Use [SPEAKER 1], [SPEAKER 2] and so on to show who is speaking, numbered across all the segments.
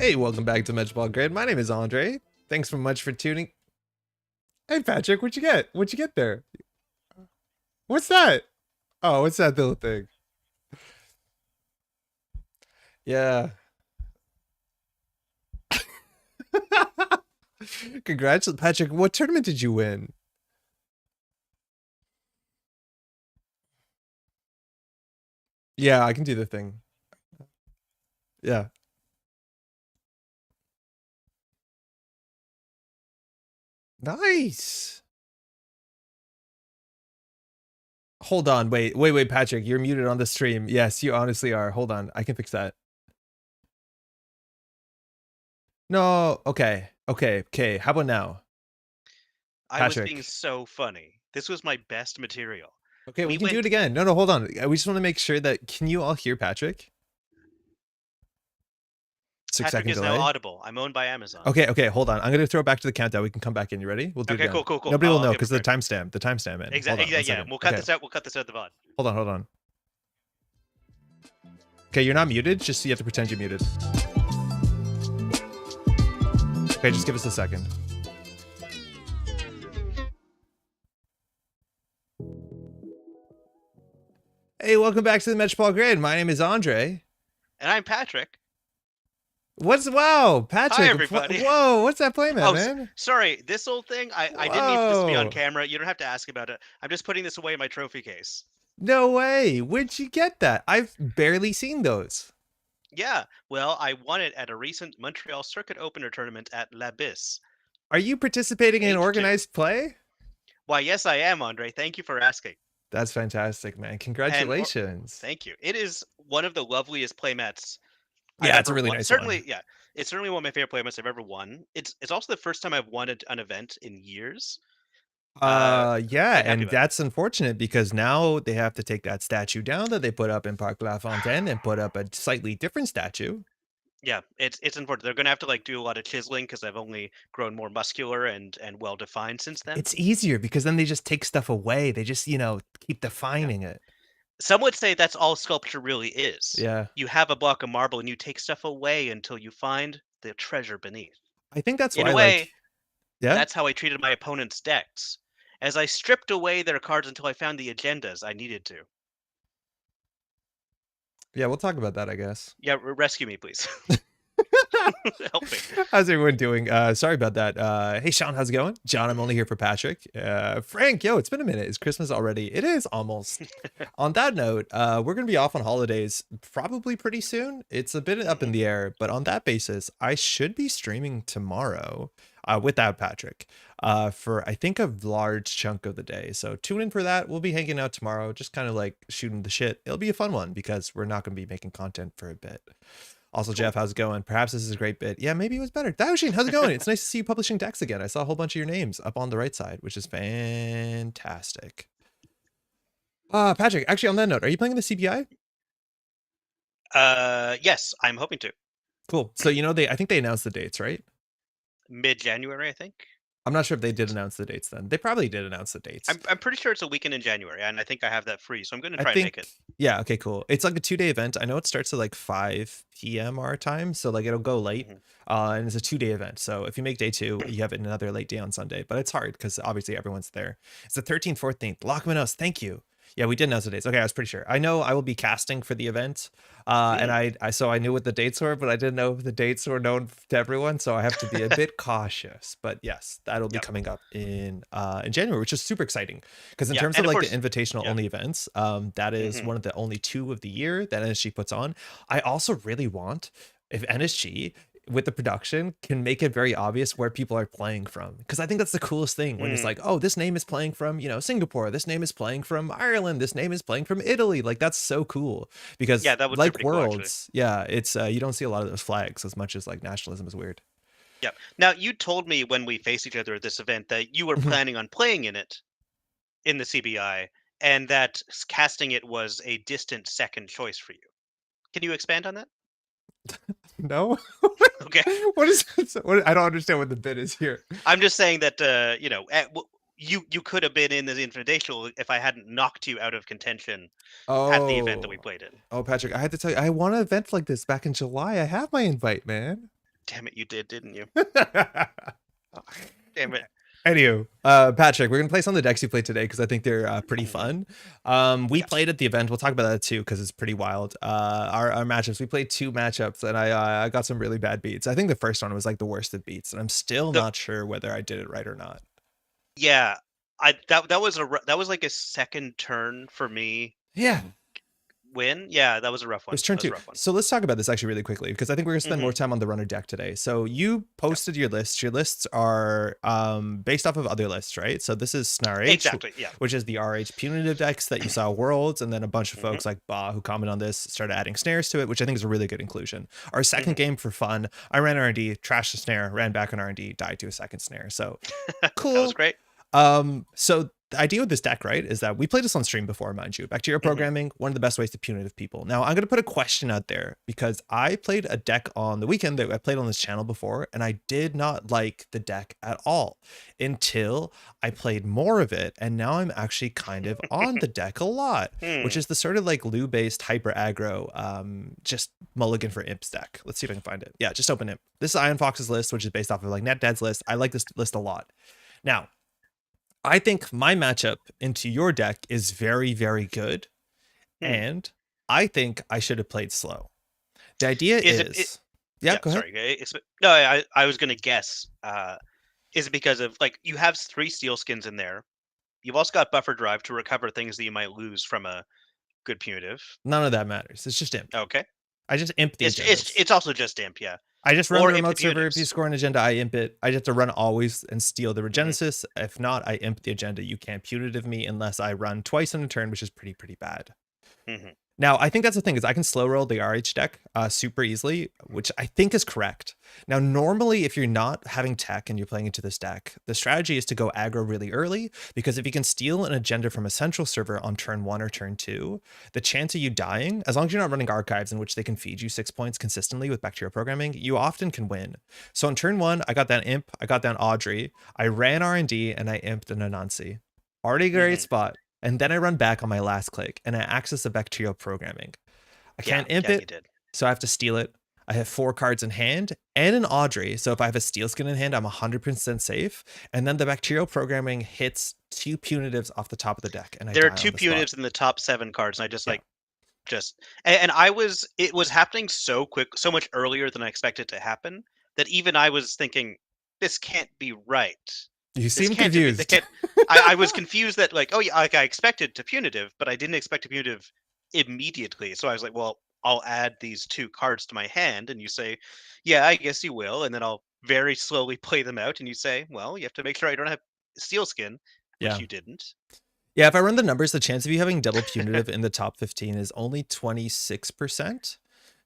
[SPEAKER 1] Hey, welcome back to Métropole Grid. My name is Andre. Thanks so much for tuning. Hey, Patrick, what'd you get? What'd you get there? What's that? Oh, what's that little thing? Yeah. Congrats, Patrick. What tournament did you win? Yeah, I can do the thing. Yeah. Nice. Hold on. Wait, Patrick. You're muted on the stream. Yes, you honestly are. Hold on. I can fix that. No. Okay. Okay. How about now?
[SPEAKER 2] I was being
[SPEAKER 1] Patrick.
[SPEAKER 2] so funny. This was my best material.
[SPEAKER 1] Okay, we
[SPEAKER 2] We
[SPEAKER 1] can do it
[SPEAKER 2] went.
[SPEAKER 1] again. No, hold on. We just want to make sure that, can you all hear Patrick? 6 second
[SPEAKER 2] Patrick is now
[SPEAKER 1] delay.
[SPEAKER 2] audible. I'm owned by Amazon.
[SPEAKER 1] Okay, hold on. I'm going to throw it back to the countdown. We can come back in. You ready? We'll do it
[SPEAKER 2] Okay,
[SPEAKER 1] again.
[SPEAKER 2] cool.
[SPEAKER 1] Nobody will
[SPEAKER 2] I'll
[SPEAKER 1] know
[SPEAKER 2] get
[SPEAKER 1] because the
[SPEAKER 2] prepared.
[SPEAKER 1] timestamp, man. Hold
[SPEAKER 2] Exactly.
[SPEAKER 1] on, 1
[SPEAKER 2] Yeah.
[SPEAKER 1] second.
[SPEAKER 2] We'll cut
[SPEAKER 1] Okay.
[SPEAKER 2] this out. We'll cut this out the VOD.
[SPEAKER 1] Hold on. Okay, you're not muted. Just you have to pretend you're muted. Okay, just give us a second. Hey, welcome back to the Métropole Grid. My name is Andre.
[SPEAKER 2] And I'm Patrick.
[SPEAKER 1] Wow, Patrick.
[SPEAKER 2] Hi, everybody.
[SPEAKER 1] Whoa, what's that playmat,
[SPEAKER 2] Oh,
[SPEAKER 1] man?
[SPEAKER 2] sorry. This old thing. I didn't need this to be on
[SPEAKER 1] Whoa.
[SPEAKER 2] camera. You don't have to ask about it. I'm just putting this away in my trophy case.
[SPEAKER 1] No way. Where'd you get that? I've barely seen those.
[SPEAKER 2] Yeah. Well, I won it at a recent Montreal Circuit Opener tournament at l'Abyss.
[SPEAKER 1] Are you participating in organized play?
[SPEAKER 2] Why, yes, I am, Andre. Thank you for asking.
[SPEAKER 1] That's fantastic, man. Congratulations.
[SPEAKER 2] Thank you. It is one of the loveliest playmats.
[SPEAKER 1] Yeah, it's a really nice
[SPEAKER 2] certainly,
[SPEAKER 1] one.
[SPEAKER 2] Yeah, it's certainly one of my favorite playmats I've ever won. It's also the first time I've won an event in years.
[SPEAKER 1] Yeah, and
[SPEAKER 2] it.
[SPEAKER 1] that's unfortunate because now they have to take that statue down that they put up in Parc La Fontaine and put up a slightly different statue.
[SPEAKER 2] Yeah, it's unfortunate. They're gonna have to like do a lot of chiseling because I've only grown more muscular and well defined since then.
[SPEAKER 1] It's easier because then they just take stuff away. They just, keep defining it.
[SPEAKER 2] Some would say that's all sculpture really is.
[SPEAKER 1] Yeah.
[SPEAKER 2] You have a block of marble and you take stuff away until you find the treasure beneath.
[SPEAKER 1] I think that's
[SPEAKER 2] In
[SPEAKER 1] why,
[SPEAKER 2] a way,
[SPEAKER 1] yeah.
[SPEAKER 2] that's how I treated my opponent's decks. As I stripped away their cards until I found the agendas I needed to.
[SPEAKER 1] Yeah, we'll talk about that, I guess.
[SPEAKER 2] Yeah, rescue me, please. Help me.
[SPEAKER 1] How's everyone doing? Sorry about that. Hey, Sean, how's it going? John, I'm only here for Patrick. Frank, yo, it's been a minute. It's Christmas already. It is almost. On that note, we're going to be off on holidays probably pretty soon. It's a bit up in the air, but on that basis, I should be streaming tomorrow without Patrick for, I think, a large chunk of the day. So tune in for that. We'll be hanging out tomorrow, just kind of like shooting the shit. It'll be a fun one because we're not going to be making content for a bit. Also, Jeff, how's it going? Perhaps this is a great bit. Yeah, maybe it was better. Daoshin, how's it going? It's nice to see you publishing decks again. I saw a whole bunch of your names up on the right side, which is fantastic. Patrick, actually, on that note, are you playing in the CBI?
[SPEAKER 2] Yes, I'm hoping to.
[SPEAKER 1] Cool. So, I think they announced the dates, right?
[SPEAKER 2] Mid-January, I think.
[SPEAKER 1] I'm not sure if they did announce the dates then. They probably did announce the dates.
[SPEAKER 2] I'm pretty sure it's a weekend in January, and I think I have that free, so I'm going to try and make it.
[SPEAKER 1] Yeah, okay, cool. It's like a 2-day event. I know it starts at like 5 p.m. our time, so like it'll go late. And it's a 2-day event. So if you make day 2, you have another late day on Sunday. But it's hard because obviously everyone's there. It's the 13th, 14th. Lockmanos, thank you. Yeah, we did announce the dates. Okay, I was pretty sure. I know I will be casting for the event. And I knew what the dates were, but I didn't know if the dates were known to everyone. So I have to be a bit cautious. But yes, that'll be coming up in January, which is super exciting. Because in terms of like the invitational only events, that is one of the only 2 of the year that NSG puts on. I also really want, if NSG with the production can make it very obvious where people are playing from, because I think that's the coolest thing when it's like, oh, this name is playing from Singapore, this name is playing from Ireland, this name is playing from Italy. Like that's so cool because
[SPEAKER 2] that would
[SPEAKER 1] like Worlds, cool, it's you don't see a lot of those flags as much as like nationalism is weird.
[SPEAKER 2] Yeah. Now you told me when we faced each other at this event that you were planning on playing in it in the CBI, and that casting it was a distant second choice for you. Can you expand on that?
[SPEAKER 1] No.
[SPEAKER 2] Okay.
[SPEAKER 1] What is what? I don't understand what the bit is here.
[SPEAKER 2] I'm just saying that you could have been in the Invitational if I hadn't knocked you out of contention at the event that we played in.
[SPEAKER 1] Oh, Patrick, I had to tell you, I won an event like this back in July. I have my invite, man.
[SPEAKER 2] Damn it, you did, didn't you? Oh, damn it.
[SPEAKER 1] Anywho, Patrick, we're gonna play some of the decks you played today because I think they're pretty fun. We
[SPEAKER 2] Yes.
[SPEAKER 1] played at the event. We'll talk about that too because it's pretty wild. Our matchups. We played 2 matchups, and I got some really bad beats. I think the first one was like the worst of beats, and I'm still
[SPEAKER 2] The
[SPEAKER 1] not sure whether I did it right or not.
[SPEAKER 2] Yeah, that was like a second turn for me
[SPEAKER 1] Yeah.
[SPEAKER 2] win. Yeah, that was a rough
[SPEAKER 1] It was
[SPEAKER 2] one.
[SPEAKER 1] turn
[SPEAKER 2] That was
[SPEAKER 1] 2.
[SPEAKER 2] a rough one.
[SPEAKER 1] So let's talk about this actually really quickly because I think we're gonna spend more
[SPEAKER 2] Mhm.
[SPEAKER 1] time on the runner deck today. So you
[SPEAKER 2] Yep.
[SPEAKER 1] posted your lists. Your lists are based off of other lists, right? So this is Snares,
[SPEAKER 2] Exactly. Yeah.
[SPEAKER 1] which is the RH punitive decks that you saw Worlds, and then a bunch of
[SPEAKER 2] Mhm.
[SPEAKER 1] folks like Ba who comment on this started adding snares to it, which I think is a really good inclusion. Our second
[SPEAKER 2] Mhm.
[SPEAKER 1] game for fun, I ran R&D, trashed the snare, ran back on R&D, died to a second snare. So
[SPEAKER 2] That was
[SPEAKER 1] cool.
[SPEAKER 2] great.
[SPEAKER 1] So the idea with this deck, right, is that we played this on stream before, mind you. Bacteria
[SPEAKER 2] Mhm.
[SPEAKER 1] programming, one of the best ways to punitive people. Now, I'm going to put a question out there because I played a deck on the weekend that I played on this channel before, and I did not like the deck at all until I played more of it. And now I'm actually kind of on the deck a lot, which
[SPEAKER 2] Hmm.
[SPEAKER 1] is the sort of like Lou-based hyper aggro, just mulligan for imps deck. Let's see if I can find it. Yeah, just open imp. This is Iron Fox's list, which is based off of like NetDead's list. I like this list a lot. Now, I think my matchup into your deck is very, very good.
[SPEAKER 2] Hmm.
[SPEAKER 1] And I think I should have played slow. The idea
[SPEAKER 2] Is it?
[SPEAKER 1] is, yeah,
[SPEAKER 2] Yeah.
[SPEAKER 1] go ahead.
[SPEAKER 2] Sorry. No. I was gonna guess. Is it because of like you have 3 steel skins in there? You've also got buffer drive to recover things that you might lose from a good punitive.
[SPEAKER 1] None of that matters. It's just imp.
[SPEAKER 2] Okay.
[SPEAKER 1] I just imp the
[SPEAKER 2] It's
[SPEAKER 1] agendas.
[SPEAKER 2] it's also just imp. Yeah.
[SPEAKER 1] I just run
[SPEAKER 2] Or
[SPEAKER 1] the
[SPEAKER 2] imp the
[SPEAKER 1] remote server. If you
[SPEAKER 2] punitives.
[SPEAKER 1] score an agenda, I imp it. I just have to run always and steal the
[SPEAKER 2] Hmm.
[SPEAKER 1] regenesis. If not, I imp the agenda. You can't punitive me unless I run twice in a turn, which is pretty bad.
[SPEAKER 2] Hmm.
[SPEAKER 1] Now, I think that's the thing is I can slow roll the RH deck super easily, which I think is correct. Now, normally, if you're not having tech and you're playing into this deck, the strategy is to go aggro really early, because if you can steal an agenda from a central server on turn 1 or turn 2, the chance of you dying, as long as you're not running archives in which they can feed you 6 points consistently with bacterial programming, you often can win. So on turn 1, I got that imp, I got that Audrey, I ran R&D, and I imped an Anansi. Already a great
[SPEAKER 2] Hmm.
[SPEAKER 1] spot. And then I run back on my last click and I access the bacterial programming. I
[SPEAKER 2] Yeah.
[SPEAKER 1] can't imp
[SPEAKER 2] Yeah. You
[SPEAKER 1] it,
[SPEAKER 2] did.
[SPEAKER 1] so I have to steal it. I have 4 cards in hand and an Audrey. So if I have a steel skin in hand, I'm 100% safe. And then the bacterial programming hits 2 punitives off the top of the deck and I
[SPEAKER 2] There are
[SPEAKER 1] die
[SPEAKER 2] two
[SPEAKER 1] on the spot.
[SPEAKER 2] punitives in the top 7 cards, and I just
[SPEAKER 1] Yeah.
[SPEAKER 2] like just and I was it was happening so quick, so much earlier than I expected to happen that even I was thinking, this can't be right.
[SPEAKER 1] You
[SPEAKER 2] This
[SPEAKER 1] seem
[SPEAKER 2] can't have been. They
[SPEAKER 1] confused.
[SPEAKER 2] can't. I was confused that like, oh yeah, like I expected to punitive, but I didn't expect to punitive immediately. So I was like, well, I'll add these 2 cards to my hand, and you say, yeah, I guess you will, and then I'll very slowly play them out, and you say, well, you have to make sure I don't have steel skin, which
[SPEAKER 1] Yeah.
[SPEAKER 2] you didn't.
[SPEAKER 1] Yeah, if I run the numbers, the chance of you having double punitive in the top 15 is only 26%.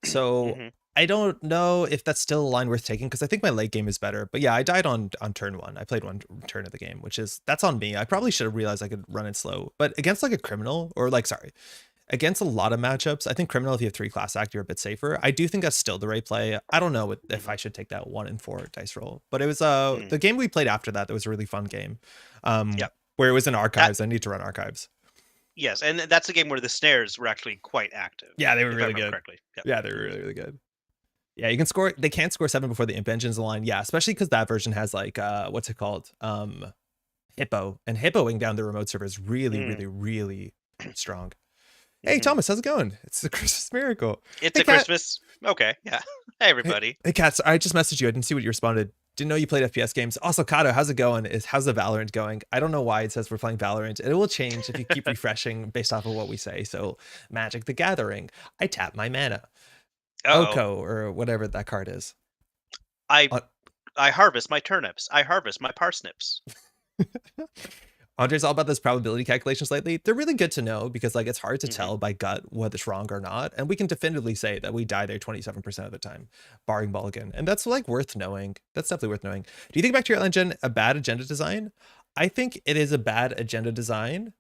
[SPEAKER 1] So
[SPEAKER 2] Hmm.
[SPEAKER 1] I don't know if that's still a line worth taking because I think my late game is better. But yeah, I died on turn 1. I played 1 turn of the game, which is that's on me. I probably should have realized I could run it slow. But against like a criminal or like sorry, against a lot of matchups, I think criminal if you have 3 class act, you're a bit safer. I do think that's still the right play. I don't know if
[SPEAKER 2] Hmm.
[SPEAKER 1] I should take that 1 and 4 dice roll. But it was
[SPEAKER 2] Hmm.
[SPEAKER 1] the game we played after that was a really fun game.
[SPEAKER 2] Yeah,
[SPEAKER 1] Where it was in
[SPEAKER 2] that
[SPEAKER 1] archives. I need to run archives.
[SPEAKER 2] yes, and that's a game where the snares were actually quite active,
[SPEAKER 1] Yeah, they were
[SPEAKER 2] if I
[SPEAKER 1] really
[SPEAKER 2] remember
[SPEAKER 1] good.
[SPEAKER 2] correctly. Yep.
[SPEAKER 1] Yeah, they were really good. Yeah, you can score. They can't score 7 before the imp engine's align. Yeah, especially because that version has like what's it called? Hippo, and hippoing down the remote server is
[SPEAKER 2] Mm.
[SPEAKER 1] really strong. Hey
[SPEAKER 2] Hmm.
[SPEAKER 1] Thomas, how's it going? It's the Christmas miracle.
[SPEAKER 2] It's
[SPEAKER 1] Hey
[SPEAKER 2] a
[SPEAKER 1] cat.
[SPEAKER 2] Christmas. Okay, yeah. Hey,
[SPEAKER 1] Hey,
[SPEAKER 2] everybody.
[SPEAKER 1] hey cats. I just messaged you. I didn't see what you responded. Didn't know you played FPS games. Also, Kato, how's it going? How's the Valorant going? I don't know why it says we're playing Valorant. It will change if you keep refreshing based off of what we say. So, Magic the Gathering. I tap my mana.
[SPEAKER 2] Uh-oh.
[SPEAKER 1] Oko or whatever that card is.
[SPEAKER 2] I
[SPEAKER 1] Uh,
[SPEAKER 2] I harvest my turnips. I harvest my parsnips.
[SPEAKER 1] Andre's all about those probability calculations lately. They're really good to know because like it's hard to
[SPEAKER 2] Hmm.
[SPEAKER 1] tell by gut whether it's wrong or not. And we can definitively say that we die there 27% of the time, barring Mulligan. And that's like worth knowing. That's definitely worth knowing. Do you think Bacterial Engine a bad agenda design? I think it is a bad agenda design.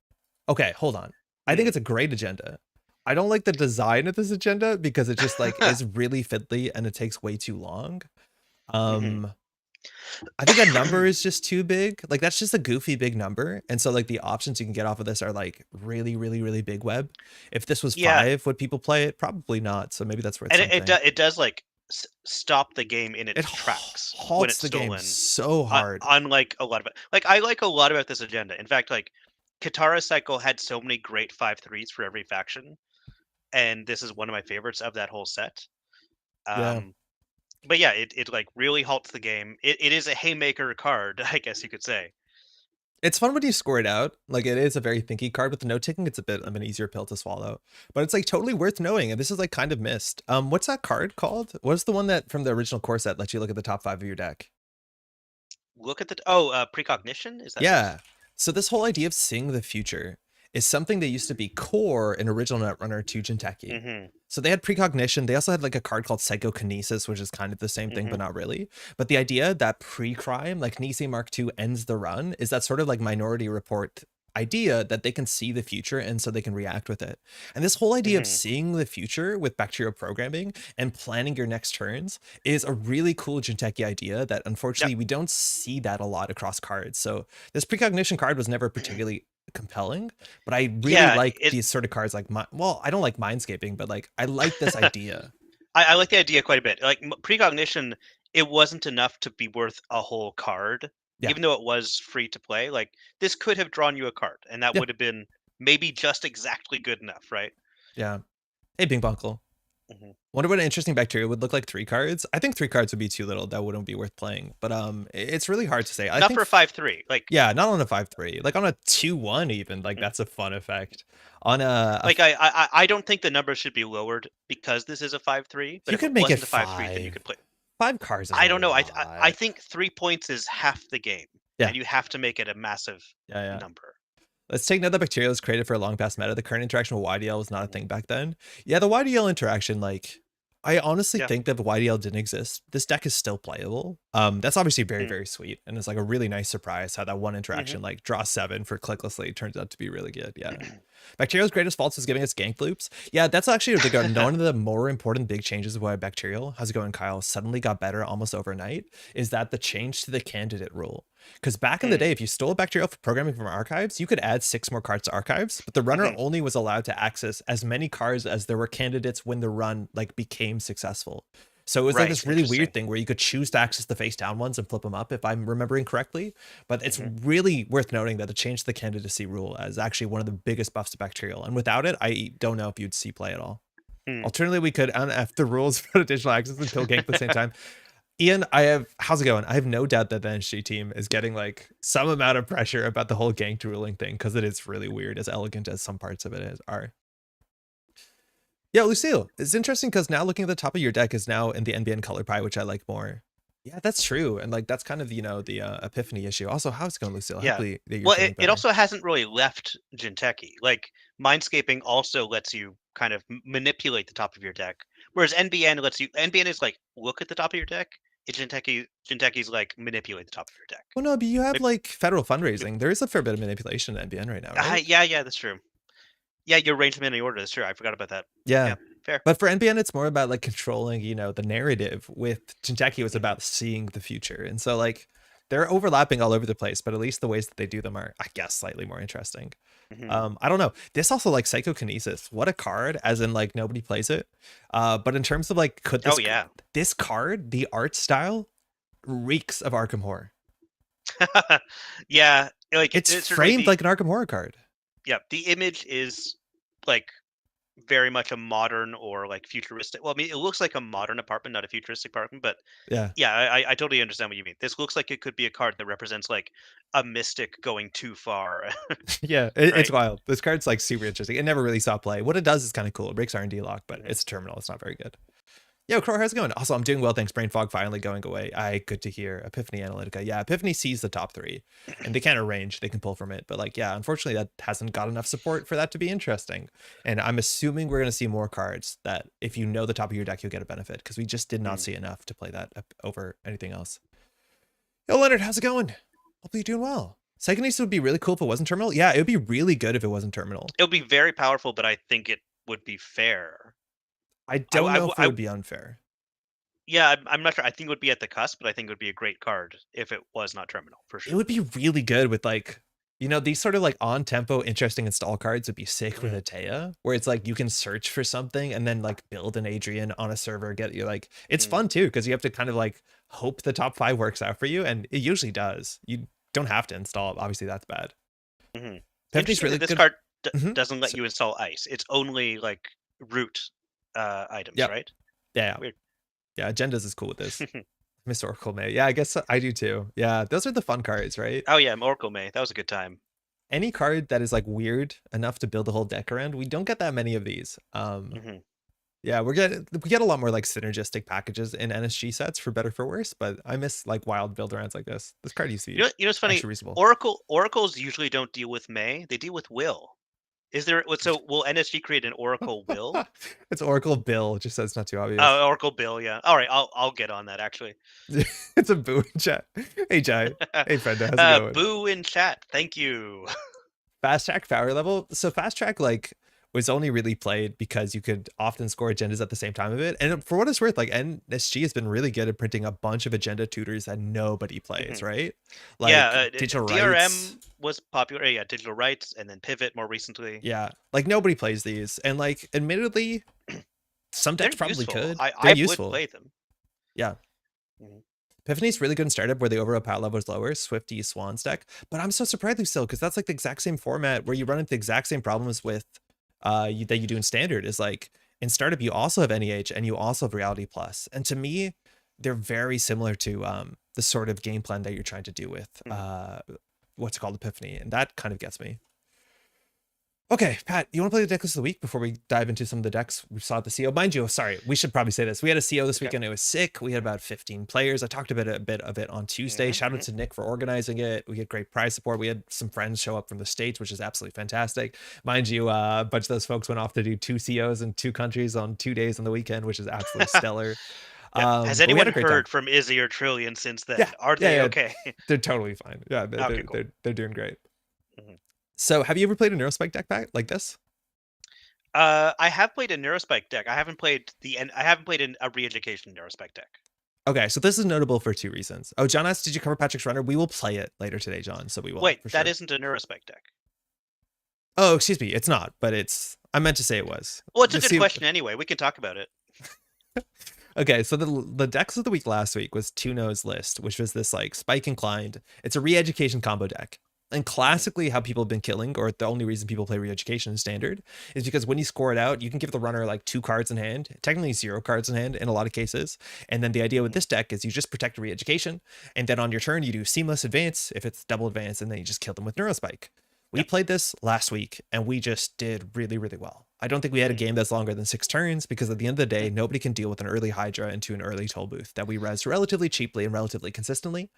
[SPEAKER 1] Okay, hold on. I think
[SPEAKER 2] Hmm.
[SPEAKER 1] it's a great agenda. I don't like the design of this agenda because it just like is really fiddly and it takes way too long.
[SPEAKER 2] Hmm.
[SPEAKER 1] Um I think that number is just too big. Like that's just a goofy big number. And so like the options you can get off of this are like really big web. If this was
[SPEAKER 2] Yeah,
[SPEAKER 1] 5, would people play it? Probably not. So maybe that's worth
[SPEAKER 2] and it
[SPEAKER 1] something.
[SPEAKER 2] it does like stop the game in
[SPEAKER 1] It
[SPEAKER 2] its tracks when
[SPEAKER 1] halts
[SPEAKER 2] it's
[SPEAKER 1] the game
[SPEAKER 2] stolen.
[SPEAKER 1] so hard.
[SPEAKER 2] Unlike a lot of it, like I like a lot about this agenda. In fact, like Katara Cycle had so many great 5/3s for every faction, and this is one of my favorites of that whole set.
[SPEAKER 1] Yeah.
[SPEAKER 2] Um, but yeah, it like really halts the game. It is a haymaker card, I guess you could say.
[SPEAKER 1] It's fun when you score it out. Like, it is a very thinky card. With the note taking, it's a bit of an easier pill to swallow. But it's like totally worth knowing. And this is like kind of missed. What's that card called? What's the one that from the original core set lets you look at the top 5 of your deck?
[SPEAKER 2] Look at the precognition. Is that it?
[SPEAKER 1] Yeah. So this whole idea of seeing the future is something that used to be core in original Netrunner to Jinteki.
[SPEAKER 2] Mm-hmm.
[SPEAKER 1] So they had precognition. They also had like a card called psychokinesis, which is kind of the same thing, but not really. But the idea that pre-crime, like Nisei Mark II ends the run, is that sort of like Minority Report idea that they can see the future and so they can react with it. And this whole idea of seeing the future with bacterial programming and planning your next turns is a really cool Jinteki idea that unfortunately we don't see that a lot across cards. So this precognition card was never particularly compelling, but I really
[SPEAKER 2] Yeah,
[SPEAKER 1] like these sort of cards like well, I don't like mindscaping, but like I like this idea.
[SPEAKER 2] I like the idea quite a bit. Like precognition, it wasn't enough to be worth a whole card,
[SPEAKER 1] Yeah.
[SPEAKER 2] even though it was free to play. Like this could have drawn you a card, and that
[SPEAKER 1] Yeah.
[SPEAKER 2] would have been maybe just exactly good enough, right?
[SPEAKER 1] Yeah. Hey, Bing Bunkle.
[SPEAKER 2] Hmm.
[SPEAKER 1] Wonder what an interesting bacteria would look like 3 cards. I think 3 cards would be too little. That wouldn't be worth playing. But it's really hard to say. I
[SPEAKER 2] Not
[SPEAKER 1] think
[SPEAKER 2] for a 5/3. Like,
[SPEAKER 1] yeah, not on a 5/3. Like on a 2/1 even. Like that's a fun effect. On
[SPEAKER 2] like I don't think the number should be lowered because this is a 5/3. But
[SPEAKER 1] you
[SPEAKER 2] if it
[SPEAKER 1] could make it
[SPEAKER 2] wasn't a 5/3, then you
[SPEAKER 1] 5.
[SPEAKER 2] could play.
[SPEAKER 1] 5 cards is a
[SPEAKER 2] I don't know. I
[SPEAKER 1] lot.
[SPEAKER 2] think 3 points is half the game,
[SPEAKER 1] Yeah.
[SPEAKER 2] and you have to make it a massive
[SPEAKER 1] Yeah.
[SPEAKER 2] number.
[SPEAKER 1] Let's take note that bacteria was created for a long past meta. The current interaction with YDL was not a thing back then. Yeah, the YDL interaction, like, I honestly
[SPEAKER 2] Yeah.
[SPEAKER 1] think that if YDL didn't exist, this deck is still playable. That's obviously very, very sweet. And it's like a really nice surprise how that one interaction, like draw 7 for clicklessly, turns out to be really good. Yeah. Bacterial's greatest faults is giving us gank loops. Yeah, that's actually one of the more important big changes of why Bacterial, how's it going, Kyle, suddenly got better almost overnight, is that the change to the candidate rule. Because back in the day, if you stole Bacterial for programming from archives, you could add 6 more cards to archives, but the runner only was allowed to access as many cards as there were candidates when the run like became successful. So it was like this really weird thing where you could choose to access the face down ones and flip them up, if I'm remembering correctly. But it's really worth noting that the change to the candidacy rule is actually one of the biggest buffs to Bacterial. And without it, I don't know if you'd see play at all. Alternatively, we could unf the rules for additional access and kill gank at the same time. Ian, how's it going? I have no doubt that the NG team is getting like some amount of pressure about the whole ganked ruling thing because it is really weird, as elegant as some parts of it are. Yeah, Lucille, it's interesting because now looking at the top of your deck is now in the NBN color pie, which I like more. Yeah, that's true. And like, that's kind of, the epiphany issue. Also, how's it going, Lucille?
[SPEAKER 2] Yeah.
[SPEAKER 1] Hopefully that you're
[SPEAKER 2] Well,
[SPEAKER 1] feeling
[SPEAKER 2] it
[SPEAKER 1] better.
[SPEAKER 2] also hasn't really left Jinteki. Like Mindscaping also lets you kind of manipulate the top of your deck, whereas NBN is like look at the top of your deck. It's Jinteki's like manipulate the top of your deck.
[SPEAKER 1] Well, no, but you have like federal fundraising. There is a fair bit of manipulation in NBN right now, right?
[SPEAKER 2] Yeah, that's true. Yeah, you arrange them in any order. That's true. I forgot about that.
[SPEAKER 1] Yeah.
[SPEAKER 2] Fair.
[SPEAKER 1] But for NBN, it's more about like controlling, the narrative. With Jinteki, was about seeing the future. And so like they're overlapping all over the place, but at least the ways that they do them are, I guess, slightly more interesting. I don't know. This also like psychokinesis. What a card, as in like nobody plays it. But in terms of like, could this this card, the art style reeks of Arkham Horror.
[SPEAKER 2] Yeah, like
[SPEAKER 1] it's framed like an Arkham Horror card.
[SPEAKER 2] Yeah, the image is like very much a modern or like futuristic. Well, I mean, it looks like a modern apartment, not a futuristic apartment, but
[SPEAKER 1] yeah,
[SPEAKER 2] I totally understand what you mean. This looks like it could be a card that represents like a mystic going too far.
[SPEAKER 1] Yeah, it's wild. This card's like super interesting. It never really saw play. What it does is kind of cool. It breaks R&D lock, but it's a terminal. It's not very good. Yo, Crow, how's it going? Also, I'm doing well, thanks. Brain fog finally going away. Good to hear. Epiphany Analytica. Yeah, Epiphany sees the top 3, and they can't arrange. They can pull from it. But like, yeah, unfortunately, that hasn't got enough support for that to be interesting. And I'm assuming we're going to see more cards that if you know the top of your deck, you'll get a benefit, because we just did not see enough to play that over anything else. Yo, Leonard, how's it going? Hopefully you're doing well. Psychokinesis would be really cool if it wasn't terminal. Yeah, it would be really good if it wasn't terminal.
[SPEAKER 2] It would be very powerful, but I think it would be fair.
[SPEAKER 1] I don't know if it would be unfair.
[SPEAKER 2] Yeah, I'm not sure. I think it would be at the cusp, but I think it would be a great card if it was not terminal, for sure.
[SPEAKER 1] It would be really good with like You know, these sort of like on tempo, interesting install cards would be sick with
[SPEAKER 2] Mhm.
[SPEAKER 1] a Taya, where it's like you can search for something and then like build an Adrian on a server, get you like it's
[SPEAKER 2] Mhm.
[SPEAKER 1] fun too, because you have to kind of like hope the top 5 works out for you, and it usually does. You don't have to install it. Obviously, that's bad.
[SPEAKER 2] Mhm.
[SPEAKER 1] Tiffany's
[SPEAKER 2] Interesting
[SPEAKER 1] really
[SPEAKER 2] that this
[SPEAKER 1] good.
[SPEAKER 2] card
[SPEAKER 1] Hmm.
[SPEAKER 2] doesn't let
[SPEAKER 1] So,
[SPEAKER 2] you install ice. It's only like root items,
[SPEAKER 1] yep.
[SPEAKER 2] right?
[SPEAKER 1] Yeah.
[SPEAKER 2] Weird.
[SPEAKER 1] Yeah. Agendas is cool with this. Mr. Oracle May. Yeah, I guess I do too. Yeah, those are the fun cards, right?
[SPEAKER 2] Oh yeah, Oracle May. That was a good time.
[SPEAKER 1] Any card that is like weird enough to build a whole deck around, we don't get that many of these.
[SPEAKER 2] Mhm.
[SPEAKER 1] Yeah, we get a lot more like synergistic packages in NSG sets for better for worse, but I miss like wild build arounds like this. This card used to be
[SPEAKER 2] You know what's funny?
[SPEAKER 1] actually reasonable.
[SPEAKER 2] Oracles usually don't deal with May. They deal with Will. Is there so will NSG create an Oracle Will?
[SPEAKER 1] It's Oracle Bill, just so it's not too obvious.
[SPEAKER 2] Oh, Oracle Bill, yeah. All right, I'll get on that actually.
[SPEAKER 1] It's a boo in chat. Hey Jai. Hey Fenda, how's it going?
[SPEAKER 2] Boo in chat. Thank you.
[SPEAKER 1] Fast track power level. So fast track like was only really played because you could often score agendas at the same time of it. And for what it's worth, like NSG has been really good at printing a bunch of agenda tutors that nobody plays,
[SPEAKER 2] Mhm.
[SPEAKER 1] right?
[SPEAKER 2] Yeah,
[SPEAKER 1] Like digital rights.
[SPEAKER 2] DRM was popular. Yeah, Digital Rights, and then Pivot more recently.
[SPEAKER 1] Yeah. Like nobody plays these. And like admittedly, some
[SPEAKER 2] They're
[SPEAKER 1] decks probably
[SPEAKER 2] useful.
[SPEAKER 1] could. They're
[SPEAKER 2] I would
[SPEAKER 1] useful.
[SPEAKER 2] play them.
[SPEAKER 1] Yeah.
[SPEAKER 2] Mhm.
[SPEAKER 1] Epiphany's really good in startup where the overall power level is lower, Swifty Swans deck. But I'm so surprised still, because that's like the exact same format where you run into the exact same problems with that you do in standard. Is like in startup you also have NEH and you also have Reality Plus. And to me, they're very similar to the sort of game plan that you're trying to do with
[SPEAKER 2] Mhm.
[SPEAKER 1] what's it called, Epiphany. And that kind of gets me. Okay, Pat, you want to play the deck list of the week before we dive into some of the decks we saw at the CO? Mind you, sorry, we should probably say this. We had a CO this
[SPEAKER 2] Okay.
[SPEAKER 1] weekend. It was sick. We had about 15 players. I talked about a bit of it on Tuesday.
[SPEAKER 2] Mhm,
[SPEAKER 1] Shout out
[SPEAKER 2] mhm.
[SPEAKER 1] to Nick for organizing it. We had great prize support. We had some friends show up from the States, which is absolutely fantastic. Mind you, a bunch of those folks went off to do 2 COs in 2 countries on 2 days on the weekend, which is absolutely stellar.
[SPEAKER 2] Yeah. Has
[SPEAKER 1] But we had
[SPEAKER 2] anyone
[SPEAKER 1] a great time.
[SPEAKER 2] heard from Izzy or Trillion since
[SPEAKER 1] Yeah,
[SPEAKER 2] then? Are
[SPEAKER 1] yeah,
[SPEAKER 2] they
[SPEAKER 1] yeah.
[SPEAKER 2] okay?
[SPEAKER 1] They're totally fine. Yeah,
[SPEAKER 2] Okay, cool.
[SPEAKER 1] they're doing great.
[SPEAKER 2] Mhm.
[SPEAKER 1] So have you ever played a Neurospike deck pack like this?
[SPEAKER 2] I have played a Neurospike deck. I haven't played a re-education Neurospike deck.
[SPEAKER 1] Okay, so this is notable for 2 reasons. Oh, John asked, did you cover Patrick's Runner? We will play it later today, John, so we will,
[SPEAKER 2] Wait,
[SPEAKER 1] for
[SPEAKER 2] that
[SPEAKER 1] sure.
[SPEAKER 2] isn't a Neurospike deck.
[SPEAKER 1] Oh, excuse me, it's not, but it's I meant to say it was.
[SPEAKER 2] Well, it's a
[SPEAKER 1] Just
[SPEAKER 2] good
[SPEAKER 1] see.
[SPEAKER 2] question anyway. We can talk about it.
[SPEAKER 1] Okay, so the decks of the week last week was Tuno's list, which was this like Spike Inclined. It's a re-education combo deck. And
[SPEAKER 2] Mhm.
[SPEAKER 1] classically, how people have been killing, or the only reason people play re-education in standard, is because when you score it out, you can give the runner like 2 cards in hand, technically 0 cards in hand in a lot of cases. And then the idea with
[SPEAKER 2] Mhm.
[SPEAKER 1] this deck is you just protect a re-education, and then on your turn you do seamless advance if it's double advance, and then you just kill them with Neurospike. We
[SPEAKER 2] Yeah.
[SPEAKER 1] played this last week and we just did really, really well. I don't think we had a
[SPEAKER 2] Mhm.
[SPEAKER 1] game that's longer than 6 turns because at the end of the day,
[SPEAKER 2] Mhm.
[SPEAKER 1] nobody can deal with an early Hydra into an early toll booth that we res relatively cheaply and relatively consistently.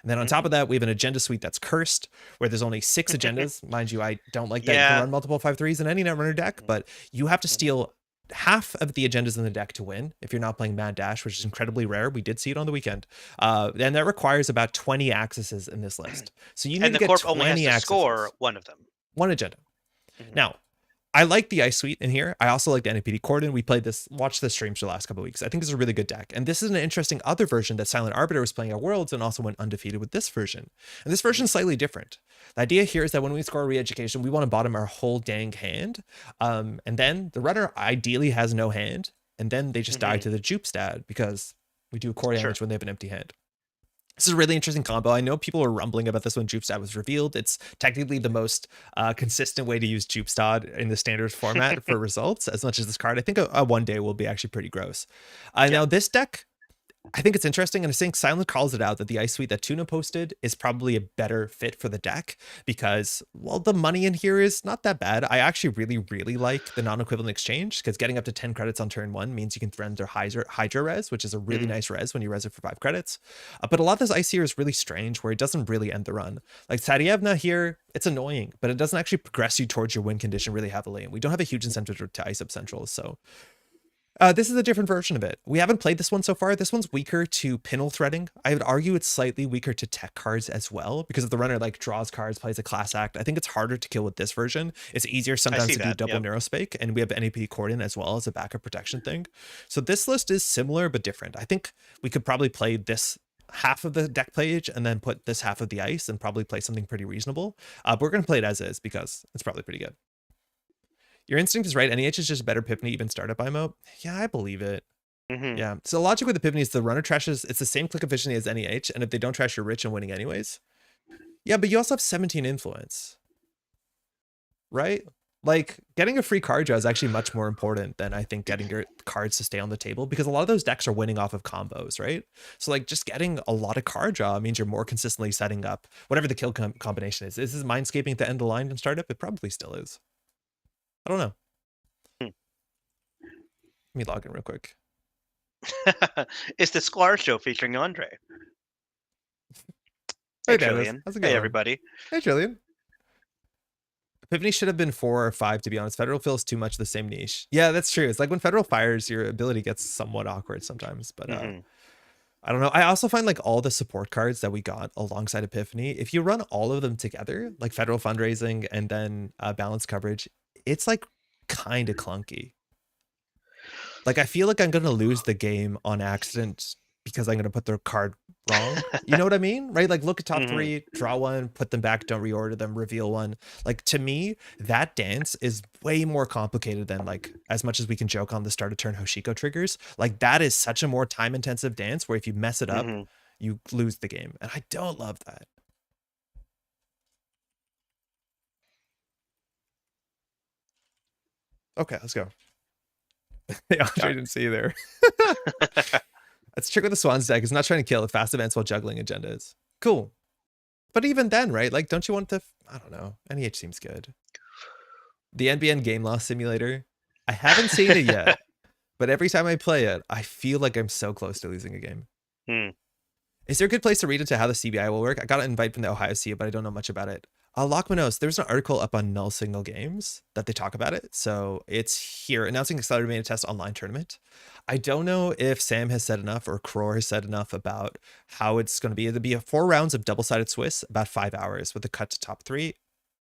[SPEAKER 1] And then on top
[SPEAKER 2] Mhm.
[SPEAKER 1] of that, we have an agenda suite that's cursed where there's only 6 agendas. Mind you, I don't like that you can
[SPEAKER 2] Yeah.
[SPEAKER 1] run multiple 5/3s in any Netrunner deck,
[SPEAKER 2] Mhm.
[SPEAKER 1] but you have to
[SPEAKER 2] Mhm.
[SPEAKER 1] steal half of the agendas in the deck to win if you're not playing Mad Dash, which is incredibly rare. We did see it on the weekend. And that requires about 20 accesses in this list. So you need
[SPEAKER 2] And
[SPEAKER 1] to
[SPEAKER 2] the
[SPEAKER 1] get
[SPEAKER 2] corp only has
[SPEAKER 1] 20
[SPEAKER 2] to score
[SPEAKER 1] accesses.
[SPEAKER 2] one of them.
[SPEAKER 1] 1 agenda.
[SPEAKER 2] Mhm.
[SPEAKER 1] Now, I like the Ice Suite in here. I also like the NAPD Cordon. We played this, watched the streams for the last couple of weeks. I think it's a really good deck. And this is an interesting other version that Silent Arbiter was playing at Worlds and also went undefeated with this version. And this version
[SPEAKER 2] Mhm.
[SPEAKER 1] is slightly different. The idea here is that when we score re-education, we want to bottom our whole dang hand. And then the runner ideally has no hand. And then they just die
[SPEAKER 2] Mhm.
[SPEAKER 1] to the jupe stat because we do core
[SPEAKER 2] Sure.
[SPEAKER 1] damage when they have an empty hand. This is a really interesting combo. I know people were rumbling about this when Jupestad was revealed. It's technically the most consistent way to use Jupestad in the standard format for results, as much as this card. I think a one day will be actually pretty gross.
[SPEAKER 2] Yeah.
[SPEAKER 1] Now, this deck, I think it's interesting, and I think Silent calls it out that the Ice Suite that Tuna posted is probably a better fit for the deck because, well, the money in here is not that bad. I actually really, really like the non-equivalent exchange because getting up to 10 credits on turn 1 means you can render Hydra res, which is a really
[SPEAKER 2] Mhm.
[SPEAKER 1] nice res when you res it for 5 credits. But a lot of this Ice here is really strange where it doesn't really end the run. Like Sarievna here, it's annoying, but it doesn't actually progress you towards your win condition really heavily, and we don't have a huge incentive to ice up centrals, so this is a different version of it. We haven't played this one so far. This one's weaker to pinel threading. I would argue it's slightly weaker to tech cards as well, because if the runner like draws cards, plays a class act, I think it's harder to kill with this version. It's easier
[SPEAKER 2] I
[SPEAKER 1] sometimes
[SPEAKER 2] see
[SPEAKER 1] to do
[SPEAKER 2] that.
[SPEAKER 1] double
[SPEAKER 2] Yeah.
[SPEAKER 1] neurospake, and we have NAP Cordon as well as a backup protection thing. So this list is similar but different. I think we could probably play this half of the deck page and then put this half of the ice and probably play something pretty reasonable. But we're gonna play it as is because it's probably pretty good. Your instinct is right. NEH is just better Epiphany, even startup IMO. Yeah, I believe it. Yeah. So the logic with Epiphany is the runner trashes, it's the same click efficiency as NEH, and if they don't trash, you're rich and winning anyways. Yeah, but you also have 17 influence. Right? Like, getting a free card draw is actually much more important than I think getting your cards to stay on the table, because a lot of those decks are winning off of combos, right? So like just getting a lot of card draw means you're more consistently setting up whatever the kill combination is. Is this mindscaping at the end of the line in startup? It probably still is. I don't know. Let me log in real quick.
[SPEAKER 2] It's the Sklar Show featuring Andre.
[SPEAKER 1] Hey,
[SPEAKER 2] Trillian.
[SPEAKER 1] How's it going?
[SPEAKER 2] Hey, everybody.
[SPEAKER 1] Hey, Trillian. Epiphany should have been 4 or 5, to be honest. Federal feels too much the same niche. Yeah, that's true. It's like when Federal fires, your ability gets somewhat awkward sometimes. But I don't know. I also find like all the support cards that we got alongside Epiphany, if you run all of them together, like Federal Fundraising and then Balance Coverage, it's like kind of clunky. Like, I feel like I'm going to lose the game on accident because I'm going to put their card wrong. You know what I mean? Right? Like, look at top 3, draw 1, put them back, don't reorder them, reveal 1. Like, to me, that dance is way more complicated than, like, as much as we can joke on the start of turn Hoshiko triggers. Like, that is such a more time-intensive dance where if you mess it up, you lose the game. And I don't love that. Okay, let's go. Hey, Andre didn't see you there. That's trick with the Swans deck is not trying to kill fast events while juggling agendas. Cool. But even then, right? Like, don't you want to, I don't know. NEH seems good. The NBN Game Loss Simulator. I haven't seen it yet, but every time I play it, I feel like I'm so close to losing a game. Is there a good place to read into how the CBI will work? I got an invite from the Ohio CU, but I don't know much about it. Lockmanos, there's an article up on Null Signal Games that they talk about it. So it's here, announcing accelerated beta test online tournament. I don't know if Sam has said enough or Cror has said enough about how it's going to be. It'll be 4 rounds of double-sided Swiss, about 5 hours with a cut to top 3.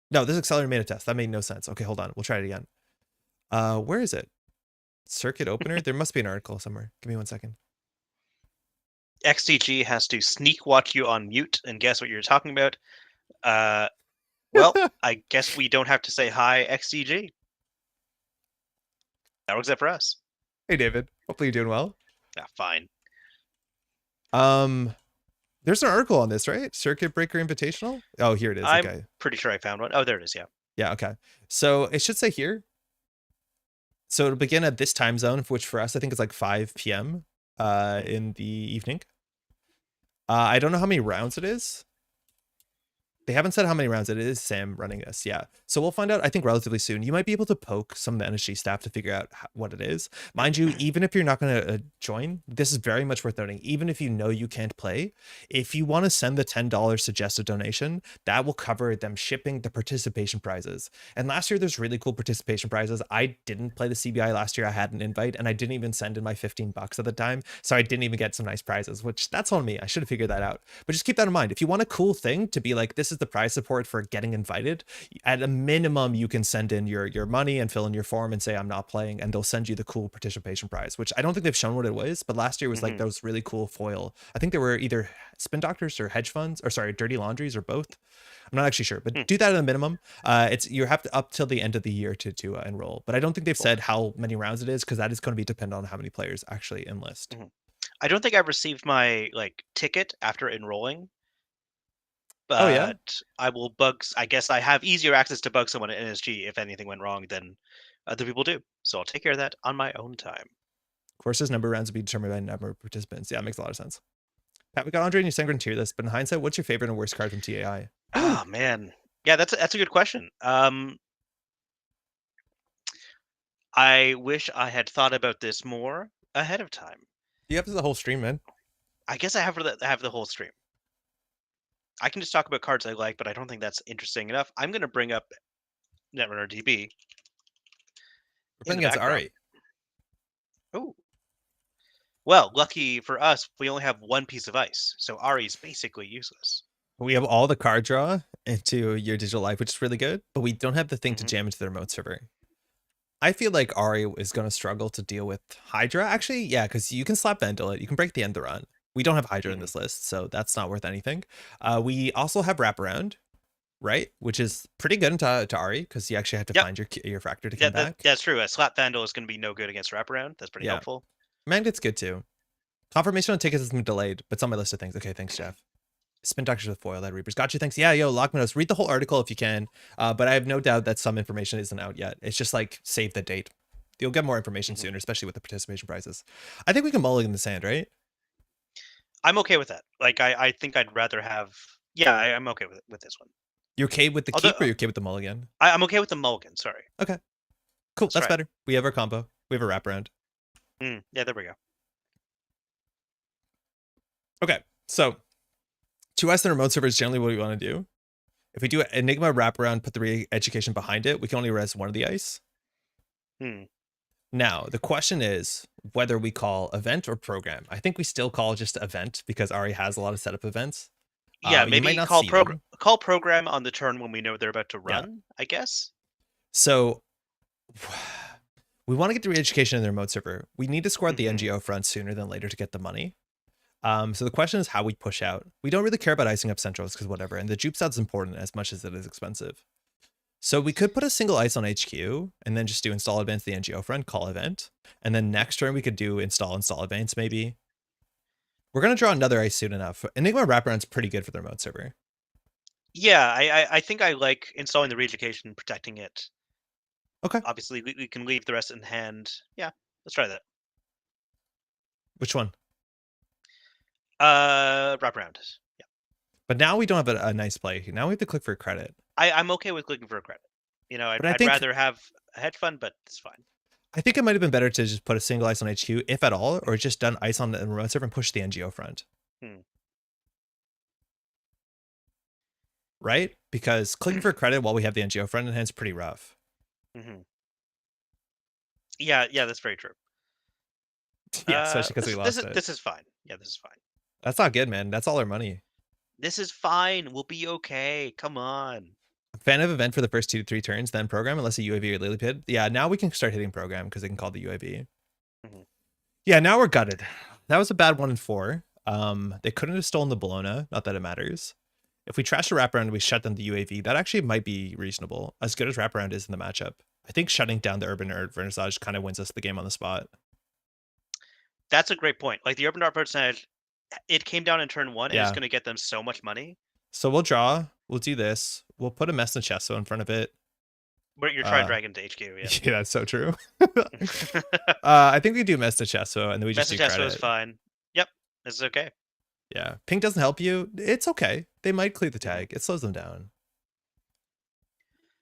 [SPEAKER 1] No, this is accelerated beta test. That made no sense. Okay, hold on. We'll try it again. Where is it? Circuit opener? There must be an article somewhere. Give me 1 second.
[SPEAKER 2] XTG has to sneak watch you on mute and guess what you're talking about. Well, I guess we don't have to say hi, XTG. That works out for us.
[SPEAKER 1] Hey, David. Hopefully you're doing well.
[SPEAKER 2] Yeah, fine.
[SPEAKER 1] There's an article on this, right? Circuit Breaker Invitational? Oh, here it is.
[SPEAKER 2] I'm pretty sure I found one. Oh, there it is, yeah.
[SPEAKER 1] Yeah, okay. So it should say here. So it'll begin at this time zone, which for us, I think is like 5 p.m. In the evening. I don't know how many rounds it is. They haven't said how many rounds it is. Sam running this. Yeah. So we'll find out, I think, relatively soon. You might be able to poke some of the NSG staff to figure out what it is. Mind you, even if you're not going to join, this is very much worth noting. Even if you know you can't play, if you want to send the $10 suggested donation, that will cover them shipping the participation prizes. And last year, there's really cool participation prizes. I didn't play the CBI last year. I had an invite and I didn't even send in my $15 at the time. So I didn't even get some nice prizes, which that's on me. I should have figured that out. But just keep that in mind. If you want a cool thing to be like, this is the prize support for getting invited, at a minimum you can send in your money and fill in your form and say I'm not playing, and they'll send you the cool participation prize, which I don't think they've shown what it was, but last year was like those really cool foil. I think they were either spin doctors or hedge funds, or sorry, dirty laundries, or both. I'm not actually sure, but do that at a minimum. It's you have to up till the end of the year to enroll, but I don't think they've said how many rounds it is, because that is going to be dependent on how many players actually enlist.
[SPEAKER 2] I don't think I've received my ticket after enrolling. But
[SPEAKER 1] oh, yeah?
[SPEAKER 2] I will I guess I have easier access to bug someone at NSG if anything went wrong than other people do. So I'll take care of that on my own time.
[SPEAKER 1] Courses number of rounds will be determined by number of participants. Yeah, it makes a lot of sense. Pat, we got Andre and Sengren tier list, but in hindsight, what's your favorite and worst card from TAI?
[SPEAKER 2] Oh man. Yeah, that's a good question. I wish I had thought about this more ahead of time.
[SPEAKER 1] You have the whole stream, man.
[SPEAKER 2] I guess I have the whole stream. I can just talk about cards I like, but I don't think that's interesting enough. I'm going to bring up Netrunner DB.
[SPEAKER 1] We're playing against Ari.
[SPEAKER 2] Oh. Well, lucky for us, we only have 1 piece of ice, so Ari's basically useless.
[SPEAKER 1] We have all the card draw into your digital life, which is really good, but we don't have the thing to jam into the remote server. I feel like Ari is going to struggle to deal with Hydra. Actually, yeah, because you can slap Vandal it. You can break the end of the run. We don't have Hydra in this list, so that's not worth anything. We also have Wraparound, right? Which is pretty good to Ari, because you actually have to
[SPEAKER 2] Yep.
[SPEAKER 1] find your Fractor to come back.
[SPEAKER 2] That's true. A Slap Vandal is going to be no good against Wraparound. That's pretty
[SPEAKER 1] Yeah.
[SPEAKER 2] helpful.
[SPEAKER 1] Magnet's good too. Confirmation on tickets has been delayed, but it's on my list of things. Okay, thanks, Jeff. Spin Doctors with Foil, that Reapers. Got you, thanks. Yeah, yo, Lockmanos, read the whole article if you can. But I have no doubt that some information isn't out yet. It's just like, save the date. You'll get more information sooner, especially with the participation prizes. I think we can mulligan the sand, right?
[SPEAKER 2] I'm okay with that. Like, I think I'd rather have... Yeah, I'm okay with this one.
[SPEAKER 1] You're okay with the keep, or you're okay with the mulligan?
[SPEAKER 2] I'm okay with the mulligan, sorry.
[SPEAKER 1] Okay. Cool, that's better. We have our combo. We have a wraparound.
[SPEAKER 2] Yeah, there we go.
[SPEAKER 1] Okay, so to us, the remote server is generally what we want to do. If we do Enigma wraparound, put the re-education behind it, we can only res one of the ice. Now, the question is whether we call event or program. I think we still call just event because Ari has a lot of setup events.
[SPEAKER 2] Yeah, maybe call program on the turn when we know they're about to run, I guess.
[SPEAKER 1] So we want to get the re-education in the remote server. We need to score at the NGO front sooner than later to get the money. So the question is how we push out. We don't really care about icing up centrals because whatever. And the jupe stats is important as much as it is expensive. So we could put a single ice on HQ and then just do install advance the NGO front, call event. And then next turn we could do install advance maybe. We're going to draw another ice soon enough. Enigma wraparound's pretty good for the remote server.
[SPEAKER 2] Yeah, I think I like installing the re-education, protecting it.
[SPEAKER 1] Okay.
[SPEAKER 2] Obviously, we can leave the rest in hand. Yeah, let's try that.
[SPEAKER 1] Which one?
[SPEAKER 2] Wraparound. Yeah.
[SPEAKER 1] But now we don't have a nice play. Now we have to click for a credit.
[SPEAKER 2] I'm okay with clicking for a credit. You know, I'd rather have a hedge fund, but it's fine.
[SPEAKER 1] I think it might have been better to just put a single ice on HQ, if at all, or just done ice on the remote server and push the NGO front. Right? Because clicking for credit while we have the NGO front in hand is pretty rough.
[SPEAKER 2] Yeah, that's very true.
[SPEAKER 1] Yeah, especially because we lost it.
[SPEAKER 2] This is fine. Yeah, this is fine.
[SPEAKER 1] That's not good, man. That's all our money.
[SPEAKER 2] This is fine. We'll be okay. Come on.
[SPEAKER 1] Fan of event for the first 2 to 3 turns, then program unless a UAV or lily pad. Yeah, now we can start hitting program because they can call the UAV. Yeah, now we're gutted. That was a bad 1 and 4. They couldn't have stolen the Bologna. Not that it matters. If we trash the wraparound, we shut down the UAV. That actually might be reasonable. As good as wraparound is in the matchup, I think shutting down the urban art vernissage kind of wins us the game on the spot.
[SPEAKER 2] That's a great point. Like the urban art vernissage, it came down in turn 1 and it's going to get them so much money.
[SPEAKER 1] So we'll draw. We'll do this. We'll put a Messna Chesto in front of it.
[SPEAKER 2] Where you're trying to drag into HQ, yeah.
[SPEAKER 1] Yeah, that's so true. I think we do Messna Chesto and then we just do credit.
[SPEAKER 2] Messna Chesto is fine. Yep, this is okay.
[SPEAKER 1] Yeah, pink doesn't help you. It's okay. They might clear the tag. It slows them down.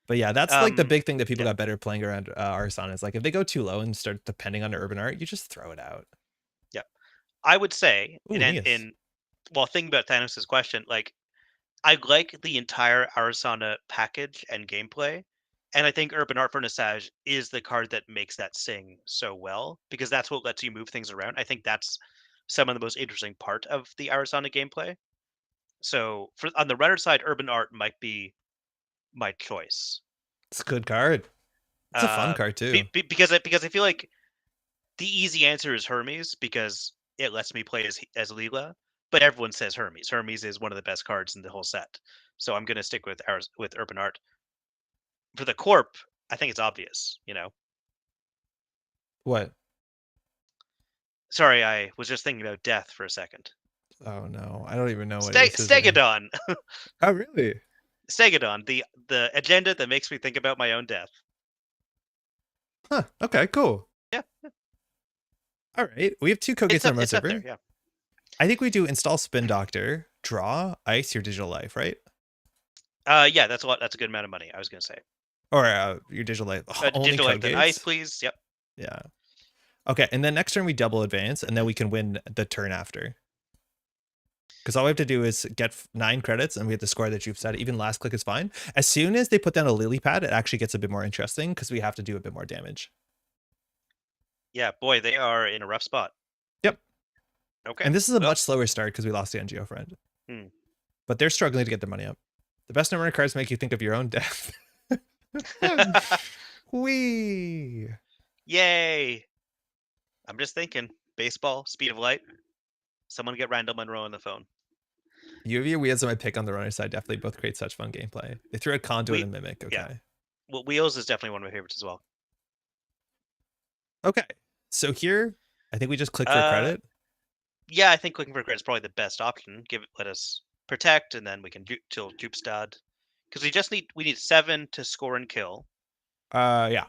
[SPEAKER 1] But yeah, that's like the big thing that people got better playing around Arson is like if they go too low and start depending on their urban art, you just throw it out.
[SPEAKER 2] Yeah, I would say
[SPEAKER 1] thinking
[SPEAKER 2] about Thanos' question, like I like the entire Arasana package and gameplay, and I think Urban Art Vernissage is the card that makes that sing so well because that's what lets you move things around. I think that's some of the most interesting part of the Arasana gameplay. So on the runner side, Urban Art might be my choice.
[SPEAKER 1] It's a good card. It's a fun card too.
[SPEAKER 2] Because I feel like the easy answer is Hermes because it lets me play as Leela, but everyone says Hermes. Hermes is one of the best cards in the whole set. So I'm going to stick with Urban Art. For the Corp, I think it's obvious, you know.
[SPEAKER 1] What?
[SPEAKER 2] Sorry, I was just thinking about death for a second.
[SPEAKER 1] Oh no, I don't even know what
[SPEAKER 2] Stegodon.
[SPEAKER 1] Oh really?
[SPEAKER 2] Stegodon, the agenda that makes me think about my own death.
[SPEAKER 1] Huh. Okay, cool.
[SPEAKER 2] Yeah.
[SPEAKER 1] All right. We have 2 Kogates on our server.
[SPEAKER 2] There, yeah.
[SPEAKER 1] I think we do install Spin Doctor, draw, ice your digital life, right?
[SPEAKER 2] Yeah, that's a good amount of money, I was gonna say.
[SPEAKER 1] Or your digital life.
[SPEAKER 2] Digital life, then ice, please. Yep.
[SPEAKER 1] Yeah. Okay, and then next turn we double advance, and then we can win the turn after. Because all we have to do is get 9 credits, and we have to score the jupe stat. Even last click is fine. As soon as they put down a lily pad, it actually gets a bit more interesting because we have to do a bit more damage.
[SPEAKER 2] Yeah, boy, they are in a rough spot.
[SPEAKER 1] Yep.
[SPEAKER 2] Okay.
[SPEAKER 1] And this is a much slower start because we lost the NGO friend. But they're struggling to get their money up. The best number of cards make you think of your own death. Whee!
[SPEAKER 2] Yay! I'm just thinking. Baseball, speed of light. Someone get Randall Monroe on the phone.
[SPEAKER 1] You have your wheels on my pick on the runner side. Definitely both create such fun gameplay. They threw a conduit and mimic.
[SPEAKER 2] Yeah.
[SPEAKER 1] Okay.
[SPEAKER 2] Well, Wheels is definitely one of my favorites as well.
[SPEAKER 1] Okay. So here, I think we just click for credit.
[SPEAKER 2] Yeah, I think clicking for credit is probably the best option. Let us protect, and then we can till Jupstad. Because we need 7 to score and kill.
[SPEAKER 1] Yeah.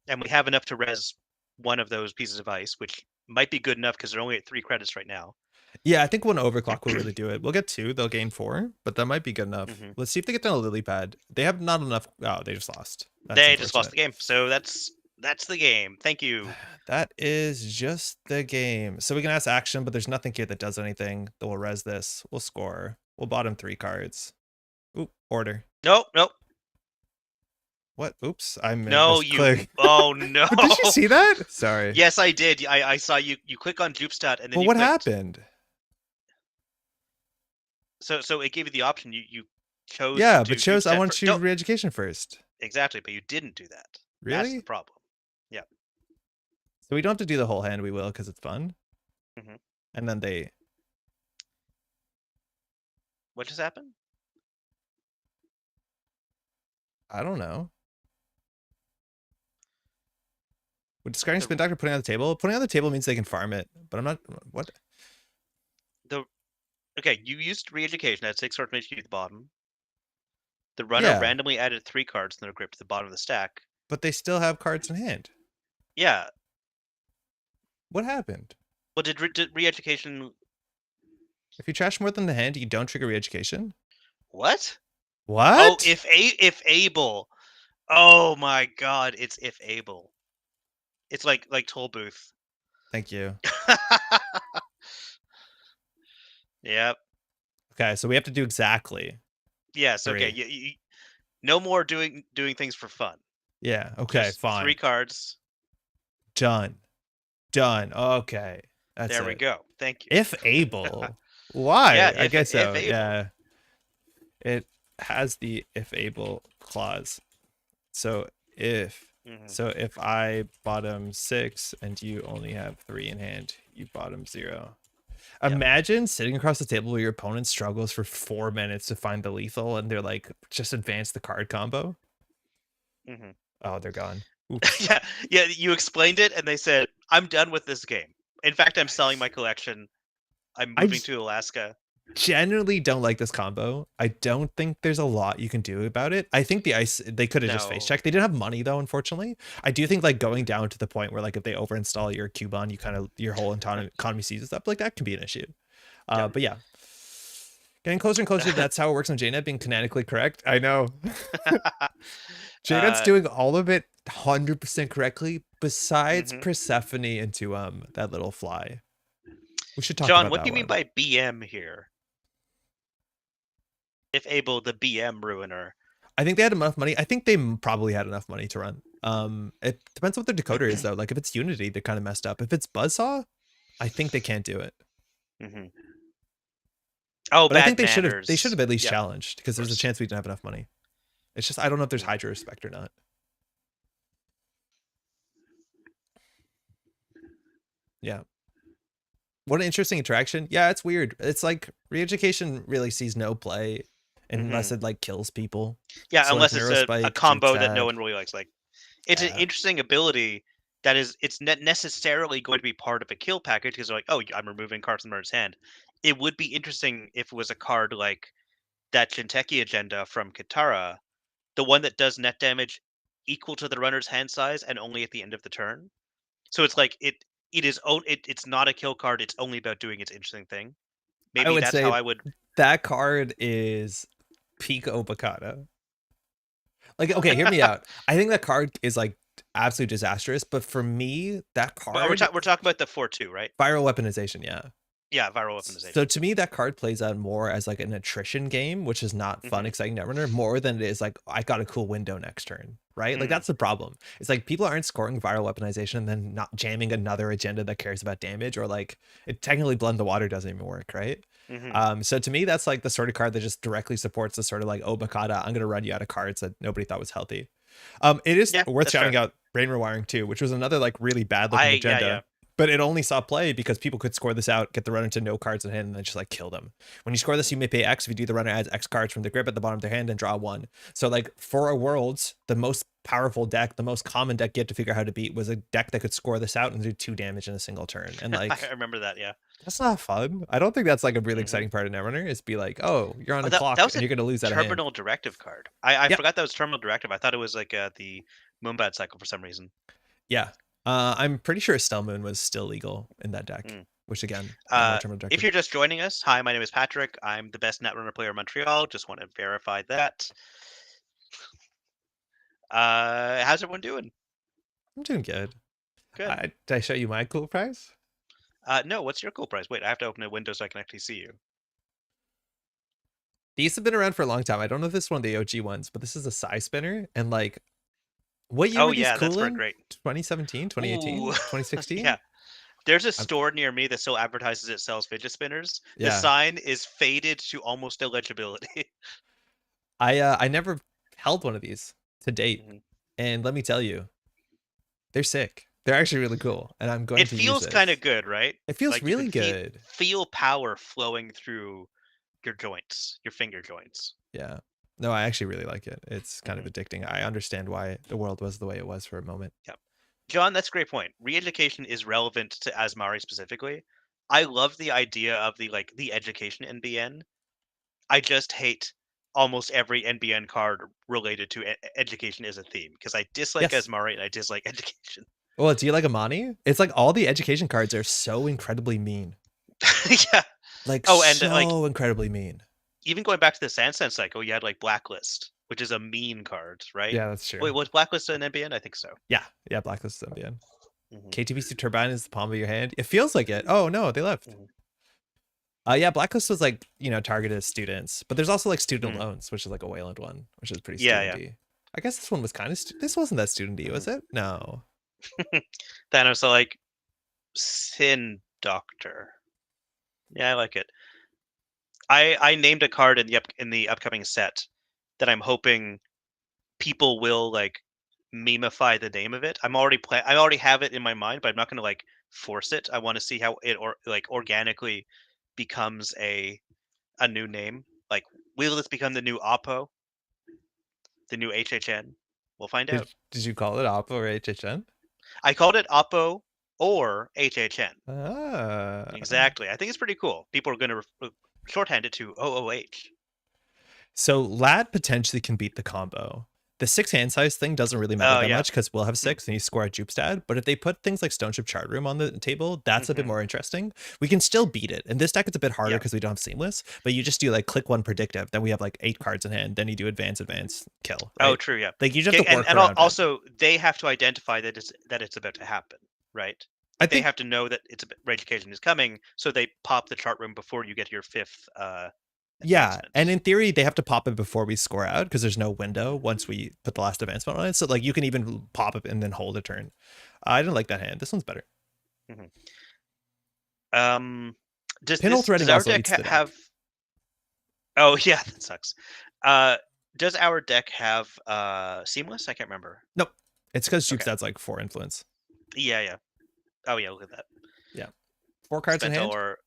[SPEAKER 2] And we have enough to res one of those pieces of ice, which might be good enough because they're only at 3 credits right now.
[SPEAKER 1] Yeah, I think one overclock will really do it. We'll get 2, they'll gain 4, but that might be good enough. Let's see if they get down a lily pad. They have not enough. Oh, they just lost.
[SPEAKER 2] They just lost the game. So that's the game. Thank you.
[SPEAKER 1] That is just the game. So we can ask action, but there's nothing here that does anything. That will res this. We'll score. We'll bottom 3 cards. Ooh, order.
[SPEAKER 2] Nope.
[SPEAKER 1] What? Oops. I'm
[SPEAKER 2] no, you. Oh no!
[SPEAKER 1] Did you see that? Sorry.
[SPEAKER 2] Yes, I did. I saw you. You click on Jupstad and then.
[SPEAKER 1] Well, what happened?
[SPEAKER 2] So it gave you the option. You chose.
[SPEAKER 1] Yeah, but chose I want to choose re-education first.
[SPEAKER 2] Exactly, but you didn't do that.
[SPEAKER 1] Really?
[SPEAKER 2] That's the problem. Yeah.
[SPEAKER 1] So we don't have to do the whole hand. We will because it's fun. And then they.
[SPEAKER 2] What just happened?
[SPEAKER 1] I don't know. With discarding Spin Doctor, putting on the table. Putting on the table means they can farm it, but I'm not. What?
[SPEAKER 2] Okay, you used re-education at 6 Orphanage at the bottom. The runner randomly added 3 cards in their grip to the bottom of the stack.
[SPEAKER 1] But they still have cards in hand.
[SPEAKER 2] Yeah.
[SPEAKER 1] What happened?
[SPEAKER 2] Well, did re-education...
[SPEAKER 1] If you trash more than the hand, you don't trigger re-education?
[SPEAKER 2] What?
[SPEAKER 1] What?
[SPEAKER 2] Oh, if able. Oh my god, it's if able. It's like Toll Booth.
[SPEAKER 1] Thank you.
[SPEAKER 2] Yep.
[SPEAKER 1] Okay, so we have to do exactly.
[SPEAKER 2] Yes. Okay. You, no more doing things for fun.
[SPEAKER 1] Yeah. Okay.
[SPEAKER 2] Just
[SPEAKER 1] fine.
[SPEAKER 2] 3 cards.
[SPEAKER 1] Done. Okay. That's
[SPEAKER 2] there we go. Thank you.
[SPEAKER 1] If able. Why?
[SPEAKER 2] Yeah.
[SPEAKER 1] I guess so. Yeah. It has the if able clause. So if if I bottom 6 and you only have 3 in hand, you bottom 0. Imagine sitting across the table where your opponent struggles for 4 minutes to find the lethal and they're like, just advance the card combo. Oh, they're gone.
[SPEAKER 2] yeah, you explained it and they said, I'm done with this game. In fact, I'm selling my collection. I'm moving to Alaska.
[SPEAKER 1] Generally don't like this combo. I don't think there's a lot you can do about it. I think the ice, they could have just face checked. They didn't have money though, unfortunately. I do think like going down to the point where like if they overinstall your Cubon, you kind of, your whole economy seizes up, like that can be an issue. But yeah. Getting closer and closer, that's how it works on JNet, being canonically correct. I know. JNet's doing all of it 100% correctly, besides Persephone into that little fly. We should talk about that.
[SPEAKER 2] John, what do you mean by BM here? If able, the BM ruiner.
[SPEAKER 1] I think they had enough money. I think they probably had enough money to run. It depends what their decoder is though. Like if it's Unity, they're kind of messed up. If it's Buzzsaw, I think they can't do it.
[SPEAKER 2] Oh,
[SPEAKER 1] but I think they should have at least challenged, because there's a chance we didn't have enough money. It's just I don't know if there's Hydra respect or not. Yeah. What an interesting interaction. Yeah, it's weird. It's like re-education really sees no play unless it like kills people.
[SPEAKER 2] Yeah, so unless like, it's a combo that no one really likes. Like it's an interesting ability that it's not necessarily going to be part of a kill package, because they're like, oh, I'm removing cards from the runner's hand. It would be interesting if it was a card like that Jinteki agenda from Kitara, the one that does net damage equal to the runner's hand size and only at the end of the turn. So it's like it's not a kill card. It's only about doing its interesting thing. Maybe that's how I would.
[SPEAKER 1] That card is peak Obakata. Like, okay, hear me out. I think that card is like absolutely disastrous, but for me, that card.
[SPEAKER 2] But we're talking about the 4/2, right?
[SPEAKER 1] Viral weaponization, yeah.
[SPEAKER 2] Yeah, viral weaponization.
[SPEAKER 1] So to me, that card plays out more as like an attrition game, which is not fun, exciting Netrunner, more than it is like, I got a cool window next turn, right? Like that's the problem. It's like people aren't scoring viral weaponization and then not jamming another agenda that cares about damage, or like it technically blend the water doesn't even work, right? So to me, that's like the sort of card that just directly supports the sort of like, oh, Bakata, I'm going to run you out of cards that nobody thought was healthy. It is worth shouting out Brain Rewiring too, which was another like really bad looking agenda. but it only saw play because people could score this out, get the runner to no cards in hand, and then just like kill them. When you score this, you may pay X. If you do, the runner adds X cards from the grip at the bottom of their hand and draw 1. So like for a Worlds, the most powerful deck, the most common deck you had to figure out how to beat was a deck that could score this out and do 2 damage in a single turn. And like
[SPEAKER 2] I remember that. Yeah.
[SPEAKER 1] that's not fun. I don't think that's like a really exciting part of Netrunner is be like, oh, you're on
[SPEAKER 2] Oh,
[SPEAKER 1] the
[SPEAKER 2] that
[SPEAKER 1] clock
[SPEAKER 2] was
[SPEAKER 1] and
[SPEAKER 2] a
[SPEAKER 1] you're gonna lose that hand.
[SPEAKER 2] terminal directive card. I
[SPEAKER 1] Yep.
[SPEAKER 2] forgot that was terminal directive. I thought it was like the Moonbat cycle for some reason.
[SPEAKER 1] Yeah. I'm pretty sure Stell Moon was still legal in that deck, which again, more terminal
[SPEAKER 2] If
[SPEAKER 1] directive.
[SPEAKER 2] you're just joining us, hi, my name is Patrick. I'm the best Netrunner player in Montreal. Just want to verify that. How's everyone doing?
[SPEAKER 1] I'm doing good.
[SPEAKER 2] Good.
[SPEAKER 1] Did I show you my cool prize?
[SPEAKER 2] No, what's your cool prize? Wait, I have to open a window so I can actually see you.
[SPEAKER 1] These have been around for a long time. I don't know if this is one of the OG ones, but this is a size spinner. And like, what year
[SPEAKER 2] Oh
[SPEAKER 1] were these
[SPEAKER 2] yeah, that's
[SPEAKER 1] cool
[SPEAKER 2] for
[SPEAKER 1] in?
[SPEAKER 2] great.
[SPEAKER 1] 2017, 2018,
[SPEAKER 2] Ooh,
[SPEAKER 1] 2016?
[SPEAKER 2] yeah. There's a
[SPEAKER 1] I'm,
[SPEAKER 2] store near me that still advertises it sells fidget spinners. The
[SPEAKER 1] yeah.
[SPEAKER 2] sign is faded to almost illegibility.
[SPEAKER 1] I never held one of these to date.
[SPEAKER 2] Mhm.
[SPEAKER 1] And let me tell you, they're sick. They're actually really cool. And I'm going
[SPEAKER 2] It
[SPEAKER 1] to use
[SPEAKER 2] feels kind of
[SPEAKER 1] this.
[SPEAKER 2] good, right?
[SPEAKER 1] It feels
[SPEAKER 2] Like you
[SPEAKER 1] really
[SPEAKER 2] can
[SPEAKER 1] good.
[SPEAKER 2] feel power flowing through your joints, your finger joints.
[SPEAKER 1] Yeah. No, I actually really like it. It's kind of
[SPEAKER 2] Mhm.
[SPEAKER 1] addicting. I understand why the world was the way it was for a moment.
[SPEAKER 2] Yep. John, that's a great point. Re-education is relevant to Asmari specifically. I love the idea of the education NBN. I just hate almost every NBN card related to education as a theme because I dislike
[SPEAKER 1] Yes.
[SPEAKER 2] Asmari and I dislike education.
[SPEAKER 1] Well, do you like Amani? It's like all the education cards are so incredibly mean.
[SPEAKER 2] Yeah.
[SPEAKER 1] Like
[SPEAKER 2] Oh, and like
[SPEAKER 1] so incredibly mean.
[SPEAKER 2] even going back to the Sandsen cycle, you had like Blacklist, which is a mean card, right?
[SPEAKER 1] Yeah, that's true.
[SPEAKER 2] Wait, was Blacklist an NBN? I think so.
[SPEAKER 1] Yeah, yeah, Blacklist is MBN.
[SPEAKER 2] Hmm.
[SPEAKER 1] KTBC Turbine is the palm of your hand. It feels like it. Oh no, they left.
[SPEAKER 2] Hmm.
[SPEAKER 1] Yeah, Blacklist was like, targeted students, but there's also like student
[SPEAKER 2] Hmm.
[SPEAKER 1] loans, which is like a Wayland one, which is pretty
[SPEAKER 2] Yeah, yeah.
[SPEAKER 1] studenty. I guess this one was kind of this wasn't that studenty, was it? No.
[SPEAKER 2] Then I was like, Sin Doctor. Yeah, I like it. I named a card in the upcoming set that I'm hoping people will like memify the name of it. I already have it in my mind, but I'm not going to like force it. I want to see how it or like organically becomes a new name. Like, will this become the new Oppo, the new HHN? We'll find
[SPEAKER 1] Did
[SPEAKER 2] out.
[SPEAKER 1] did you call it Oppo or HHN?
[SPEAKER 2] I called it Oppo or HHN.
[SPEAKER 1] Ah.
[SPEAKER 2] Exactly. I think it's pretty cool. People are going to shorthand it to OOH.
[SPEAKER 1] So Lad potentially can beat the combo. The 6 hand size thing doesn't really matter
[SPEAKER 2] Oh
[SPEAKER 1] that
[SPEAKER 2] yeah.
[SPEAKER 1] much because we'll have 6 and you score a Jupstad. But if they put things like Stoneship Chart Room on the table, that's a bit
[SPEAKER 2] Hmm.
[SPEAKER 1] more interesting. We can still beat it. And this deck it's a bit harder
[SPEAKER 2] Yeah.
[SPEAKER 1] because we don't have Seamless. But you just do like click 1 predictive. Then we have like 8 cards in hand. Then you do advance, kill,
[SPEAKER 2] Oh,
[SPEAKER 1] right?
[SPEAKER 2] true. Yeah.
[SPEAKER 1] Like you just have to work
[SPEAKER 2] And
[SPEAKER 1] around it.
[SPEAKER 2] also they have to identify that it's about to happen, right?
[SPEAKER 1] I
[SPEAKER 2] Like they
[SPEAKER 1] think,
[SPEAKER 2] have to know that education is coming, so they pop the chart room before you get your fifth
[SPEAKER 1] yeah.
[SPEAKER 2] advancement.
[SPEAKER 1] And in theory, they have to pop it before we score out because there's no window once we put the last advancement on it. So like you can even pop it and then hold a turn. I didn't like that hand. This one's better.
[SPEAKER 2] Hmm.
[SPEAKER 1] Pinhole threading
[SPEAKER 2] Does our
[SPEAKER 1] also
[SPEAKER 2] deck
[SPEAKER 1] eats the deck.
[SPEAKER 2] have? Oh yeah, that sucks. Does our deck have seamless? I can't remember.
[SPEAKER 1] Nope. It's because
[SPEAKER 2] Okay.
[SPEAKER 1] Jupestad's like 4 influence.
[SPEAKER 2] Yeah, yeah. Oh yeah, look at that.
[SPEAKER 1] Yeah. 4 cards in
[SPEAKER 2] Spent
[SPEAKER 1] hand.
[SPEAKER 2] or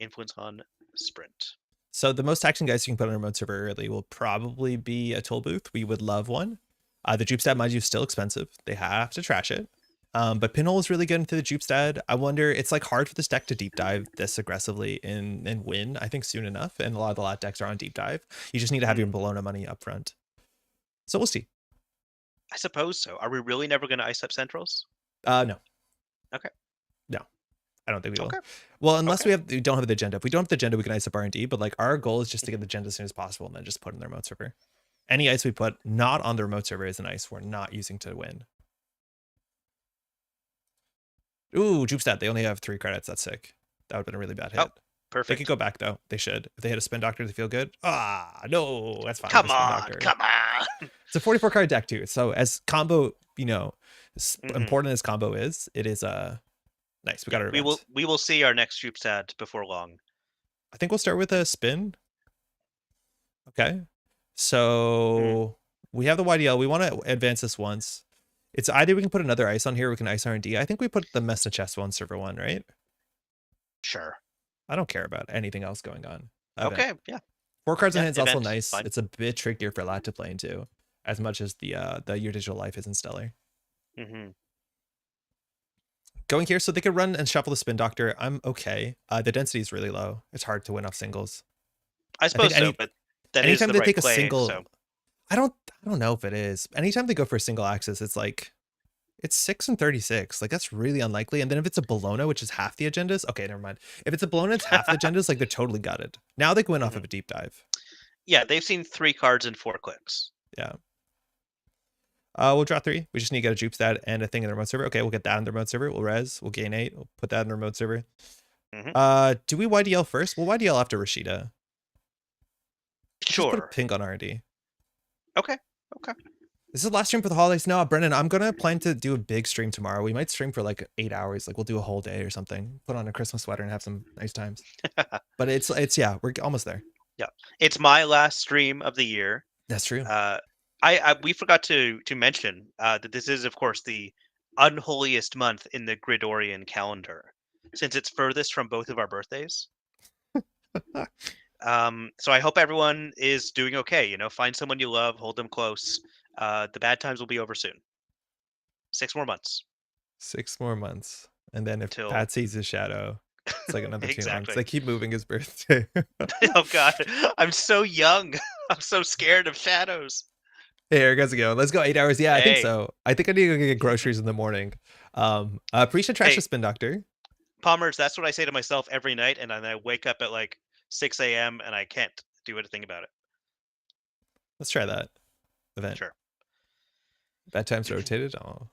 [SPEAKER 2] influence on sprint.
[SPEAKER 1] So the most taxing guys you can put on a remote server early will probably be a toll booth. We would love one. The Jupestad, mind you, is still expensive. They have to trash it. But Pinhole is really good into the Jupestad. I wonder, it's like hard for this deck to deep dive this aggressively and win, I think, soon enough. And a lot of the lat decks are on deep dive. You just need to have your Bologna money up front. So we'll see.
[SPEAKER 2] I suppose so. Are we really never going to ice up centrals?
[SPEAKER 1] No.
[SPEAKER 2] Okay.
[SPEAKER 1] No. I don't think we will.
[SPEAKER 2] Okay.
[SPEAKER 1] Well, unless we don't have the agenda. If we don't have the agenda, we can ice up R&D. But like our goal is just to get the agenda as soon as possible and then just put in the remote server. Any ice we put not on the remote server is an ice we're not using to win. Ooh, Jupestad. They only have 3 credits. That's sick. That would have been a really bad hit.
[SPEAKER 2] Oh,
[SPEAKER 1] They
[SPEAKER 2] perfect.
[SPEAKER 1] could go back though. They should. If they had a spin doctor, they feel good. Ah, no, that's fine.
[SPEAKER 2] Come on.
[SPEAKER 1] It's a 44 card deck too. So as combo,
[SPEAKER 2] Mhm.
[SPEAKER 1] important as combo is, it is nice. We got our events.
[SPEAKER 2] We will see our next Jupstad before long.
[SPEAKER 1] I think we'll start with a spin. Okay. So we have the YDL. We want to advance this once. It's either we can put another ice on here, or we can ice R&D. I think we put the Messna Chess on server 1, right?
[SPEAKER 2] Sure.
[SPEAKER 1] I don't care about anything else going on. Event.
[SPEAKER 2] Okay. Yeah.
[SPEAKER 1] 4 cards in
[SPEAKER 2] Yeah.
[SPEAKER 1] hand is also
[SPEAKER 2] Event.
[SPEAKER 1] nice.
[SPEAKER 2] Fine.
[SPEAKER 1] It's a bit trickier for Lat to play into, as much as the Your Digital Life isn't stellar.
[SPEAKER 2] Mm-hmm.
[SPEAKER 1] Going here, so they could run and shuffle the Spin Doctor. I'm okay. The density is really low. It's hard to win off singles.
[SPEAKER 2] I suppose so, but that is
[SPEAKER 1] anytime
[SPEAKER 2] the
[SPEAKER 1] they
[SPEAKER 2] right
[SPEAKER 1] take a
[SPEAKER 2] play.
[SPEAKER 1] single,
[SPEAKER 2] So.
[SPEAKER 1] I don't know if it is. Anytime they go for a single axis, it's like it's 6 and 36. Like that's really unlikely. And then if it's a Bologna, which is half the agendas, okay, never mind. If it's a Bologna, it's half the agendas. Like they're totally gutted. Now they can win off of a deep dive.
[SPEAKER 2] Yeah, they've seen 3 cards in 4 clicks.
[SPEAKER 1] Yeah. We'll draw 3. We just need to get a jupe stat and a thing in the remote server. Okay, we'll get that in the remote server. We'll res. We'll gain 8. We'll put that in the remote server. Do we YDL first? We'll YDL after Rashida.
[SPEAKER 2] Sure.
[SPEAKER 1] Just put a pink on R&D.
[SPEAKER 2] Okay.
[SPEAKER 1] This is the last stream for the holidays. No, Brennan, I'm gonna plan to do a big stream tomorrow. We might stream for like 8 hours. Like we'll do a whole day or something. Put on a Christmas sweater and have some nice times. But it's yeah, we're almost there.
[SPEAKER 2] Yeah, it's my last stream of the year.
[SPEAKER 1] That's true.
[SPEAKER 2] We forgot to mention that this is, of course, the unholiest month in the Gridorian calendar, since it's furthest from both of our birthdays. So I hope everyone is doing okay. You know, find someone you love, hold them close. The bad times will be over soon. 6 more months.
[SPEAKER 1] 6 more months, and then if
[SPEAKER 2] Till...
[SPEAKER 1] Pat sees his shadow, it's like another 2
[SPEAKER 2] exactly.
[SPEAKER 1] months. They keep moving his birthday.
[SPEAKER 2] Oh God, I'm so young. I'm so scared of shadows.
[SPEAKER 1] Hey, here goes again. Let's go 8 hours. Yeah, hey. I think so. I think I need to go get groceries in the morning. Appreciate trash Spin Doctor.
[SPEAKER 2] Palmers, that's what I say to myself every night, and then I wake up at like 6 a.m. and I can't do anything about it.
[SPEAKER 1] Let's try that event.
[SPEAKER 2] Sure.
[SPEAKER 1] Bad times rotated. Oh.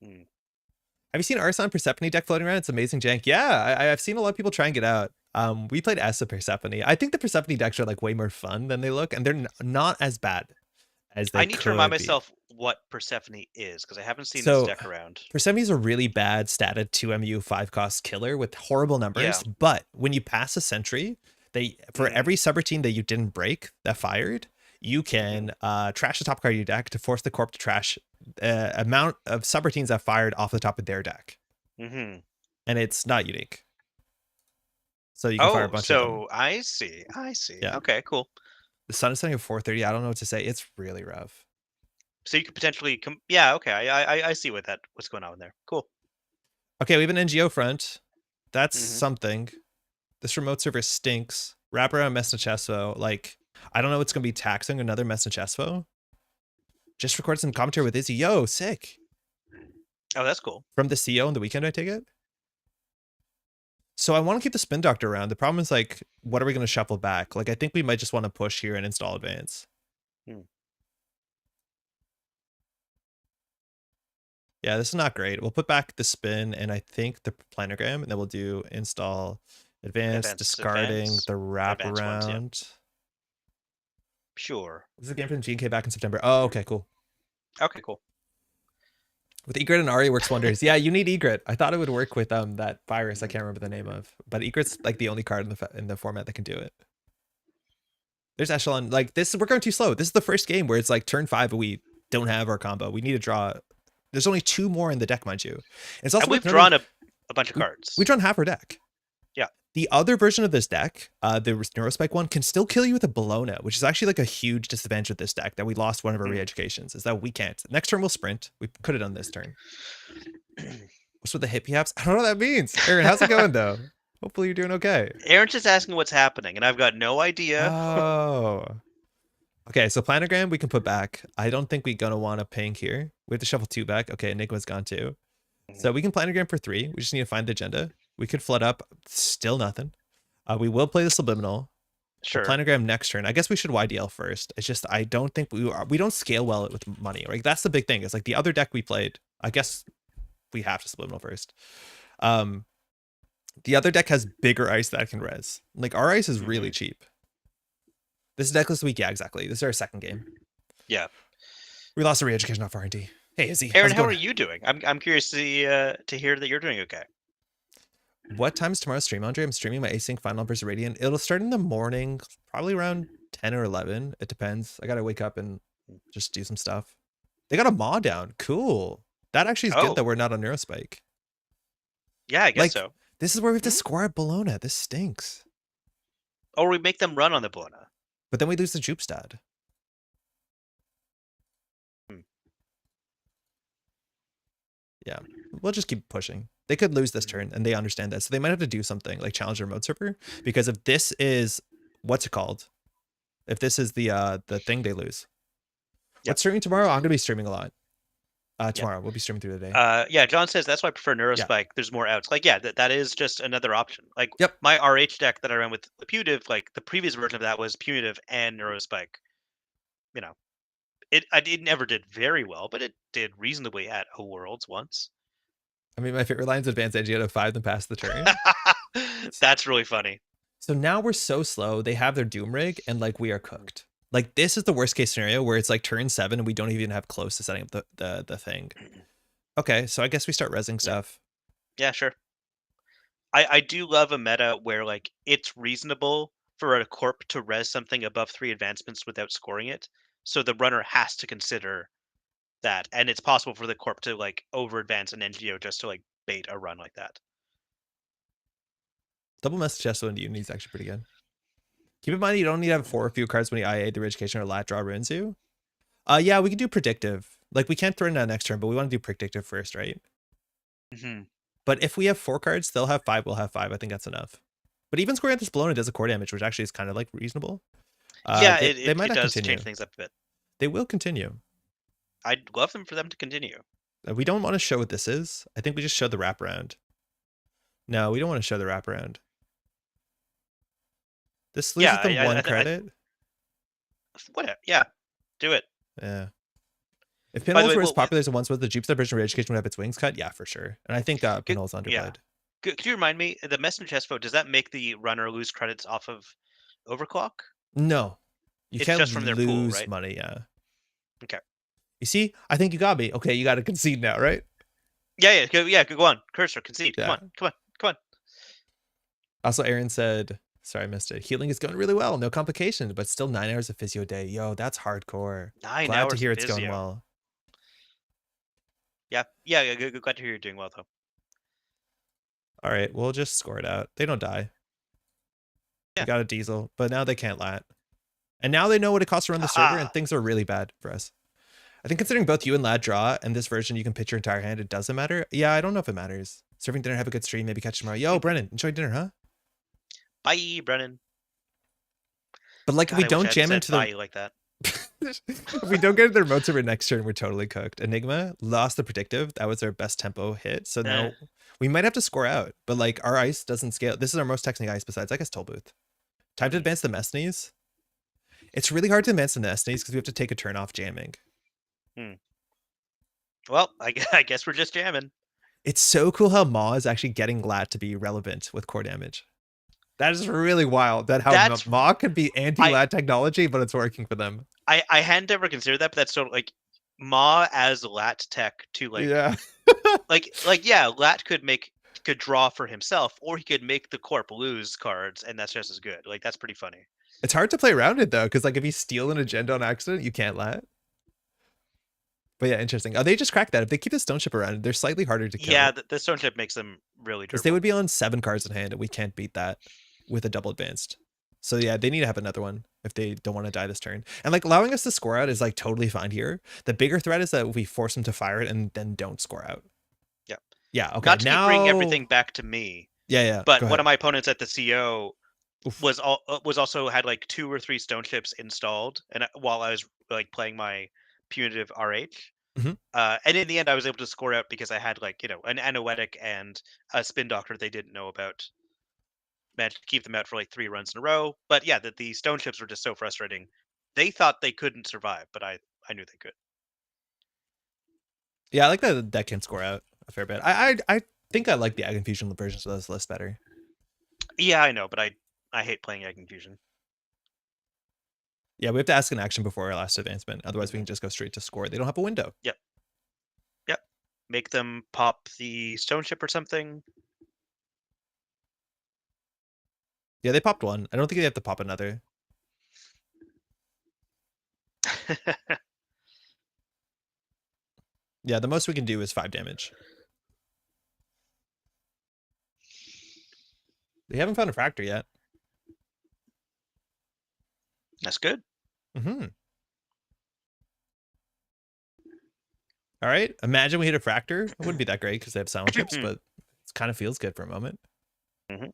[SPEAKER 1] Have you seen Arson Persephone deck floating around? It's amazing jank. Yeah, I've seen a lot of people try and get out. We played S of Persephone. I think the Persephone decks are like way more fun than they look, and they're not as bad as they
[SPEAKER 2] I need to remind myself what Persephone is, because I haven't seen this deck around.
[SPEAKER 1] Persephone is a really bad statted 2MU 5-cost killer with horrible numbers, but when you pass a sentry, for every subroutine that you didn't break that fired, you can trash the top card of your deck to force the corp to trash amount of subroutines that fired off the top of their deck. And it's not unique. So you can fire a bunch of them.
[SPEAKER 2] So I see.
[SPEAKER 1] Yeah.
[SPEAKER 2] Okay, cool.
[SPEAKER 1] The sun is setting at 4:30. I don't know what to say. It's really rough.
[SPEAKER 2] So you could potentially yeah, okay. I see what's going on there. Cool.
[SPEAKER 1] Okay, we have an NGO front. That's something. This remote server stinks. Wrap around Messna Chesvo. Like, I don't know what's gonna be taxing another Messna Chesvo. Just record some commentary with Izzy. Yo, sick.
[SPEAKER 2] Oh, that's cool.
[SPEAKER 1] From the CEO on the weekend, I take it. So I want to keep the Spin Doctor around. The problem is, like, what are we going to shuffle back? Like, I think we might just want to push here and install Advance. Yeah, this is not great. We'll put back the Spin and I think the Planogram, and then we'll do install Advance, discarding the wraparound.
[SPEAKER 2] Sure.
[SPEAKER 1] This is a game from GK back in September. Oh, okay, cool.
[SPEAKER 2] Okay, cool.
[SPEAKER 1] With Egret and Ari works wonders. Yeah, you need Egret. I thought it would work with that virus I can't remember the name of, but Egret's like the only card in the format that can do it. There's Echelon. Like this, we're going too slow. This is the first game where it's like turn 5 and we don't have our combo. We need to draw. There's only 2 more in the deck, mind you. It's also
[SPEAKER 2] we've drawn a bunch of cards.
[SPEAKER 1] We've drawn half our deck.
[SPEAKER 2] Yeah.
[SPEAKER 1] The other version of this deck, the Neurospike one, can still kill you with a Bologna, which is actually like a huge disadvantage with this deck that we lost one of our re-educations, is that we can't. Next turn we'll sprint. We could have done this turn. What's with the hippie haps? I don't know what that means. Aaron, how's it going though? Hopefully you're doing okay.
[SPEAKER 2] Aaron's just asking what's happening, and I've got no idea.
[SPEAKER 1] Oh. Okay, so Planogram we can put back. I don't think we're gonna want to pink here. We have to shuffle 2 back. Okay, Enigma's gone too. So we can Planogram for 3. We just need to find the agenda. We could flood up. Still nothing. We will play the Subliminal.
[SPEAKER 2] Sure.
[SPEAKER 1] Planogram next turn. I guess we should YDL first. It's just I don't think we don't scale well with money. Right? That's the big thing. It's like the other deck we played. I guess we have to Subliminal first. The other deck has bigger ice that can res. Like our ice is really cheap. This is decklist week. Yeah, exactly. This is our second game.
[SPEAKER 2] Yeah.
[SPEAKER 1] We lost a re-education off R&D. Hey, Izzy.
[SPEAKER 2] Aaron, how are you doing? I'm curious to hear that you're doing okay.
[SPEAKER 1] What time is tomorrow's stream, Andre? I'm streaming my async Final Numbers of Radiant. It'll start in the morning, probably around 10 or 11. It depends. I gotta wake up and just do some stuff. They got a Maw down. Cool. That actually is good
[SPEAKER 2] Oh,
[SPEAKER 1] that we're not on Neurospike.
[SPEAKER 2] yeah, I guess
[SPEAKER 1] Like,
[SPEAKER 2] so.
[SPEAKER 1] this is where we have to
[SPEAKER 2] Mhm.
[SPEAKER 1] score at Bologna. This stinks.
[SPEAKER 2] Or we make them run on the Bologna.
[SPEAKER 1] But then we lose the Jupstad.
[SPEAKER 2] Hmm.
[SPEAKER 1] Yeah. We'll just keep pushing. They could lose this
[SPEAKER 2] Mhm.
[SPEAKER 1] turn, and they understand that. So they might have to do something like challenge their remote server. Because if this is what's it called? If this is the thing they lose.
[SPEAKER 2] Yep.
[SPEAKER 1] What's streaming tomorrow? I'm gonna be streaming a lot.
[SPEAKER 2] Yep.
[SPEAKER 1] Tomorrow. We'll be streaming through the day.
[SPEAKER 2] Yeah, John says that's why I prefer
[SPEAKER 1] Yeah.
[SPEAKER 2] Neurospike. There's more outs. Like, yeah, that is just another option. Like
[SPEAKER 1] Yep.
[SPEAKER 2] my RH deck that I ran with Punitive, like the previous version of that was Punitive and Neurospike. You know, it never did very well, but it did reasonably at O Worlds once.
[SPEAKER 1] I mean, my favorite line's advanced edge out of 5 then pass the turn.
[SPEAKER 2] That's really funny.
[SPEAKER 1] So now we're so slow. They have their Doom rig, and like we are cooked. Like this is the worst case scenario where it's like turn 7 and we don't even have close to setting up the thing. Okay, so I guess we start resing
[SPEAKER 2] Yeah,
[SPEAKER 1] stuff.
[SPEAKER 2] yeah, sure. I do love a meta where like it's reasonable for a corp to res something above 3 advancements without scoring it. So the runner has to consider that, and it's possible for the corp to like over advance an NGO just to like bait a run like that.
[SPEAKER 1] Double message Chesto into Unity is actually pretty good. Keep in mind you don't need to have 4 or few cards when you IA the education or lat draw ruins you. Yeah, we can do predictive. Like we can't throw in that next turn, but we want to do predictive first, right?
[SPEAKER 2] Hmm.
[SPEAKER 1] But if we have 4 cards, they'll have 5, we'll have 5. I think that's enough. But even scoring at this Bologna does a core damage, which actually is kind of like reasonable.
[SPEAKER 2] Yeah,
[SPEAKER 1] They might
[SPEAKER 2] it
[SPEAKER 1] not
[SPEAKER 2] does
[SPEAKER 1] continue.
[SPEAKER 2] change things up a bit.
[SPEAKER 1] They will continue.
[SPEAKER 2] I'd love them for them to continue.
[SPEAKER 1] We don't want to show what this is. I think we just show the wraparound. No, we don't want to show the wraparound. This
[SPEAKER 2] Yeah,
[SPEAKER 1] loses them 1
[SPEAKER 2] I
[SPEAKER 1] credit.
[SPEAKER 2] whatever. Yeah, do it.
[SPEAKER 1] Yeah. If
[SPEAKER 2] By the
[SPEAKER 1] pinholes
[SPEAKER 2] way,
[SPEAKER 1] were as
[SPEAKER 2] well,
[SPEAKER 1] popular as the ones with the Jupiter version of education would have its wings cut, yeah, for sure. And I think pinholes
[SPEAKER 2] yeah.
[SPEAKER 1] underplayed.
[SPEAKER 2] Could you remind me the messenger chest vote? Does that make the runner lose credits off of overclock?
[SPEAKER 1] No, you
[SPEAKER 2] It's
[SPEAKER 1] can't
[SPEAKER 2] just from their pool,
[SPEAKER 1] lose
[SPEAKER 2] right?
[SPEAKER 1] money. Yeah.
[SPEAKER 2] Okay.
[SPEAKER 1] You see, I think you got me. Okay, you got to concede now, right?
[SPEAKER 2] Yeah. Go on. Cursor, concede.
[SPEAKER 1] Yeah.
[SPEAKER 2] Come on.
[SPEAKER 1] Also, Aaron said, sorry, I missed it. Healing is going really well. No complications, but still 9 hours of physio a day. Yo, that's hardcore.
[SPEAKER 2] 9
[SPEAKER 1] Glad to
[SPEAKER 2] hours
[SPEAKER 1] hear
[SPEAKER 2] of
[SPEAKER 1] it's going
[SPEAKER 2] physio.
[SPEAKER 1] well.
[SPEAKER 2] Yeah. Glad to hear you're doing well, though.
[SPEAKER 1] All right, we'll just score it out. They don't die.
[SPEAKER 2] Yeah.
[SPEAKER 1] We got a diesel, but now they can't lat. And now they know what it costs to run the server, and things are really bad for us. I think considering both you and Lad draw, and this version you can pitch your entire hand, it doesn't matter. Yeah, I don't know if it matters. Serving dinner, have a good stream, maybe catch you tomorrow. Yo, Brennan, enjoy dinner, huh?
[SPEAKER 2] Bye, Brennan.
[SPEAKER 1] But like, if
[SPEAKER 2] God,
[SPEAKER 1] we
[SPEAKER 2] I wish I
[SPEAKER 1] don't
[SPEAKER 2] hadn't
[SPEAKER 1] jam
[SPEAKER 2] said
[SPEAKER 1] into
[SPEAKER 2] bye
[SPEAKER 1] the...
[SPEAKER 2] like that.
[SPEAKER 1] if we don't get the remote server next turn, we're totally cooked. Enigma lost the predictive. That was our best tempo hit. So now we might have to score out. But like, our ice doesn't scale. This is our most texting ice besides, I guess, Toll Booth. Time to advance the Messneys. It's really hard to advance the Messneys because we have to take a turn off jamming.
[SPEAKER 2] Well, I guess we're just jamming.
[SPEAKER 1] It's so cool how Maw is actually getting Lat to be relevant with core damage. That is really wild. That how Maw can be anti-Lat technology, but it's working for them.
[SPEAKER 2] I hadn't ever considered that, but that's sort of like Maw as Lat tech to like
[SPEAKER 1] yeah.
[SPEAKER 2] yeah, Lat could draw for himself, or he could make the corp lose cards, and that's just as good. Like that's pretty funny.
[SPEAKER 1] It's hard to play around it though, because like if you steal an agenda on accident, you can't Lat. But yeah, interesting. Oh, they just cracked that. If they keep the stone ship around, they're slightly harder to kill.
[SPEAKER 2] Yeah, the stone ship makes them really
[SPEAKER 1] because they would be on 7 cards in hand, and we can't beat that with a double advanced. So yeah, they need to have another one if they don't want to die this turn. And like allowing us to score out is like totally fine here. The bigger threat is that we force them to fire it and then don't score out.
[SPEAKER 2] Yeah.
[SPEAKER 1] Yeah. Okay.
[SPEAKER 2] Not to bring everything back to me.
[SPEAKER 1] Yeah.
[SPEAKER 2] But one of my opponents at the CO was also had like 2 or 3 stone ships installed, and while I was like playing my punitive RH. And in the end, I was able to score out because I had like an anoetic and a spin doctor they didn't know about. Managed to keep them out for like 3 runs in a row. But yeah, the stone ships were just so frustrating. They thought they couldn't survive, but I knew they could.
[SPEAKER 1] Yeah, I like that deck can score out a fair bit. I think I like the Ag Infusion versions of those lists better.
[SPEAKER 2] Yeah, I know, but I hate playing Egg Infusion.
[SPEAKER 1] Yeah, we have to ask an action before our last advancement. Otherwise, we can just go straight to score. They don't have a window.
[SPEAKER 2] Yep. Make them pop the stone ship or something.
[SPEAKER 1] Yeah, they popped one. I don't think they have to pop another. Yeah, the most we can do is 5 damage. We haven't found a fractor yet.
[SPEAKER 2] That's good.
[SPEAKER 1] Mm-hmm. All right. Imagine we hit a fractor. It wouldn't be that great because they have silent chips, but it kind of feels good for a moment.
[SPEAKER 2] Mm-hmm.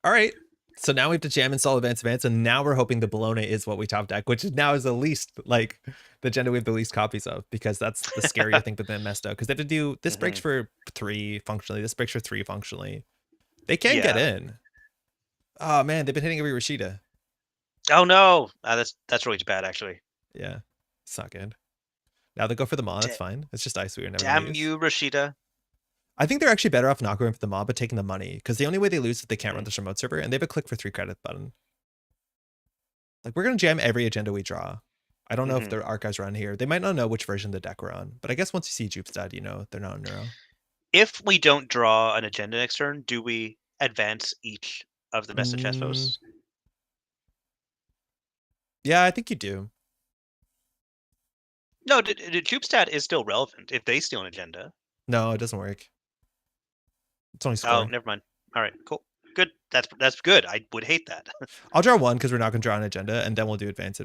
[SPEAKER 1] All right. So now we have to jam install advance, and now we're hoping the Bologna is what we top deck, which is now is the least, like, the agenda we have the least copies of, because that's the scarier thing with the Mesto, because they have to do, this breaks for 3 functionally, this breaks for 3 functionally. They can get in. Oh, man, they've been hitting every Rashida.
[SPEAKER 2] Oh, no. That's really bad, actually.
[SPEAKER 1] Yeah, it's not good. Now they go for the Maw, that's fine. It's just ice we were never
[SPEAKER 2] Damn
[SPEAKER 1] gonna use.
[SPEAKER 2] you, Rashida.
[SPEAKER 1] I think they're actually better off not going for the Maw, but taking the money, because the only way they lose is if they can't run this remote server, and they have a click for 3 credit button. Like, we're going to jam every agenda we draw. I don't know if their archives are on here. They might not know which version of the deck we're on, but I guess once you see Jupe's dead, you know they're not on neuro.
[SPEAKER 2] If we don't draw an agenda next turn, do we advance each of the message expos?
[SPEAKER 1] Yeah, I think you do.
[SPEAKER 2] No, Jupestat is still relevant if they steal an agenda.
[SPEAKER 1] No, it doesn't work. It's only score.
[SPEAKER 2] Oh, never mind. All right, cool. Good. That's good. I would hate that.
[SPEAKER 1] I'll draw 1 because we're not going to draw an agenda, and then we'll do advance.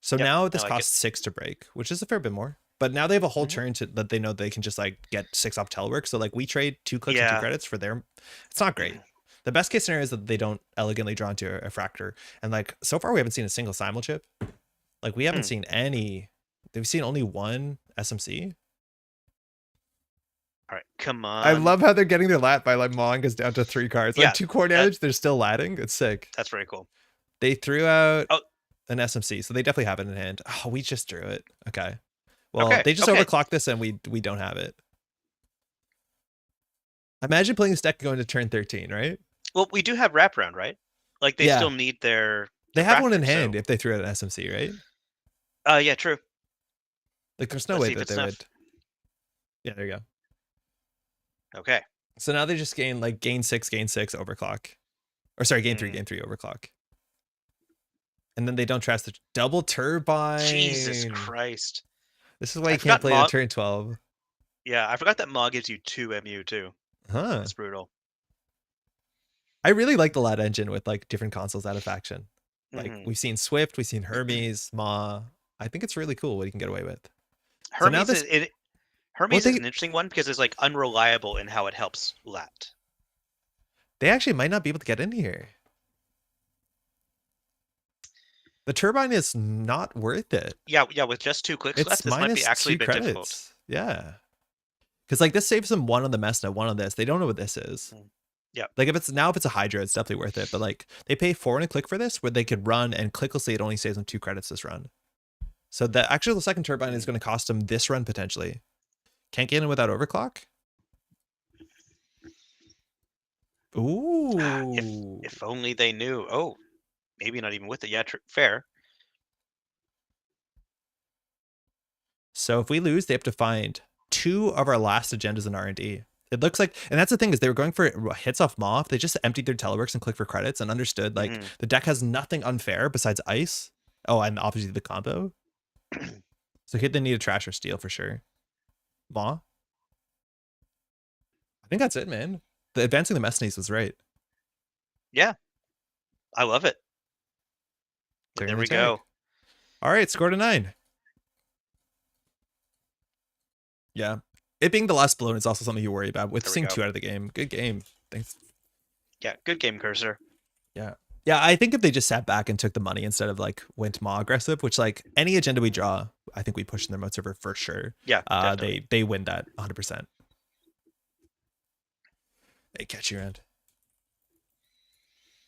[SPEAKER 1] So now this costs 6 to break, which is a fair bit more. But now they have a whole turn to that they know they can just like get 6 off telework. So like we trade 2 clicks and 2 credits for their. It's not great. The best case scenario is that they don't elegantly draw into a fractor. And like so far we haven't seen a single simul chip. Like we haven't seen any. We've seen only 1 SMC.
[SPEAKER 2] All right, come on.
[SPEAKER 1] I love how they're getting their lat by like mawing us down to 3 cards. Like 2 core damage, they're still latting. It's sick.
[SPEAKER 2] That's very cool.
[SPEAKER 1] They threw out an SMC, so they definitely have it in hand. Oh, we just drew it. Okay. Well, they just overclocked this and we don't have it. Imagine playing this deck going to turn 13, right?
[SPEAKER 2] Well, we do have wraparound, right? Like they still need their.
[SPEAKER 1] They have one in hand if they threw out an SMC,
[SPEAKER 2] right? Yeah, true.
[SPEAKER 1] Like there's no way that they would. Yeah, there you go.
[SPEAKER 2] Okay.
[SPEAKER 1] So now they just gain 6, overclock. Or sorry, gain 3, overclock. And then they don't trust the double turbine.
[SPEAKER 2] Jesus Christ.
[SPEAKER 1] This is why you can't play on turn 12.
[SPEAKER 2] Yeah, I forgot that Maw gives you 2 MU too.
[SPEAKER 1] Huh.
[SPEAKER 2] That's brutal.
[SPEAKER 1] I really like the lat engine with like different consoles out of faction. Like we've seen Swift, we've seen Hermes, Maw. I think it's really cool what you can get away with.
[SPEAKER 2] Hermes is an interesting one because it's like unreliable in how it helps lat.
[SPEAKER 1] They actually might not be able to get in here. The turbine is not worth it.
[SPEAKER 2] Yeah, with just 2 clicks left, this might be actually a bit difficult.
[SPEAKER 1] Yeah. Because like this saves them 1 on the Messna, 1 on this. They don't know what this is.
[SPEAKER 2] Yeah.
[SPEAKER 1] Like if it's a Hydra, it's definitely worth it. But like they pay 4 and a click for this, where they could run and clicklessly it only saves them 2 credits this run. So the second turbine is going to cost them this run potentially. Can't get in without overclock. Ooh.
[SPEAKER 2] If only they knew. Oh, maybe not even with it. Yeah, fair.
[SPEAKER 1] So if we lose, they have to find 2 of our last agendas in R&D. It looks like, and that's the thing is they were going for hits off Maw. They just emptied their teleworks and clicked for credits and understood like the deck has nothing unfair besides ice. Oh, and obviously the combo. So here they need a trash or steal for sure. Maw. I think that's it, man. The advancing the Messnies was right.
[SPEAKER 2] Yeah. I love it. There we go.
[SPEAKER 1] All right, score to 9. Yeah. It being the last blown is also something you worry about. With seeing 2 out of the game. Good game. Thanks.
[SPEAKER 2] Yeah, good game, Cursor.
[SPEAKER 1] Yeah. Yeah, I think if they just sat back and took the money instead of like went Maw aggressive, which like any agenda we draw, I think we push in their remote server for sure.
[SPEAKER 2] Yeah,
[SPEAKER 1] they win that 100%. They catch you around.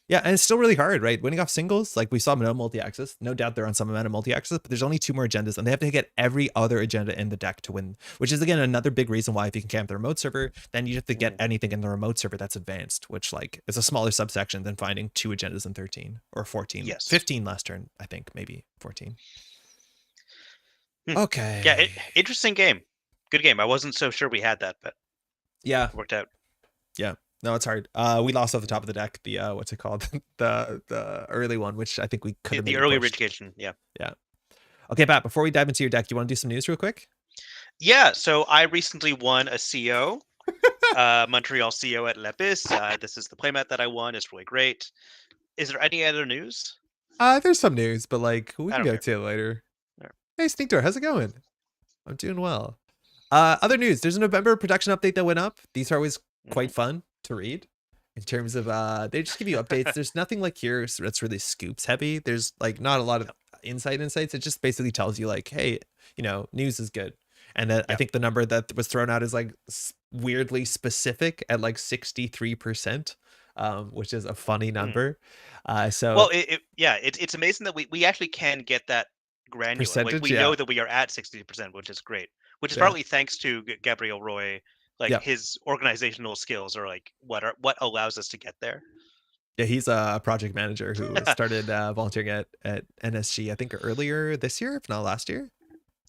[SPEAKER 1] Yeah, and it's still really hard, right? Winning off singles, like we saw no multi-axis. No doubt they're on some amount of multi-axis, but there's only 2 more agendas, and they have to get every other agenda in the deck to win, which is, again, another big reason why if you can camp the remote server, then you have to get anything in the remote server that's advanced, which like is a smaller subsection than finding 2 agendas in 13 or 14.
[SPEAKER 2] Yes.
[SPEAKER 1] 15 last turn, I think, maybe 14. Okay.
[SPEAKER 2] Yeah, interesting game. Good game. I wasn't so sure we had that, but
[SPEAKER 1] yeah,
[SPEAKER 2] it worked out.
[SPEAKER 1] Yeah. No, it's hard. We lost off the top of the deck. The what's it called? the early one, which I think we could have.
[SPEAKER 2] The early Ridge Kitchen. Yeah.
[SPEAKER 1] Yeah. Okay, Pat, before we dive into your deck, you want to do some news real quick?
[SPEAKER 2] Yeah, so I recently won a CO, Montreal CO at Lepis. This is the playmat that I won. It's really great. Is there any other news?
[SPEAKER 1] There's some news, but like we
[SPEAKER 2] I
[SPEAKER 1] can
[SPEAKER 2] don't
[SPEAKER 1] go
[SPEAKER 2] care.
[SPEAKER 1] to it later.
[SPEAKER 2] Alright.
[SPEAKER 1] Hey, Sneak Door, how's it going? I'm doing well. Other news, there's a November production update that went up. These are always quite fun to read in terms of they just give you updates. There's nothing like here that's really scoops heavy. There's like not a lot of insights. It just basically tells you like, hey, news is good. And then I think the number that was thrown out is like weirdly specific at like 63%, which is a funny number. So
[SPEAKER 2] Well, it's amazing that we actually can get that granular. Like
[SPEAKER 1] percentage,
[SPEAKER 2] we know
[SPEAKER 1] yeah,
[SPEAKER 2] that we are at 60%, which is great. Which is
[SPEAKER 1] yeah,
[SPEAKER 2] partly thanks to Gabriel Roy. Like
[SPEAKER 1] yeah,
[SPEAKER 2] his organizational skills are like what allows us to get there.
[SPEAKER 1] yeah. He's a project manager who started volunteering at NSG, I think earlier this year, if not last year.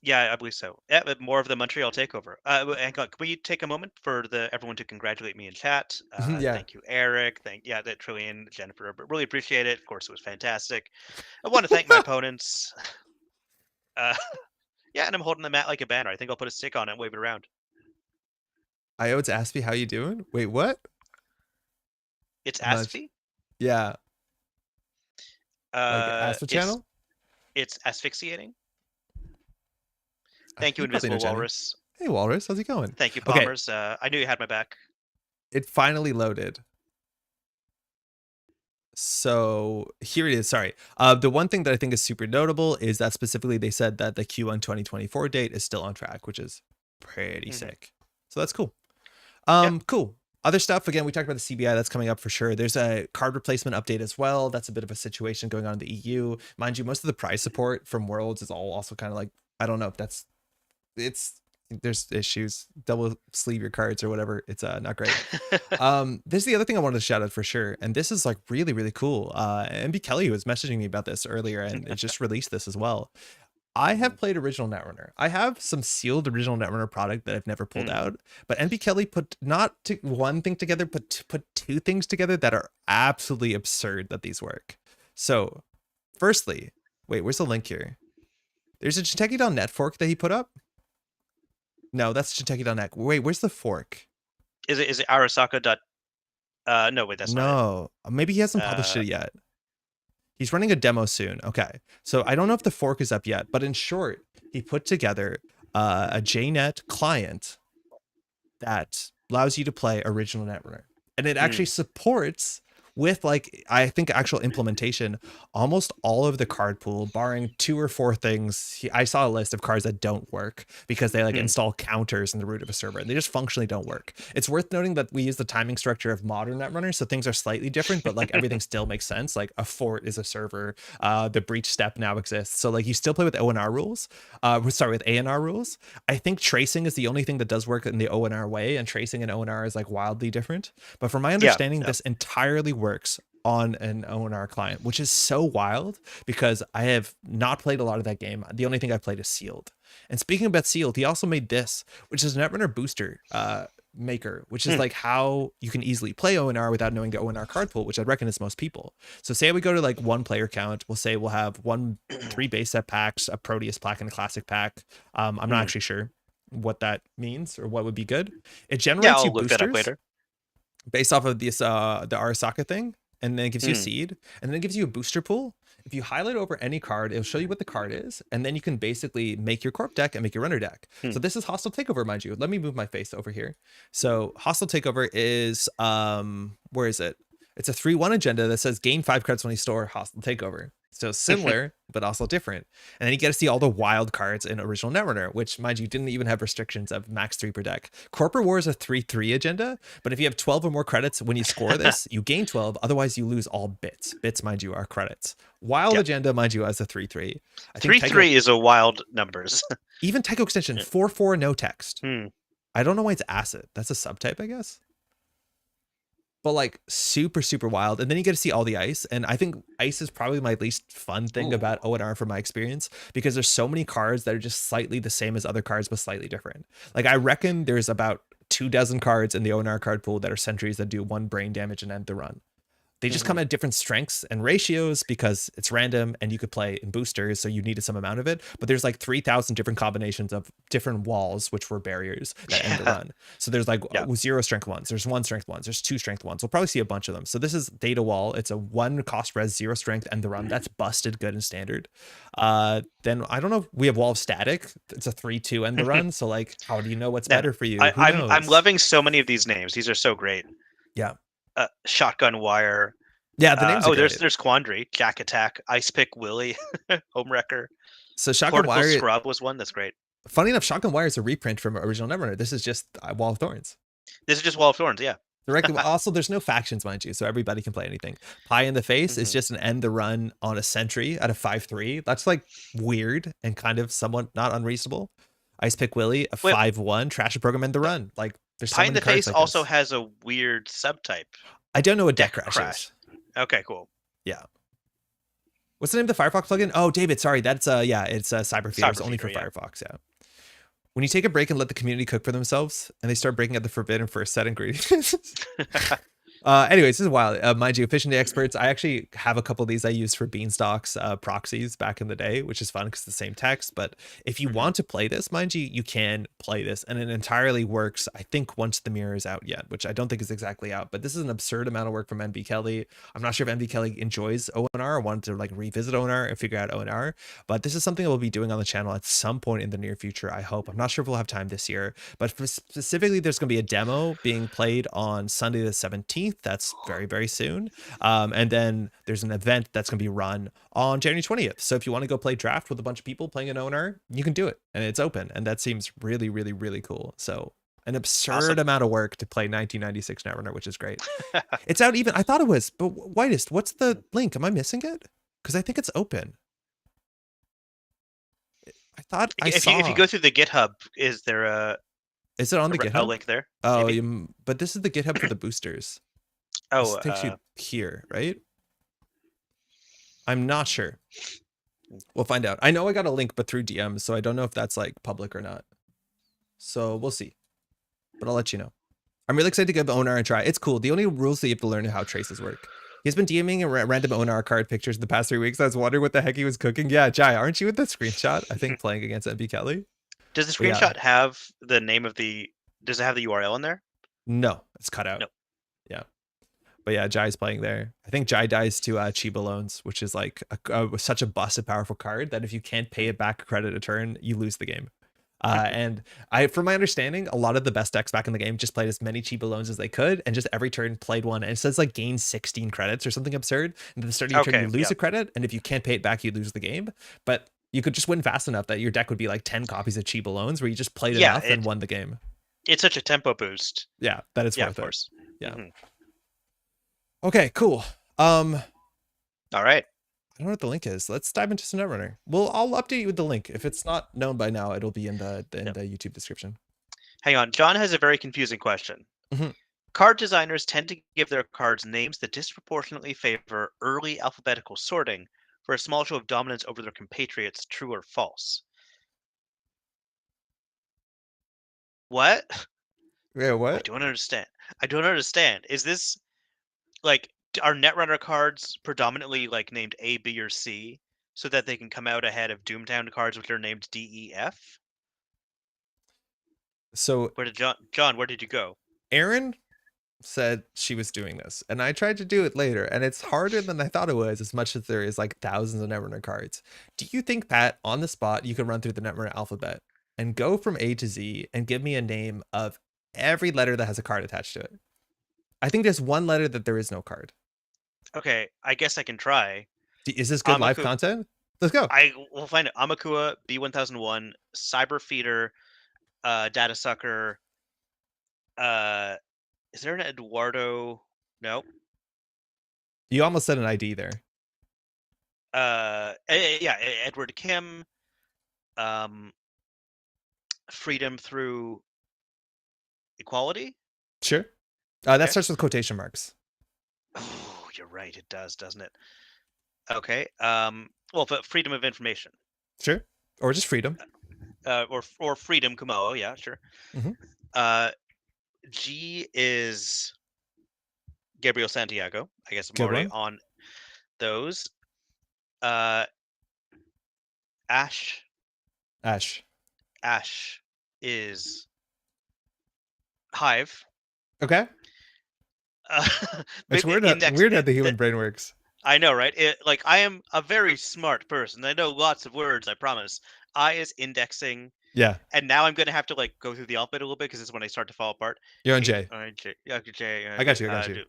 [SPEAKER 2] Yeah, I believe so. Yeah, but more of the Montreal takeover. Hang on, can we take a moment for everyone to congratulate me in chat?
[SPEAKER 1] Yeah.
[SPEAKER 2] Thank you, Eric. That Trillian, Jennifer, but really appreciate it. Of course, it was fantastic. I want to thank my opponents. Uh, yeah, and I'm holding the mat like a banner. I think I'll put a stick on it and wave it around.
[SPEAKER 1] I it's Aspie, how you doing? Wait, what?
[SPEAKER 2] It's
[SPEAKER 1] I'm not.
[SPEAKER 2] Asphy.
[SPEAKER 1] Yeah, like Aspa
[SPEAKER 2] It's
[SPEAKER 1] channel.
[SPEAKER 2] asphyxiating. Thank you,
[SPEAKER 1] You probably know
[SPEAKER 2] Invisible
[SPEAKER 1] Jenny.
[SPEAKER 2] Walrus.
[SPEAKER 1] Hey Walrus, how's it going?
[SPEAKER 2] Thank you,
[SPEAKER 1] Okay,
[SPEAKER 2] Palmers. I knew you had my back.
[SPEAKER 1] it finally loaded. So here it is. Sorry. The one thing that I think is super notable is that specifically they said that the Q1 2024 date is still on track, which is pretty sick. So that's cool.
[SPEAKER 2] Yeah.
[SPEAKER 1] Cool. Other stuff, again, we talked about the CBI that's coming up for sure. There's a card replacement update as well. That's a bit of a situation going on in the EU. Mind you, most of the prize support from Worlds is all also kind of like, I don't know if there's issues. Double sleeve your cards or whatever. It's not great. This is the other thing I wanted to shout out for sure. And this is like really, really cool. MB Kelly was messaging me about this earlier and it just released this as well. I have played original Netrunner. I have some sealed original Netrunner product that I've never pulled out, but NB Kelly put not one thing together, but put two things together that are absolutely absurd that these work. So, firstly, wait, where's the link here? There's a Jinteki.net fork that he put up. No, that's Jinteki.net. Wait, where's the fork?
[SPEAKER 2] Is it Arasaka dot? No, wait, that's not it.
[SPEAKER 1] No, maybe he hasn't published it yet. He's running a demo soon. Okay. So I don't know if the fork is up yet, but in short, he put together a JNet client that allows you to play original Netrunner. And it actually supports with like, I think actual implementation, almost all of the card pool, barring 2 or 4 things. I saw a list of cards that don't work because they like install counters in the root of a server and they just functionally don't work. It's worth noting that we use the timing structure of modern Netrunner, so things are slightly different, but like everything still makes sense. Like a fort is a server, the breach step now exists. So like you still play with ONR rules, with ANR rules. I think tracing is the only thing that does work in the ONR way, and tracing in ONR is like wildly different. But from my understanding, this entirely works on an ONR client, which is so wild because I have not played a lot of that game. The only thing I played is sealed. And speaking about sealed, he also made this, which is an Netrunner booster maker, which is like how you can easily play ONR without knowing the ONR card pool, which I reckon is most people. So say we go to like one player count, we'll say we'll have 3 base set packs, a Proteus pack, and a classic pack. I'm not actually sure what that means or what would be good. It generates you
[SPEAKER 2] I'll look that up
[SPEAKER 1] boosters
[SPEAKER 2] later.
[SPEAKER 1] based off of this the Arasaka thing, and then it gives you a seed, and then it gives you a booster pool. If you highlight over any card, it'll show you what the card is, and then you can basically make your corp deck and make your runner deck. So this is Hostile Takeover, mind you. Let me move my face over here. So Hostile Takeover is where is it? It's a 3-1 agenda that says gain 5 cards when you store Hostile Takeover. So similar, but also different. And then you get to see all the wild cards in original Netrunner, which, mind you, didn't even have restrictions of max 3 per deck. Corporate War is a 3-3 agenda, but if you have 12 or more credits when you score this, you gain 12. Otherwise, you lose all bits. Bits, mind you, are credits. Wild agenda, mind you, as a 3-3. I think
[SPEAKER 2] 3-3 is a wild numbers.
[SPEAKER 1] Even Tycho Extension, 4-4, no text. I don't know why it's acid. That's a subtype, I guess. But like super, super wild. And then you get to see all the ice. And I think ice is probably my least fun thing about ONR from my experience, because there's so many cards that are just slightly the same as other cards, but slightly different. Like I reckon there's about 24 cards in the ONR card pool that are sentries that do 1 brain damage and end the run. They just come at different strengths and ratios because it's random and you could play in boosters, so you needed some amount of it. But there's like 3,000 different combinations of different walls, which were barriers that end the
[SPEAKER 2] Yeah.
[SPEAKER 1] run. So there's like
[SPEAKER 2] Yeah.
[SPEAKER 1] 0 strength ones, there's 1 strength ones, there's 2 strength ones. We'll probably see a bunch of them. So this is data wall. It's a 1 cost res, 0 strength, end the run. That's busted good and standard. Then I don't know. We have wall of static. It's a 3-2 end the run. So like, how do you know what's
[SPEAKER 2] No,
[SPEAKER 1] better for you?
[SPEAKER 2] I,
[SPEAKER 1] Who
[SPEAKER 2] I'm
[SPEAKER 1] knows?
[SPEAKER 2] loving so many of these names. These are so great.
[SPEAKER 1] Yeah.
[SPEAKER 2] Shotgun Wire.
[SPEAKER 1] Yeah, the names are great.
[SPEAKER 2] There's Quandary, Jack Attack, Ice Pick Willie, Homewrecker.
[SPEAKER 1] So Shotgun
[SPEAKER 2] Portable
[SPEAKER 1] Wire,
[SPEAKER 2] Scrub was one. That's great.
[SPEAKER 1] funny enough, Shotgun Wire is a reprint from original Netrunner. This is just Wall of Thorns.
[SPEAKER 2] This is just Wall of Thorns, yeah.
[SPEAKER 1] Directly. Also, there's no factions, mind you, so everybody can play anything. Pie in the Face is just an end the run on a sentry at a 5-3. That's like weird and kind of somewhat not unreasonable. Ice Pick Willie, a 5-1, trash a program end the run. Like there's so
[SPEAKER 2] Pie in
[SPEAKER 1] many
[SPEAKER 2] the
[SPEAKER 1] cards
[SPEAKER 2] Face
[SPEAKER 1] like
[SPEAKER 2] also
[SPEAKER 1] this.
[SPEAKER 2] has a weird subtype.
[SPEAKER 1] I don't know what deck
[SPEAKER 2] Crash.
[SPEAKER 1] crash is.
[SPEAKER 2] Okay, cool.
[SPEAKER 1] Yeah. What's the name of the Firefox plugin? Oh, David, sorry. That's it's Cyber Feeder. It's only for Firefox, yeah. When you take a break and let the community cook for themselves and they start breaking out the forbidden first set ingredients. Anyways, this is wild. Mind you, efficiency experts. I actually have a couple of these I used for Beanstalk's proxies back in the day, which is fun because it's the same text. But if you want to play this, mind you, you can play this, and it entirely works. I think once the mirror is out yet, which I don't think is exactly out. But this is an absurd amount of work from NB Kelly. I'm not sure if NB Kelly enjoys ONR or wanted to like revisit ONR and figure out ONR. But this is something that we'll be doing on the channel at some point in the near future. I hope. I'm not sure if we'll have time this year, but specifically, there's going to be a demo being played on Sunday the 17th. That's very, very soon. And then there's an event that's going to be run on January 20th. So if you want to go play draft with a bunch of people playing an owner, you can do it. And it's open. And that seems really, really, really cool. So an absurd amount of work to play 1996 Netrunner, which is great. It's out even. I thought it was, but Whitest, what's the link? Am I missing it? Because I think it's open. I thought
[SPEAKER 2] if you go through the GitHub, is there
[SPEAKER 1] is it on the GitHub?
[SPEAKER 2] A link there?
[SPEAKER 1] Oh, but this is the GitHub for the boosters.
[SPEAKER 2] Oh,
[SPEAKER 1] this takes you here, right? I'm not sure. We'll find out. I know I got a link, but through DMs, so I don't know if that's like public or not. So we'll see. But I'll let you know. I'm really excited to give ONR a try. It's cool. The only rules that you have to learn are how traces work. He's been DMing random ONR card pictures the past 3 weeks. I was wondering what the heck he was cooking. Yeah, Jai, aren't you with the screenshot? I think playing against NB Kelly.
[SPEAKER 2] Does the screenshot have the name of the? Does it have the URL in there?
[SPEAKER 1] No, it's cut out.
[SPEAKER 2] No.
[SPEAKER 1] Yeah. But yeah, Jai's playing there. I think Jai dies to Chiba Loans, which is like such a busted, powerful card that if you can't pay it back credit a turn, you lose the game. And from my understanding, a lot of the best decks back in the game just played as many Chiba Loans as they could, and just every turn played one. And it says like gain 16 credits or something absurd. And at the start of your turn, you lose a credit, and if you can't pay it back, you lose the game. But you could just win fast enough that your deck would be like 10 copies of Chiba Loans, where you just played enough and won the game.
[SPEAKER 2] It's such a tempo boost.
[SPEAKER 1] Yeah, that is worth
[SPEAKER 2] of course.
[SPEAKER 1] It. Yeah. Okay, cool.
[SPEAKER 2] All right.
[SPEAKER 1] I don't know what the link is. Let's dive into some Netrunner. I'll update you with the link. If it's not known by now, it'll be in the YouTube description.
[SPEAKER 2] Hang on. John has a very confusing question. Card designers tend to give their cards names that disproportionately favor early alphabetical sorting for a small show of dominance over their compatriots. True or false? What?
[SPEAKER 1] Yeah, what?
[SPEAKER 2] I don't understand. Is this like, are Netrunner cards predominantly like named A, B, or C so that they can come out ahead of Doomtown cards which are named D, E, F?
[SPEAKER 1] So
[SPEAKER 2] where did where did you go?
[SPEAKER 1] Aaron said she was doing this, and I tried to do it later, and it's harder than I thought it was, as much as there is like thousands of Netrunner cards. Do you think, Pat, on the spot, you could run through the Netrunner alphabet and go from A to Z and give me a name of every letter that has a card attached to it? I think there's one letter that there is no card.
[SPEAKER 2] Okay, I guess I can try.
[SPEAKER 1] Is this good live content? Let's go.
[SPEAKER 2] I will find it. Amakua, B1001, Cyber Feeder, Data Sucker. Is there an Eduardo? No.
[SPEAKER 1] You almost said an ID there.
[SPEAKER 2] Yeah, Edward Kim. Freedom through equality.
[SPEAKER 1] Sure. That starts with quotation marks.
[SPEAKER 2] Oh, you're right. It does, doesn't it? Okay. Well, but freedom of information.
[SPEAKER 1] Sure. Or just freedom.
[SPEAKER 2] Or freedom Kumo. Yeah, sure. G is Gabriel Santiago. I guess I'm
[SPEAKER 1] Good
[SPEAKER 2] already
[SPEAKER 1] one.
[SPEAKER 2] on those. Ash.
[SPEAKER 1] Ash.
[SPEAKER 2] Ash is Hive.
[SPEAKER 1] Okay.
[SPEAKER 2] Uh,
[SPEAKER 1] It's weird.
[SPEAKER 2] index.
[SPEAKER 1] Weird how the human brain works.
[SPEAKER 2] I know, right? Like I am a very smart person. I know lots of words. I promise. I is indexing,
[SPEAKER 1] Yeah.
[SPEAKER 2] and now I'm gonna have to like go through the alphabet a little bit because it's when I start to fall apart.
[SPEAKER 1] You're on
[SPEAKER 2] H
[SPEAKER 1] J.
[SPEAKER 2] I J. Okay, J.
[SPEAKER 1] I got you. I got you.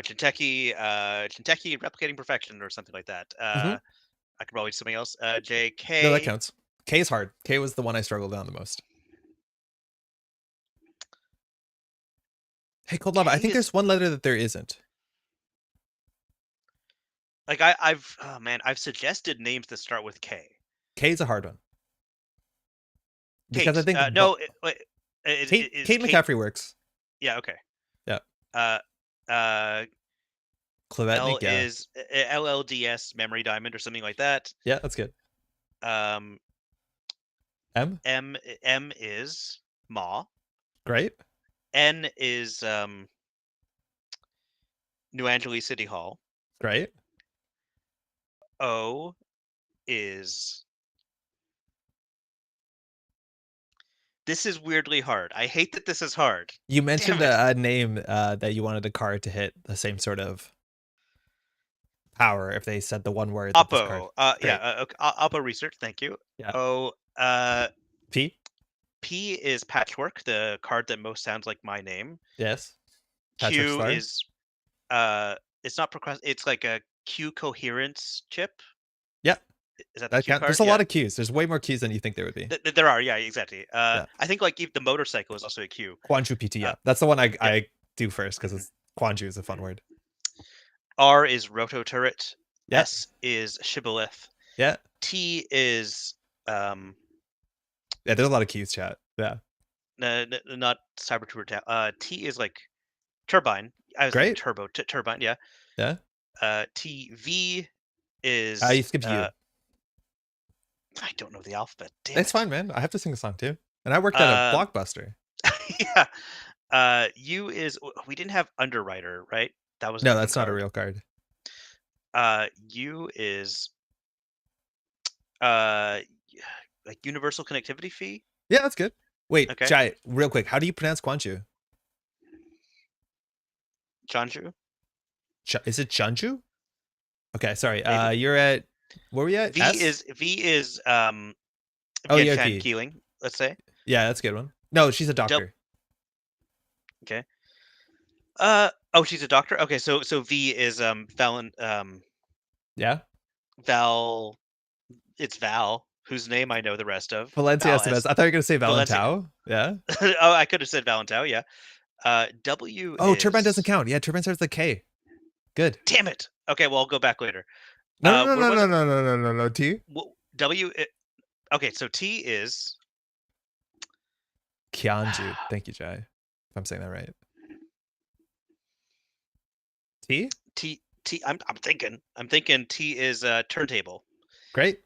[SPEAKER 2] Kentucky replicating perfection or something like that.
[SPEAKER 1] Hmm.
[SPEAKER 2] I could probably do something else. J
[SPEAKER 1] No, that
[SPEAKER 2] K.
[SPEAKER 1] counts. K is hard. K was the one I struggled on the most. Hey, Cold Lava, I
[SPEAKER 2] K
[SPEAKER 1] think
[SPEAKER 2] is
[SPEAKER 1] there's one letter that there isn't.
[SPEAKER 2] like I've oh man, I've suggested names that start with K.
[SPEAKER 1] K is a hard one. Because I
[SPEAKER 2] Kate.
[SPEAKER 1] think
[SPEAKER 2] No, wait, is
[SPEAKER 1] Kate
[SPEAKER 2] Kate?
[SPEAKER 1] McCaffrey works.
[SPEAKER 2] Yeah, okay.
[SPEAKER 1] Yeah.
[SPEAKER 2] Uh, uh, L
[SPEAKER 1] Klevetnik, yeah.
[SPEAKER 2] is LLDS memory diamond or something like that.
[SPEAKER 1] Yeah, that's good.
[SPEAKER 2] Um,
[SPEAKER 1] M?
[SPEAKER 2] M is Ma.
[SPEAKER 1] Great.
[SPEAKER 2] N is New Angeles City Hall.
[SPEAKER 1] Great.
[SPEAKER 2] O is this is weirdly hard. I hate that this is hard.
[SPEAKER 1] You
[SPEAKER 2] Damn
[SPEAKER 1] mentioned
[SPEAKER 2] it.
[SPEAKER 1] a name that you wanted a card to hit the same sort of power if they said the one word that this card.
[SPEAKER 2] Oppo.
[SPEAKER 1] Great.
[SPEAKER 2] Okay, Oppo research. Thank you.
[SPEAKER 1] Yeah.
[SPEAKER 2] O.
[SPEAKER 1] P?
[SPEAKER 2] P is Patchwork, the card that most sounds like my name.
[SPEAKER 1] Yes. Patrick
[SPEAKER 2] Q
[SPEAKER 1] Star?
[SPEAKER 2] is it's not it's like a Q coherence chip.
[SPEAKER 1] Yeah.
[SPEAKER 2] Is that the
[SPEAKER 1] That
[SPEAKER 2] Q
[SPEAKER 1] count. There's
[SPEAKER 2] card?
[SPEAKER 1] a
[SPEAKER 2] Yeah.
[SPEAKER 1] lot of Qs. There's way more Qs than you think there would be.
[SPEAKER 2] There are, yeah, exactly.
[SPEAKER 1] Yeah.
[SPEAKER 2] I think like the motorcycle is also a Q.
[SPEAKER 1] Quanju PT,
[SPEAKER 2] Uh,
[SPEAKER 1] yeah. That's the one
[SPEAKER 2] yeah.
[SPEAKER 1] I do first because it's Quanju is a fun word.
[SPEAKER 2] R is roto turret.
[SPEAKER 1] Yeah.
[SPEAKER 2] S is shibboleth.
[SPEAKER 1] Yeah.
[SPEAKER 2] T is
[SPEAKER 1] Yeah, there's a lot of Qs, chat. Yeah.
[SPEAKER 2] not cyber turret. T is like turbine. I was thinking
[SPEAKER 1] Great.
[SPEAKER 2] turbo turbine. Yeah.
[SPEAKER 1] Yeah.
[SPEAKER 2] T V is
[SPEAKER 1] You skipped U.
[SPEAKER 2] I don't know the alphabet. Damn
[SPEAKER 1] It's
[SPEAKER 2] it.
[SPEAKER 1] fine, man. I have to sing a song too. And I worked at a Blockbuster.
[SPEAKER 2] Yeah. U is we didn't have underwriter, right? That was a
[SPEAKER 1] No,
[SPEAKER 2] different
[SPEAKER 1] that's not a
[SPEAKER 2] card.
[SPEAKER 1] real card.
[SPEAKER 2] U is like universal connectivity fee.
[SPEAKER 1] Yeah, that's good. Wait,
[SPEAKER 2] Okay.
[SPEAKER 1] Jai, real quick. How do you pronounce Quanju?
[SPEAKER 2] Janju.
[SPEAKER 1] Is it Chanju? Okay, sorry.
[SPEAKER 2] Maybe.
[SPEAKER 1] You're at where were we at?
[SPEAKER 2] V
[SPEAKER 1] S?
[SPEAKER 2] is
[SPEAKER 1] Oh, yeah,
[SPEAKER 2] Vientiane
[SPEAKER 1] okay.
[SPEAKER 2] Keeling, let's say.
[SPEAKER 1] Yeah, that's a good one. No, she's a doctor.
[SPEAKER 2] Okay. She's a doctor. Okay, so V is
[SPEAKER 1] Yeah.
[SPEAKER 2] Val. It's Val, whose name I know the rest of.
[SPEAKER 1] Valencia Estevez. I thought you were gonna say
[SPEAKER 2] Valencia.
[SPEAKER 1] Valentao. Yeah.
[SPEAKER 2] Oh, I could have said Valentao. Yeah. W.
[SPEAKER 1] Oh,
[SPEAKER 2] is...
[SPEAKER 1] turbine doesn't count. Yeah, turbine starts with K. Good.
[SPEAKER 2] Damn it. Okay, well I'll go back later.
[SPEAKER 1] No. T.
[SPEAKER 2] W. Okay, so T is
[SPEAKER 1] Kianju. Thank you, Jai. If I'm saying that right. T.
[SPEAKER 2] I'm thinking T is turntable.
[SPEAKER 1] Great.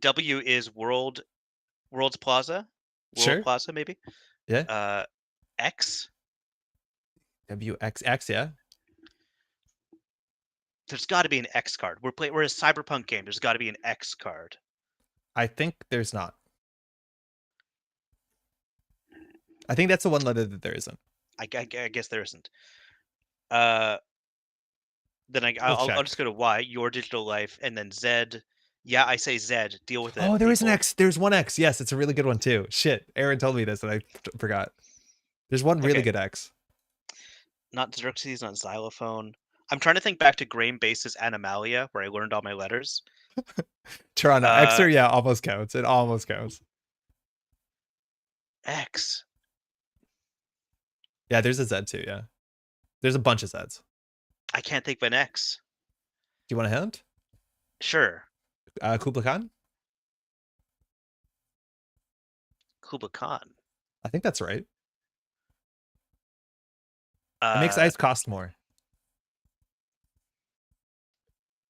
[SPEAKER 2] W is World's Plaza.
[SPEAKER 1] Sure.
[SPEAKER 2] Plaza, maybe.
[SPEAKER 1] Yeah.
[SPEAKER 2] X.
[SPEAKER 1] WXX. Yeah.
[SPEAKER 2] There's got to be an X card. We're a cyberpunk game. There's got to be an X card.
[SPEAKER 1] I think there's not. I think that's the one letter that there isn't.
[SPEAKER 2] I guess there isn't. Then I'll just go to Y, your digital life, and then Z. Yeah, I say Z. Deal with it.
[SPEAKER 1] Oh, there is an X. There's one X. Yes, it's a really good one too. Shit, Aaron told me this and I forgot. There's one really good X.
[SPEAKER 2] Not Xerxes, not xylophone. I'm trying to think back to Grain Base's Animalia, where I learned all my letters.
[SPEAKER 1] Toronto. Xer, yeah, almost counts. It almost counts.
[SPEAKER 2] X.
[SPEAKER 1] Yeah, there's a Z too, yeah. There's a bunch of Zs.
[SPEAKER 2] I can't think of an X.
[SPEAKER 1] Do you want a hint?
[SPEAKER 2] Sure.
[SPEAKER 1] Kubla Khan?
[SPEAKER 2] Kubla Khan.
[SPEAKER 1] I think that's right. It makes ice cost more.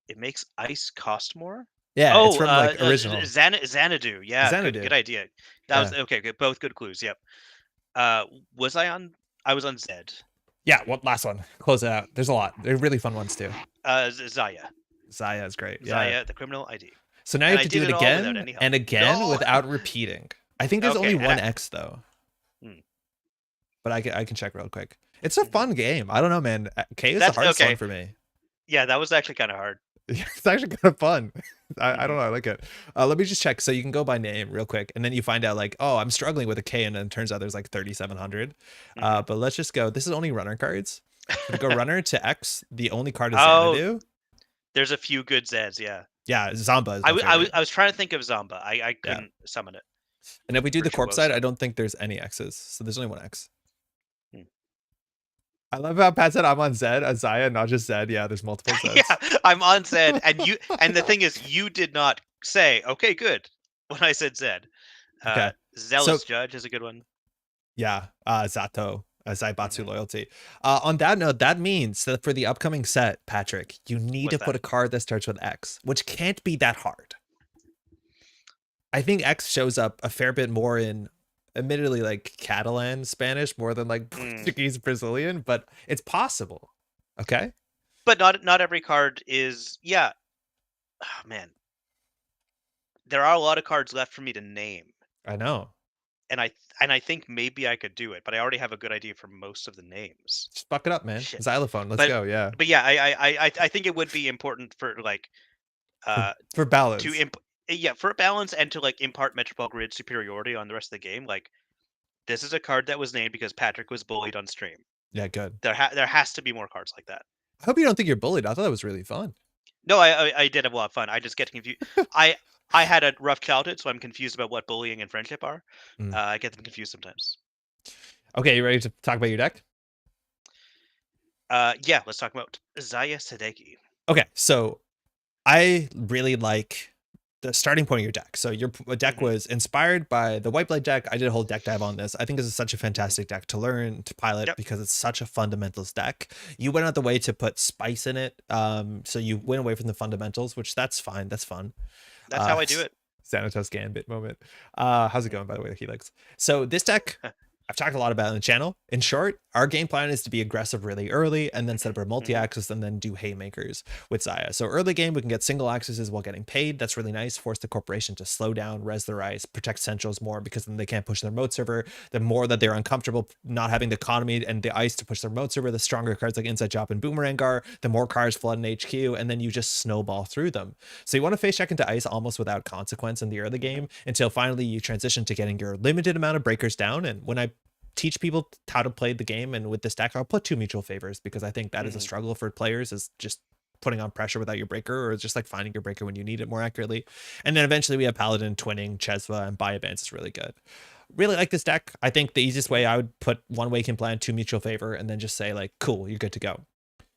[SPEAKER 2] It makes ice cost more?
[SPEAKER 1] Yeah, it's from like original.
[SPEAKER 2] Xanadu. Yeah,
[SPEAKER 1] Xanadu.
[SPEAKER 2] Good idea. That was okay. Good, both good clues. Yep. I was on Z.
[SPEAKER 1] Yeah, what last one? Close it out. There's a lot. They're really fun ones too.
[SPEAKER 2] Zaya.
[SPEAKER 1] Zaya is great. Yeah.
[SPEAKER 2] Zaya, the criminal ID.
[SPEAKER 1] So now you
[SPEAKER 2] And
[SPEAKER 1] have
[SPEAKER 2] I
[SPEAKER 1] to do
[SPEAKER 2] did
[SPEAKER 1] it
[SPEAKER 2] it all without
[SPEAKER 1] again
[SPEAKER 2] any help.
[SPEAKER 1] and again
[SPEAKER 2] No.
[SPEAKER 1] without repeating. I think there's only
[SPEAKER 2] Okay, and
[SPEAKER 1] one X though,
[SPEAKER 2] hmm.
[SPEAKER 1] but I can check real quick. It's a
[SPEAKER 2] Mhm.
[SPEAKER 1] fun game. I don't know, man. K is the
[SPEAKER 2] That's
[SPEAKER 1] hardest one
[SPEAKER 2] okay.
[SPEAKER 1] for me.
[SPEAKER 2] Yeah, that was actually kind of hard.
[SPEAKER 1] It's actually kind of fun. I don't
[SPEAKER 2] Hmm.
[SPEAKER 1] know. I like it. Let me just check. So you can go by name real quick, and then you find out like, oh, I'm struggling with a K, and then it turns out there's like 3,700.
[SPEAKER 2] Hmm.
[SPEAKER 1] But let's just go. This is only runner cards. So to go runner to X, the only card is
[SPEAKER 2] Oh,
[SPEAKER 1] Xanadu.
[SPEAKER 2] there's a few good Zeds. Yeah,
[SPEAKER 1] Yeah, Zamba is my favorite.
[SPEAKER 2] I was trying to think of Zamba. I
[SPEAKER 1] Yeah.
[SPEAKER 2] couldn't summon it.
[SPEAKER 1] And if we do the corpse side, I
[SPEAKER 2] Virtuoso.
[SPEAKER 1] don't think there's any X's. So there's only one X.
[SPEAKER 2] Hmm.
[SPEAKER 1] I love how Pat said I'm on Zed, Zaya, not just Zed. Yeah, there's multiple
[SPEAKER 2] Yeah,
[SPEAKER 1] Zeds.
[SPEAKER 2] I'm on Zed, and the thing is, you did not say okay, good when I said Zed.
[SPEAKER 1] Okay. So
[SPEAKER 2] Zealous Judge is a good one.
[SPEAKER 1] yeah, Zato, Zaibatsu
[SPEAKER 2] Hmm.
[SPEAKER 1] loyalty. On that note, that means that for the upcoming set, Patrick, you need to
[SPEAKER 2] What's
[SPEAKER 1] put
[SPEAKER 2] that?
[SPEAKER 1] a card that starts with X, which can't be that hard. I think X shows up a fair bit more in, admittedly, like Catalan Spanish more than like
[SPEAKER 2] Mm.
[SPEAKER 1] Portuguese Brazilian, but it's possible. Okay.
[SPEAKER 2] But not every card is. Yeah, oh, man, there are a lot of cards left for me to name,
[SPEAKER 1] I know.
[SPEAKER 2] and I think maybe I could do it, but I already have a good idea for most of the names.
[SPEAKER 1] Just fuck it up, man.
[SPEAKER 2] Shit.
[SPEAKER 1] Xylophone. Let's
[SPEAKER 2] But
[SPEAKER 1] go. Yeah.
[SPEAKER 2] yeah, I think it would be important for like
[SPEAKER 1] For
[SPEAKER 2] uh
[SPEAKER 1] for
[SPEAKER 2] to
[SPEAKER 1] balance.
[SPEAKER 2] yeah, for a balance and to like impart Metropole Grid superiority on the rest of the game. Like this is a card that was named because Patrick was bullied on stream.
[SPEAKER 1] Yeah, good.
[SPEAKER 2] There has to be more cards like that.
[SPEAKER 1] I hope you don't think you're bullied. I thought that was really fun.
[SPEAKER 2] No, I did have a lot of fun. I just get confused. I I had a rough childhood, so I'm confused about what bullying and friendship are.
[SPEAKER 1] Mm.
[SPEAKER 2] I get them confused sometimes.
[SPEAKER 1] Okay, you ready to talk about your deck?
[SPEAKER 2] Yeah, let's talk about Zaya Sadeki.
[SPEAKER 1] Okay, so I really like the starting point of your deck. So your deck
[SPEAKER 2] Hmm.
[SPEAKER 1] was inspired by the White Blade deck. I did a whole deck dive on this. I think this is such a
[SPEAKER 2] Hmm.
[SPEAKER 1] fantastic deck to learn to pilot
[SPEAKER 2] Yep.
[SPEAKER 1] because it's such a fundamentalist deck. You went out the way to put spice in it, so you went away from the fundamentals, which that's fine. That's fun.
[SPEAKER 2] That's how I do it.
[SPEAKER 1] Xanatos Gambit moment. How's it going, by the way, Helix? So this deck,
[SPEAKER 2] Mhm.
[SPEAKER 1] I've talked a lot about it on the channel. In short, our game plan is to be aggressive really early and then set up our
[SPEAKER 2] Mhm.
[SPEAKER 1] multi-axis and then do haymakers with Zaya. So early game, we can get single axes while getting paid. That's really nice. Force the corporation to slow down, res their ice, protect centrals more because then they can't push their remote server. The more that they're uncomfortable not having the economy and the ice to push their remote server, the stronger cards like Inside Job and Boomerang are, the more cards flood in HQ, and then you just snowball through them. So you want to face check into ice almost without consequence in the early
[SPEAKER 2] Mhm.
[SPEAKER 1] game until finally you transition to getting your limited amount of breakers down. And when I teach people how to play the game and with this deck, I'll put 2 mutual favors because I think that is a
[SPEAKER 2] Mhm.
[SPEAKER 1] struggle for players, is just putting on pressure without your breaker or just like finding your breaker when you need it more accurately. And then eventually we have Paladin, Twinning, Chesva, and Biobans is really good. Really like this deck. I think the easiest way
[SPEAKER 2] Mhm.
[SPEAKER 1] I would put 1 Waken Plan, 2 mutual favor, and then just say like, cool, you're good to go.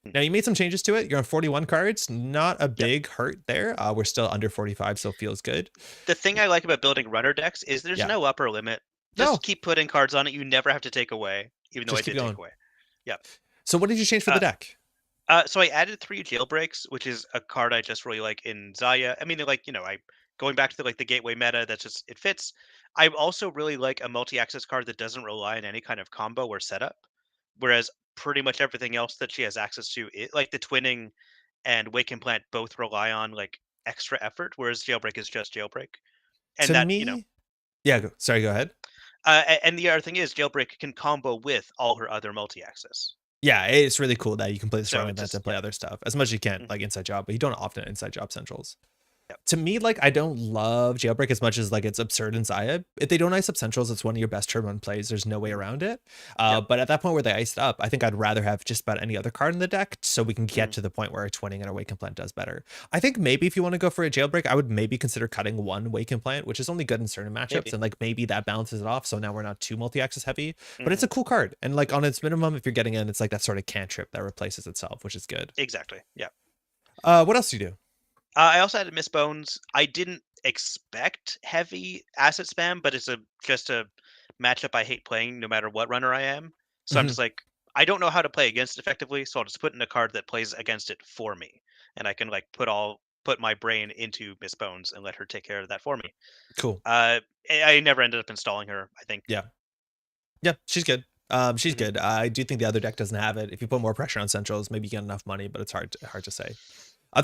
[SPEAKER 2] Mhm.
[SPEAKER 1] Now you made some changes to it. You're on 41 cards, not a
[SPEAKER 2] Yep.
[SPEAKER 1] big hurt there. We're still under 45, so feels good.
[SPEAKER 2] The thing I like about building runner decks is there's
[SPEAKER 1] Yeah.
[SPEAKER 2] no upper limit. Just
[SPEAKER 1] No,
[SPEAKER 2] keep putting cards on it. You never have to take away, even though I
[SPEAKER 1] just keep
[SPEAKER 2] did take
[SPEAKER 1] going.
[SPEAKER 2] away. Yep.
[SPEAKER 1] So what did you change for the
[SPEAKER 2] Uh,
[SPEAKER 1] deck?
[SPEAKER 2] so I added 3 jailbreaks, which is a card I just really like in Zaya. I mean, like I going back to the the gateway meta. That's just it fits. I also really like a multi-access card that doesn't rely on any kind of combo or setup, whereas pretty much everything else that she has access to, like the twinning and wake and plant, both rely on like extra effort, whereas jailbreak is just jailbreak, and
[SPEAKER 1] To
[SPEAKER 2] that
[SPEAKER 1] me, yeah, sorry, go ahead.
[SPEAKER 2] and the other thing is jailbreak can combo with all her other multi-access.
[SPEAKER 1] Yeah, it's really cool that you can play the
[SPEAKER 2] So
[SPEAKER 1] strong
[SPEAKER 2] it
[SPEAKER 1] event
[SPEAKER 2] just
[SPEAKER 1] and play other stuff as much as you can,
[SPEAKER 2] Mhm.
[SPEAKER 1] like inside job, but you don't often inside job centrals.
[SPEAKER 2] Yep.
[SPEAKER 1] To me, like I don't love Jailbreak as much as like it's absurd in Zaya. If they don't ice up centrals, it's one of your best turn one plays. There's no way
[SPEAKER 2] Mhm.
[SPEAKER 1] around it.
[SPEAKER 2] Yep.
[SPEAKER 1] But at that point where they iced up, I think I'd rather have just about any other card in the deck so we can get
[SPEAKER 2] Mhm.
[SPEAKER 1] to the point where a twinning and a Waken Plant does better. I think maybe if you want to go for a Jailbreak, I would maybe consider cutting 1 Waken Plant, which is only good in certain matchups,
[SPEAKER 2] Maybe.
[SPEAKER 1] and like maybe that balances it off. So now we're not too multi-axis heavy, but it's
[SPEAKER 2] Mhm.
[SPEAKER 1] a cool card. And like on its minimum, if you're getting in, it's like that sort of cantrip that replaces itself, which is good.
[SPEAKER 2] Exactly. Yeah.
[SPEAKER 1] What else do you do?
[SPEAKER 2] I also had Miss Bones. I didn't expect heavy asset spam, but it's just a matchup I hate playing no matter what runner I am. So I'm
[SPEAKER 1] Mhm.
[SPEAKER 2] just like, I don't know how to play against it effectively, so I'll just put in a card that plays against it for me, and I can like put my brain into Miss Bones and let her take care of that for me.
[SPEAKER 1] Cool.
[SPEAKER 2] I never ended up installing her. I think
[SPEAKER 1] Yeah. Yeah, she's good. She's
[SPEAKER 2] Mhm.
[SPEAKER 1] good. I do think the other deck doesn't have it. If you put more pressure on centrals, maybe you get enough money, but it's hard to say.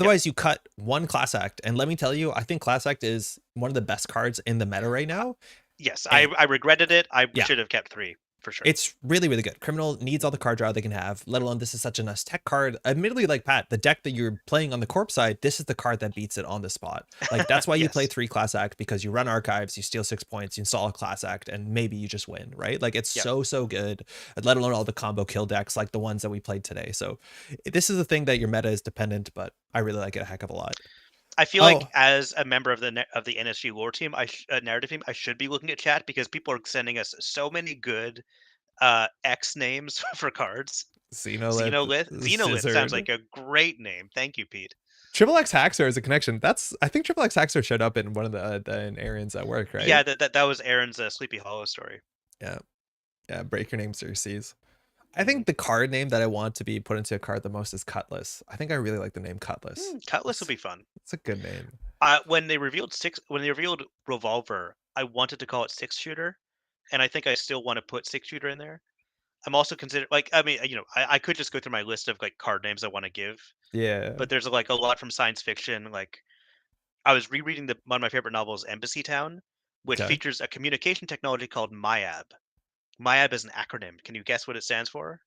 [SPEAKER 2] Yep.
[SPEAKER 1] Otherwise, you cut one class act, and let me tell you, I think class act is one of the best cards in the meta right now.
[SPEAKER 2] Yes,
[SPEAKER 1] And
[SPEAKER 2] I regretted it. I
[SPEAKER 1] yeah,
[SPEAKER 2] should have kept 3 for sure.
[SPEAKER 1] it's really, really good. Criminal needs all the card draw they can have, let alone this is such a nice tech card. Admittedly, like Pat, the deck that you're playing on the corp side, this is the card that beats it on the spot. Like that's why you play
[SPEAKER 2] Yes.
[SPEAKER 1] 3 class act, because you run archives, you steal 6 points, you install a class act, and maybe you just win, right? Like it's
[SPEAKER 2] Yep.
[SPEAKER 1] so good, let alone all the combo kill decks like the ones that we played today. So this is a thing that your meta is dependent, but I really like it a heck of a lot.
[SPEAKER 2] I feel like
[SPEAKER 1] Oh,
[SPEAKER 2] as a member of the NSG lore team, narrative team, I should be looking at chat because people are sending us so many good X names for cards.
[SPEAKER 1] Xenolith,
[SPEAKER 2] Xenolith sounds
[SPEAKER 1] Scissored.
[SPEAKER 2] like a great name. Thank you, Pete.
[SPEAKER 1] Triple X Haxor is a connection. That's I think Triple X Haxor showed up in one of the Aaron's at work, right?
[SPEAKER 2] Yeah, that was Aaron's Sleepy Hollow story.
[SPEAKER 1] Yeah. Yeah, break your name Xerxes. I
[SPEAKER 2] Hmm.
[SPEAKER 1] think the card name that I want to be put into a card the most is Cutlass. I think I really like the name Cutlass.
[SPEAKER 2] Cutlass will be fun.
[SPEAKER 1] It's a good name.
[SPEAKER 2] When they revealed Revolver, I wanted to call it 6-shooter, and I think I still want to put 6-shooter in there. I'm also consider like I mean, I could just go through my list of like card names I want to give,
[SPEAKER 1] Yeah.
[SPEAKER 2] but there's like a lot from science fiction. Like I was rereading one of my favorite novels, Embassy Town, which
[SPEAKER 1] Okay.
[SPEAKER 2] features a communication technology called MIAB. MIAB is an acronym. Can you guess what it stands for?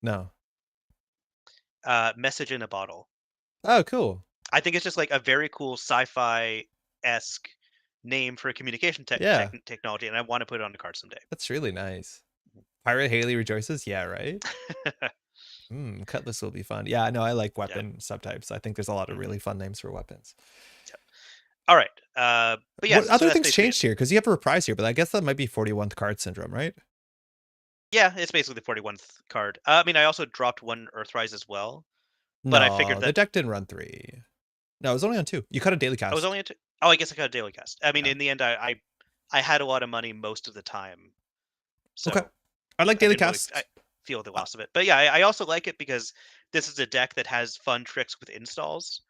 [SPEAKER 1] No.
[SPEAKER 2] Message in a bottle.
[SPEAKER 1] Oh, cool.
[SPEAKER 2] I think it's just like a very cool sci-fi esque name for a communication
[SPEAKER 1] Yeah.
[SPEAKER 2] technology, and I want to put it on the card someday.
[SPEAKER 1] That's really nice. Pirate Haley rejoices. Yeah, right. Cutlass will be fun. Yeah, no, I like
[SPEAKER 2] Yeah.
[SPEAKER 1] weapon subtypes. I think there's a lot of
[SPEAKER 2] Hmm.
[SPEAKER 1] really fun names for weapons.
[SPEAKER 2] All right. But
[SPEAKER 1] What
[SPEAKER 2] yes, so
[SPEAKER 1] other
[SPEAKER 2] that's
[SPEAKER 1] things
[SPEAKER 2] basically it.
[SPEAKER 1] changed here? Because you have a reprise here, but I guess that might be 41th card syndrome, right?
[SPEAKER 2] Yeah, it's basically the 41th card. I mean, I also dropped one Earthrise as well, but I figured
[SPEAKER 1] No, the
[SPEAKER 2] that
[SPEAKER 1] deck didn't run 3. No, it was only on 2. You cut a daily
[SPEAKER 2] I was
[SPEAKER 1] cast.
[SPEAKER 2] only into. Oh, I guess I got a daily cast. I mean,
[SPEAKER 1] Yeah.
[SPEAKER 2] in the end, I had a lot of money most of the time,
[SPEAKER 1] Okay.
[SPEAKER 2] so
[SPEAKER 1] I like
[SPEAKER 2] I
[SPEAKER 1] daily
[SPEAKER 2] didn't really
[SPEAKER 1] casts.
[SPEAKER 2] feel the
[SPEAKER 1] Uh,
[SPEAKER 2] loss of it. But yeah, I also like it because this is a deck that has fun tricks with installs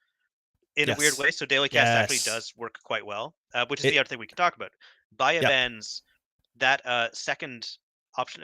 [SPEAKER 2] in a weird
[SPEAKER 1] yes.
[SPEAKER 2] way. So daily cast actually
[SPEAKER 1] Yes.
[SPEAKER 2] does work quite well, which is the
[SPEAKER 1] It
[SPEAKER 2] other thing we can talk about. Via
[SPEAKER 1] yep.
[SPEAKER 2] bans that second option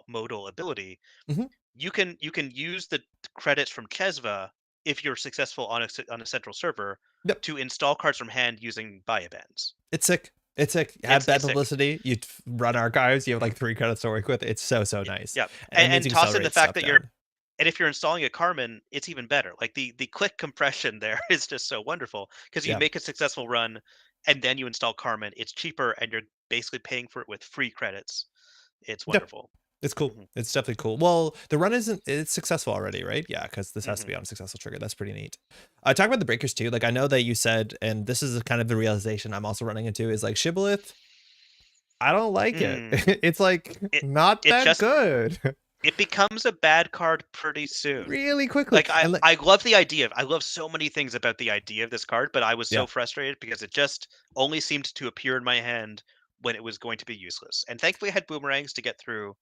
[SPEAKER 2] modal ability.
[SPEAKER 1] Mhm.
[SPEAKER 2] You can use the credits from Chesva if you're successful on a central server
[SPEAKER 1] Yep.
[SPEAKER 2] to install cards from hand using buy bans.
[SPEAKER 1] It's sick. It's sick. You have
[SPEAKER 2] It's
[SPEAKER 1] bad
[SPEAKER 2] it's sick.
[SPEAKER 1] publicity. You run archives. You have like 3 credits to work with. It's so
[SPEAKER 2] Yeah,
[SPEAKER 1] nice,
[SPEAKER 2] yeah.
[SPEAKER 1] and it means
[SPEAKER 2] And
[SPEAKER 1] you can
[SPEAKER 2] toss in the
[SPEAKER 1] accelerate
[SPEAKER 2] fact
[SPEAKER 1] stuff
[SPEAKER 2] that you're
[SPEAKER 1] down.
[SPEAKER 2] and if you're installing a Carmen, it's even better. Like the click compression there is just so wonderful because you
[SPEAKER 1] Yeah.
[SPEAKER 2] make a successful run and then you install Carmen. It's cheaper and you're basically paying for it with free credits. It's
[SPEAKER 1] Yeah.
[SPEAKER 2] wonderful.
[SPEAKER 1] It's cool.
[SPEAKER 2] Hmm.
[SPEAKER 1] It's definitely cool. Well, the run isn't it's successful already, right? Yeah, because this has to
[SPEAKER 2] Hmm.
[SPEAKER 1] be on a successful trigger. That's pretty neat. Talk about the breakers too. Like I know that you said, and this is kind of the realization I'm also running into is like Shibboleth. I don't like it.
[SPEAKER 2] Mm.
[SPEAKER 1] It's like
[SPEAKER 2] It
[SPEAKER 1] not
[SPEAKER 2] it
[SPEAKER 1] that
[SPEAKER 2] just
[SPEAKER 1] good.
[SPEAKER 2] it becomes a bad card pretty soon.
[SPEAKER 1] Really quickly.
[SPEAKER 2] Like I
[SPEAKER 1] And like
[SPEAKER 2] I love the idea of I love so many things about the idea of this card, but I was
[SPEAKER 1] yeah.
[SPEAKER 2] so frustrated because it just only seemed to appear in my hand when it was going to be useless. And thankfully I had boomerangs to get through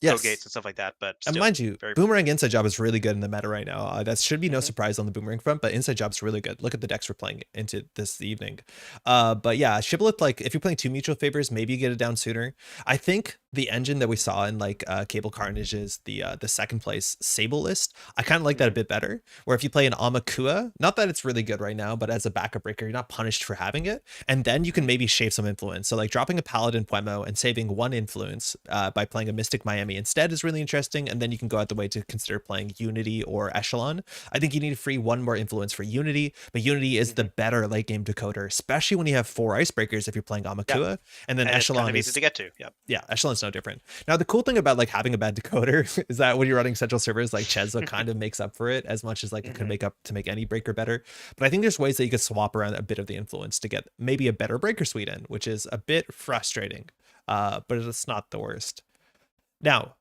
[SPEAKER 2] tow gates
[SPEAKER 1] Yes.
[SPEAKER 2] and stuff like that, but
[SPEAKER 1] And
[SPEAKER 2] still
[SPEAKER 1] mind you,
[SPEAKER 2] very
[SPEAKER 1] Boomerang Inside Job is really good in the meta right now. That should be no
[SPEAKER 2] hmm
[SPEAKER 1] surprise on the Boomerang front, but Inside Job's really good. Look at the decks we're playing into this evening. But yeah, Shibboleth, like if you're playing 2 mutual favors, maybe you get it down sooner. I think the engine that we saw in like Cable Carnage is the second place Sable list. I kind of like that a
[SPEAKER 2] hmm
[SPEAKER 1] bit better. Where if you play an Amakua, not that it's really good right now, but as a backup breaker, you're not punished for having it. And then you can maybe shave some influence. So like dropping a Paladin Puemo and saving 1 influence by playing a Mystic Miami instead is really interesting. And then you can go out the way to consider playing Unity or Echelon. I think you need to free 1 more influence for Unity, but Unity is the
[SPEAKER 2] hmm
[SPEAKER 1] better late game decoder, especially when you have 4 icebreakers if you're playing
[SPEAKER 2] Yeah.
[SPEAKER 1] Amakua. And then
[SPEAKER 2] And it's kind
[SPEAKER 1] Echelon
[SPEAKER 2] of easy
[SPEAKER 1] is
[SPEAKER 2] to get to. Yeah.
[SPEAKER 1] yeah, Echelon's no different. Now, the cool thing about like having a bad decoder is that when you're running central servers, like Chesva kind of makes up for it as much as like it could
[SPEAKER 2] hmm
[SPEAKER 1] make up to make any breaker better. But I think there's ways that you could swap around a bit of the influence to get maybe a better breaker suite in, which is a bit frustrating, but it's not the worst. Now,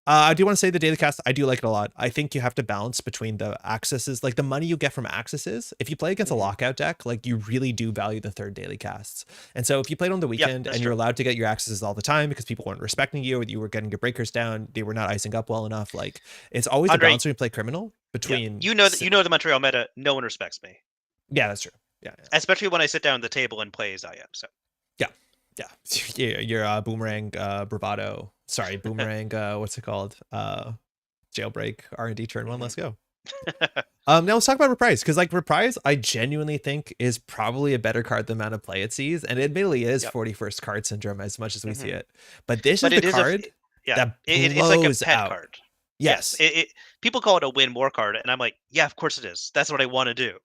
[SPEAKER 1] I do want to say the daily cast, I do like it a lot. I think you have to balance between the accesses, like the money you get from accesses. If you play against a
[SPEAKER 2] hmm
[SPEAKER 1] lockout deck, like you really do value the third daily casts. And so if you played on the
[SPEAKER 2] Yep,
[SPEAKER 1] weekend
[SPEAKER 2] that's
[SPEAKER 1] and you're
[SPEAKER 2] true.
[SPEAKER 1] allowed to get your accesses all the time because people weren't respecting you, you were getting your breakers down, they were not icing up well enough. Like it's always a
[SPEAKER 2] Andre,
[SPEAKER 1] balance when you play criminal
[SPEAKER 2] yeah,
[SPEAKER 1] between,
[SPEAKER 2] you know the Montreal meta. No one respects me,
[SPEAKER 1] yeah, that's true. Yeah.
[SPEAKER 2] especially when I sit down at the table and play as I am. So
[SPEAKER 1] Yeah. Yeah, your boomerang bravado. Sorry, boomerang. What's it called? Jailbreak R&D turn one. Let's
[SPEAKER 2] Mhm.
[SPEAKER 1] go. Now let's talk about Reprise, because like Reprise, I genuinely think is probably a better card than amount of play it sees, and it admittedly is
[SPEAKER 2] Yep.
[SPEAKER 1] 41st card syndrome as much as we see
[SPEAKER 2] Mhm.
[SPEAKER 1] it. But this is
[SPEAKER 2] But
[SPEAKER 1] the
[SPEAKER 2] it is
[SPEAKER 1] card
[SPEAKER 2] yeah,
[SPEAKER 1] that
[SPEAKER 2] it's like a
[SPEAKER 1] blows
[SPEAKER 2] pet
[SPEAKER 1] out.
[SPEAKER 2] card. Yes,
[SPEAKER 1] Yes,
[SPEAKER 2] people call it a win more card, and I'm like, yeah, of course it is. That's what I want to do.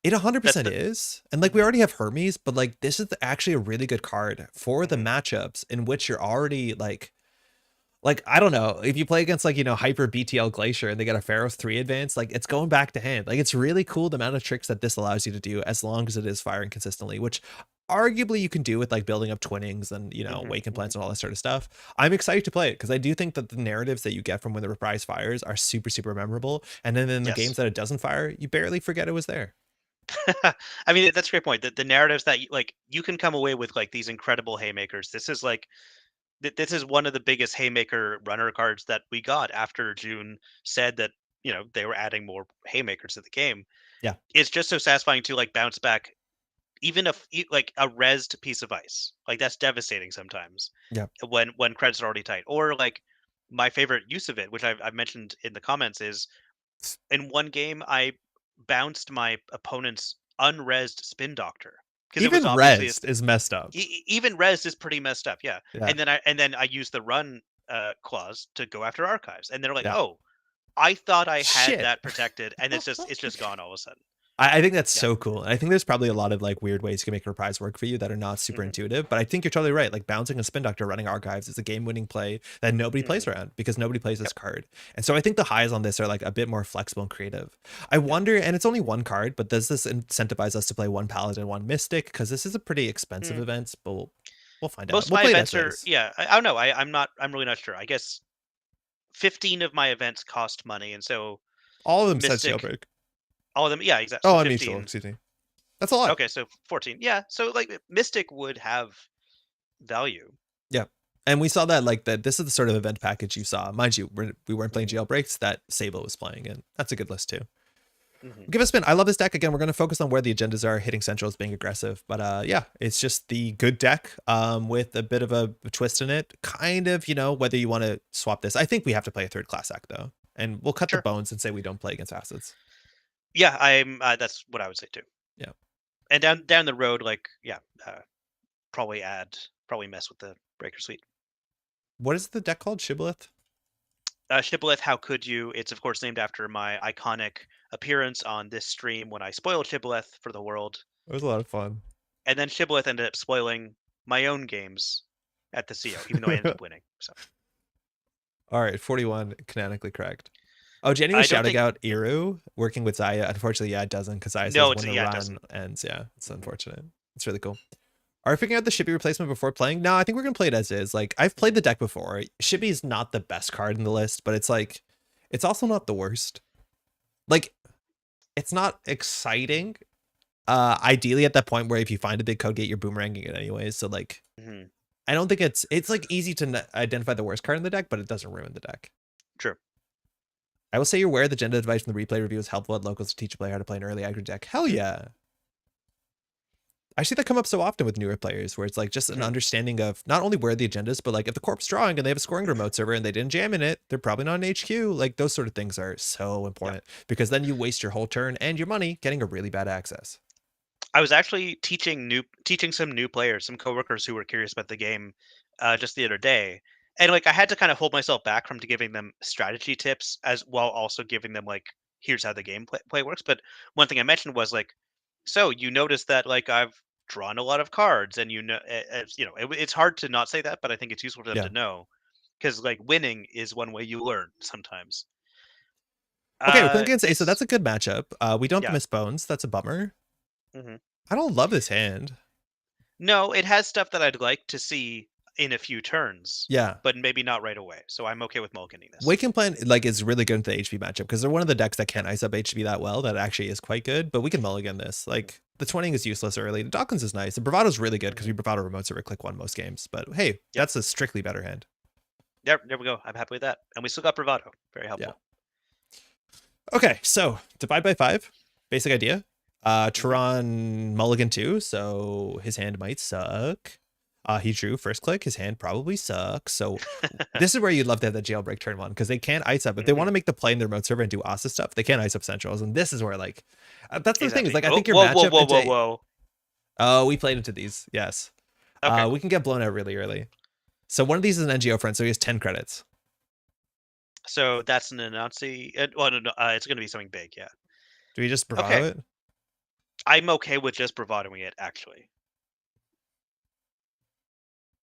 [SPEAKER 1] it
[SPEAKER 2] That's
[SPEAKER 1] 100%
[SPEAKER 2] the
[SPEAKER 1] is. And like we
[SPEAKER 2] mhm,
[SPEAKER 1] already have Hermes, but like this is actually a really good card for the
[SPEAKER 2] mhm,
[SPEAKER 1] matchups in which you're already like I don't know, if you play against like hyper BTL Glacier and they get a Pharaoh's 3 advance, like it's going back to hand. Like it's really cool the amount of tricks that this allows you to do as long as it is firing consistently, which arguably you can do with like building up twinnings and
[SPEAKER 2] mhm,
[SPEAKER 1] waken
[SPEAKER 2] mhm.
[SPEAKER 1] plants and all that sort of stuff. I'm excited to play it because I do think that the narratives that you get from when the Reprise fires are super super memorable, and then in the games
[SPEAKER 2] Yes.
[SPEAKER 1] that it doesn't fire, you barely forget it was there.
[SPEAKER 2] I mean, that's a great point. The narratives that you can come away with like these incredible haymakers. This is like this is one of the biggest haymaker runner cards that we got after June said that they were adding more haymakers to the game.
[SPEAKER 1] Yeah,
[SPEAKER 2] It's just so satisfying to like bounce back even if like a rezzed piece of ice. Like that's devastating sometimes
[SPEAKER 1] yeah.
[SPEAKER 2] when credits are already tight. Or like my favorite use of it, which I've mentioned in the comments, is in one game I bounced my opponent's unrezzed spin doctor because it was
[SPEAKER 1] Even
[SPEAKER 2] obviously
[SPEAKER 1] Rest is messed up.
[SPEAKER 2] even res is pretty messed up, yeah.
[SPEAKER 1] Yeah,
[SPEAKER 2] And then I use the run clause to go after archives, and they're like,
[SPEAKER 1] yeah.
[SPEAKER 2] oh, I thought I had
[SPEAKER 1] Shit.
[SPEAKER 2] that protected, and it's just gone all of a sudden.
[SPEAKER 1] I think that's
[SPEAKER 2] Yeah.
[SPEAKER 1] so cool. And I think there's probably a lot of like weird ways you can make Reprise work for you that are not super
[SPEAKER 2] Hmm.
[SPEAKER 1] intuitive. But I think you're totally right. Like bouncing a spin doctor running archives is a game winning play that nobody plays
[SPEAKER 2] Hmm.
[SPEAKER 1] around because nobody plays this
[SPEAKER 2] Yep.
[SPEAKER 1] card. And so I think the highs on this are like a bit more flexible and creative. I
[SPEAKER 2] Yep.
[SPEAKER 1] wonder, and it's only one card, but does this incentivize us to play one paladin, one mystic? Because this is a pretty expensive
[SPEAKER 2] Mm.
[SPEAKER 1] event, but we'll find out.
[SPEAKER 2] Most of
[SPEAKER 1] We'll
[SPEAKER 2] my
[SPEAKER 1] play it as
[SPEAKER 2] events are,
[SPEAKER 1] is.
[SPEAKER 2] yeah. I don't know. I'm really not sure. I guess 15 of my events cost money, and so
[SPEAKER 1] All of them says
[SPEAKER 2] Mystic,
[SPEAKER 1] jailbreak.
[SPEAKER 2] all of them, yeah, exactly. So
[SPEAKER 1] Oh, I mean, sure.
[SPEAKER 2] 15.
[SPEAKER 1] Excuse me. That's a lot.
[SPEAKER 2] Okay, so 14. Yeah, so like Mystic would have value.
[SPEAKER 1] Yeah. And we saw that like that this is the sort of event package you saw. Mind you, we weren't playing
[SPEAKER 2] Hmm.
[SPEAKER 1] jailbreaks that Sable was playing, and that's a good list too.
[SPEAKER 2] Hmm.
[SPEAKER 1] Give it a spin. I love this deck. Again, we're going to focus on where the agendas are, hitting centrals, being aggressive. But yeah, it's just the good deck with a bit of a twist in it. Kind of, whether you want to swap this. I think we have to play a third class act though. And we'll cut the
[SPEAKER 2] Sure.
[SPEAKER 1] bones and say we don't play against acids.
[SPEAKER 2] Yeah, I'm. That's what I would say too.
[SPEAKER 1] Yeah.
[SPEAKER 2] And down the road, like yeah, probably mess with the breaker suite.
[SPEAKER 1] What is the deck called? Shibboleth?
[SPEAKER 2] Shibboleth, how could you? It's of course named after my iconic appearance on this stream when I spoiled Shibboleth for the world,
[SPEAKER 1] It was a lot of fun.
[SPEAKER 2] and then Shibboleth ended up spoiling my own games at the CO, even though I ended up winning. So
[SPEAKER 1] All right, 41 canonically correct. Oh, Jenny was
[SPEAKER 2] I don't
[SPEAKER 1] shouting
[SPEAKER 2] think
[SPEAKER 1] out Iru working with Zaya. Unfortunately, yeah, it doesn't because Zaya says
[SPEAKER 2] no, it's
[SPEAKER 1] when the
[SPEAKER 2] yeah, it
[SPEAKER 1] run
[SPEAKER 2] doesn't.
[SPEAKER 1] ends. Yeah, it's
[SPEAKER 2] Hmm.
[SPEAKER 1] unfortunate. It's really cool. Are we figuring out the Shibby replacement before playing? No, I think we're gonna play it as is. Like I've played
[SPEAKER 2] Hmm.
[SPEAKER 1] the deck before. Shibby is not the best card in the list, but it's like it's also not the worst. Like it's not exciting. Ideally at that point where if you find a big code gate, you're boomeranging it anyways. So like
[SPEAKER 2] Hmm.
[SPEAKER 1] I don't think it's like easy to identify the worst card in the deck, but it doesn't ruin the deck.
[SPEAKER 2] True.
[SPEAKER 1] I will say you're aware the gender advice from the replay review is helpful at locals to teach a player how to play an early aggro deck. Hell yeah. I see that come up so often with newer players where it's like just an
[SPEAKER 2] Hmm.
[SPEAKER 1] understanding of not only where the agendas, but like if the corp's drawing and they have a scoring remote server and they didn't jam in it, they're probably not an HQ. Like those sort of things are so
[SPEAKER 2] Yep.
[SPEAKER 1] important because then you waste your whole turn and your money getting a really bad access.
[SPEAKER 2] I was actually teaching some new players, some coworkers who were curious about the game, just the other day, and like I had to kind of hold myself back from giving them strategy tips as while also giving them like here's how the game play works. But one thing I mentioned was like, so you notice that like I've drawn a lot of cards, and it's hard to not say that, but I think it's useful for them
[SPEAKER 1] Yeah.
[SPEAKER 2] to know because like winning is one way you learn sometimes.
[SPEAKER 1] Okay, we're playing against Ace, so that's
[SPEAKER 2] This
[SPEAKER 1] a good matchup. We don't have to
[SPEAKER 2] yeah.
[SPEAKER 1] miss bones. That's a bummer.
[SPEAKER 2] Hmm.
[SPEAKER 1] I don't love this hand.
[SPEAKER 2] No, it has stuff that I'd like to see in a few turns,
[SPEAKER 1] Yeah.
[SPEAKER 2] but maybe not right away. So I'm okay with mulliganing this.
[SPEAKER 1] Waking Plant like is really good into the HP matchup because they're one of the decks that can't ice up HP that well. That actually is quite good, but we can mulligan this.
[SPEAKER 2] Mhm,
[SPEAKER 1] Like the twinning is useless early. The Dawkins is nice. The Bravado's really good because
[SPEAKER 2] mhm.
[SPEAKER 1] we Bravado remote server click one most games. But hey,
[SPEAKER 2] Yep.
[SPEAKER 1] that's a strictly better hand.
[SPEAKER 2] There we go. I'm happy with that. And we still got bravado. Very
[SPEAKER 1] Yeah.
[SPEAKER 2] helpful.
[SPEAKER 1] Okay, so divide by 5. Basic idea.
[SPEAKER 2] Hmm.
[SPEAKER 1] Turan mulligan 2, so his hand might suck. He drew first click. His hand probably sucks. So this is where you'd love to have that jailbreak turn one, because they can't ice up. If they want to make the play in their remote server and do Asa stuff, they can't ice up centrals. And this is where like that's the thing is
[SPEAKER 2] Exactly.
[SPEAKER 1] like I
[SPEAKER 2] Oh,
[SPEAKER 1] think your
[SPEAKER 2] whoa, whoa,
[SPEAKER 1] matchup
[SPEAKER 2] whoa, whoa,
[SPEAKER 1] into
[SPEAKER 2] whoa.
[SPEAKER 1] oh we played into these yes
[SPEAKER 2] Okay.
[SPEAKER 1] we can get blown out really early. So one of these is an NGO friend, so he has 10 credits.
[SPEAKER 2] So that's an announce. Well, no, it's going to be something big. Yeah.
[SPEAKER 1] Do we just bravado
[SPEAKER 2] Okay.
[SPEAKER 1] it?
[SPEAKER 2] I'm okay with just bravadoing it, actually.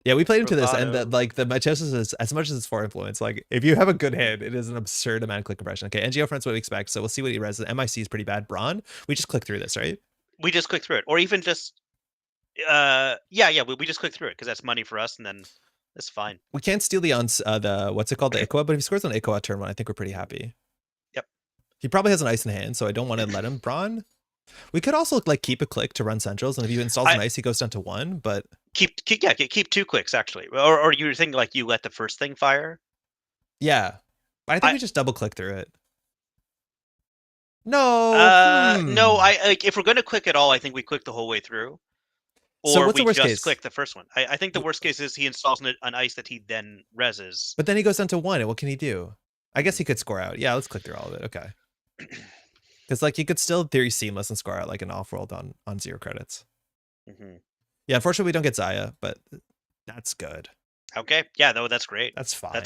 [SPEAKER 1] Yeah, we played into this, and
[SPEAKER 2] Bravado.
[SPEAKER 1] like the mitosis is as much as it's for influence. Like if you have a good hand, it is an absurd amount of click compression. Okay, NGO friends what we expect. So we'll see what he res. MIC is pretty bad. Brawn, we just click through this, right?
[SPEAKER 2] We just click through it, or even just yeah. We just click through it because that's money for us, and then that's fine.
[SPEAKER 1] We can't steal the the what's it called, the Ikoa, but if he scores on Ikoa turn one, I think we're pretty happy.
[SPEAKER 2] Yep.
[SPEAKER 1] He probably has an ice in hand, so I don't want to let him brawn. We could also like keep a click to run centrals, and if he installs an ice, he goes down to 1. But
[SPEAKER 2] keep 2 clicks actually, or you're thinking like you let the first thing fire.
[SPEAKER 1] Yeah, I think we just double click through it. No.
[SPEAKER 2] No. I like if we're gonna click at all, I think we click the whole way through. Or
[SPEAKER 1] so what's
[SPEAKER 2] we
[SPEAKER 1] the worst
[SPEAKER 2] just
[SPEAKER 1] case?
[SPEAKER 2] click the first one. I think the worst case is he installs an ice that he then reses.
[SPEAKER 1] But then he goes down to 1, and what can he do? I guess he could score out. Yeah, let's click through all of it. Okay. Because like he could still in theory seamless and score out like an off-world on 0 credits. Yeah, unfortunately we don't get Zaya, but that's good.
[SPEAKER 2] Okay. Yeah, no, that's great.
[SPEAKER 1] That's fine.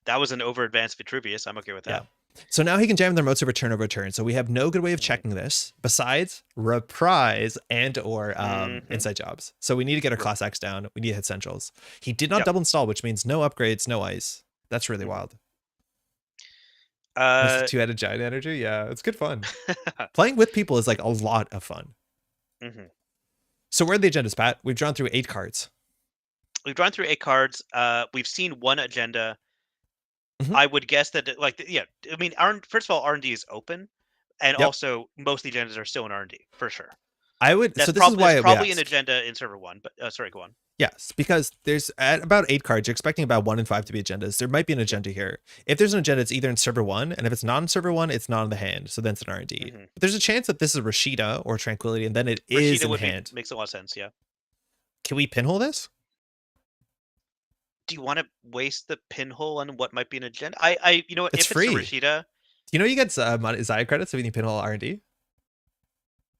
[SPEAKER 2] That was an over advanced Vitruvius. I'm okay with that.
[SPEAKER 1] Yeah. So now he can jam the remote server turn over turn. So we have no good way of checking this besides Reprise and or inside jobs. So we need to get our class X down. We need to hit centrals. He did not double install, which means no upgrades, no ice. That's really wild. This 2-headed giant energy. Yeah, it's good fun. Playing with people is like a lot of fun. So where are the agendas, Pat? We've drawn through 8 cards.
[SPEAKER 2] We've drawn through 8 cards. We've seen one agenda. I would guess that, like, yeah. I mean, first of all, R&D is open, and also most of the agendas are still in R&D for sure.
[SPEAKER 1] I would.
[SPEAKER 2] That's
[SPEAKER 1] so this is why
[SPEAKER 2] probably an agenda in server 1. But sorry, go on.
[SPEAKER 1] Yes, because there's at about 8 cards. You're expecting about 1 in 5 to be agendas. There might be an agenda here. If there's an agenda, it's either in server 1, and if it's not in server 1, it's not in the hand. So then it's an R&D. But there's a chance that this is Rashida or Tranquility, and then it is in hand.
[SPEAKER 2] Makes a lot of sense. Yeah.
[SPEAKER 1] Can we pinhole this?
[SPEAKER 2] Do you want to waste the pinhole on what might be an agenda? You know what?
[SPEAKER 1] It's free.
[SPEAKER 2] It's Rashida.
[SPEAKER 1] You know you get Zaya credits if you pinhole R&D.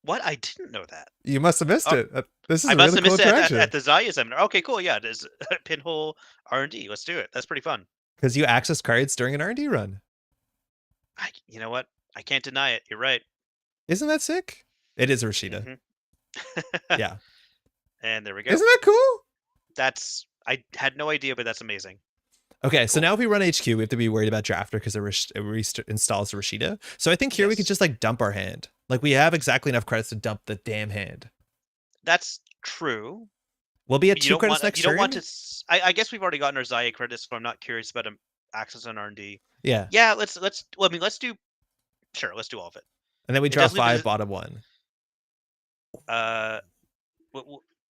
[SPEAKER 2] What? I didn't know that.
[SPEAKER 1] You must have missed it. This is
[SPEAKER 2] I must have missed
[SPEAKER 1] it
[SPEAKER 2] at the Zaya seminar. Okay, cool. Yeah, there's pinhole R&D. Let's do it. That's pretty fun.
[SPEAKER 1] Because you access cards during an R&D run.
[SPEAKER 2] You know what? I can't deny it. You're right.
[SPEAKER 1] Isn't that sick? It is Rashida. Yeah.
[SPEAKER 2] And there we go.
[SPEAKER 1] Isn't that cool?
[SPEAKER 2] I had no idea, but that's amazing.
[SPEAKER 1] Okay, cool. So now if we run HQ, we have to be worried about Drafter because it installs Rashida. So I think here we could just like dump our hand. Like we have exactly enough credits to dump the damn hand.
[SPEAKER 2] That's true.
[SPEAKER 1] We'll be at 2 credits next turn.
[SPEAKER 2] You don't want to. I guess we've already gotten our Zaya credits, so I'm not curious about access on R&D.
[SPEAKER 1] Yeah.
[SPEAKER 2] Yeah. Let's. Well, I mean, let's do. Sure, let's do all of it.
[SPEAKER 1] And then we draw 5, bottom 1.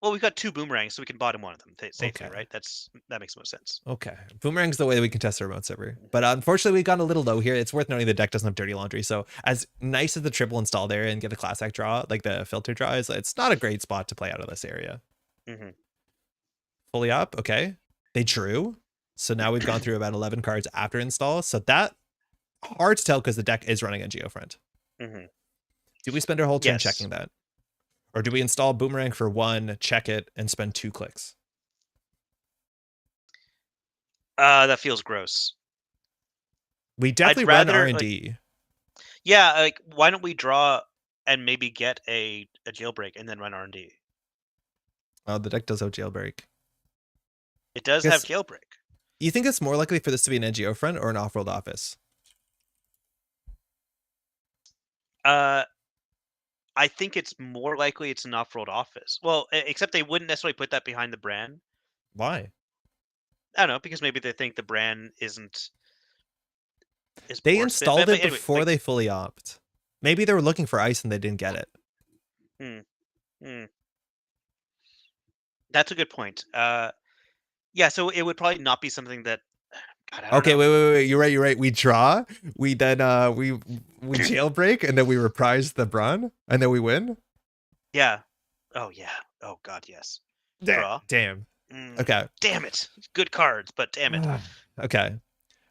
[SPEAKER 2] Well, we've got 2 boomerangs, so we can bottom one of them safely, right? That makes most sense.
[SPEAKER 1] Okay, boomerang's the way that we can test the remote server. But unfortunately, we've gone a little low here. It's worth noting the deck doesn't have dirty laundry. So as nice as the triple install there and get a class act draw, like the filter draw is, it's not a great spot to play out of this area. Fully up, okay. They drew. So now we've gone through about 11 cards after install. So that hard to tell because the deck is running on Geofront. Do we spend our whole turn checking that? Or do we install Boomerang for 1, check it, and spend 2 clicks?
[SPEAKER 2] That feels gross.
[SPEAKER 1] We definitely run R&D.
[SPEAKER 2] Like, yeah, like why don't we draw and maybe get a jailbreak and then run R&D?
[SPEAKER 1] Oh, the deck does have jailbreak.
[SPEAKER 2] It does have jailbreak.
[SPEAKER 1] You think it's more likely for this to be an NGO front or an off-world office?
[SPEAKER 2] I think it's more likely it's an off-world office. Well, except they wouldn't necessarily put that behind the brand.
[SPEAKER 1] Why?
[SPEAKER 2] I don't know, because maybe they think the brand isn't.
[SPEAKER 1] They installed it before they fully opt. Maybe they were looking for ice and they didn't get it.
[SPEAKER 2] That's a good point. Yeah, so it would probably not be something that. God,
[SPEAKER 1] okay, wait. You're right. We draw. We then we jailbreak and then we reprise the Brawn and then we win.
[SPEAKER 2] Yeah. Oh yeah. Oh God, yes.
[SPEAKER 1] Draw. Damn. Okay.
[SPEAKER 2] Damn it. Good cards, but damn it.
[SPEAKER 1] Okay.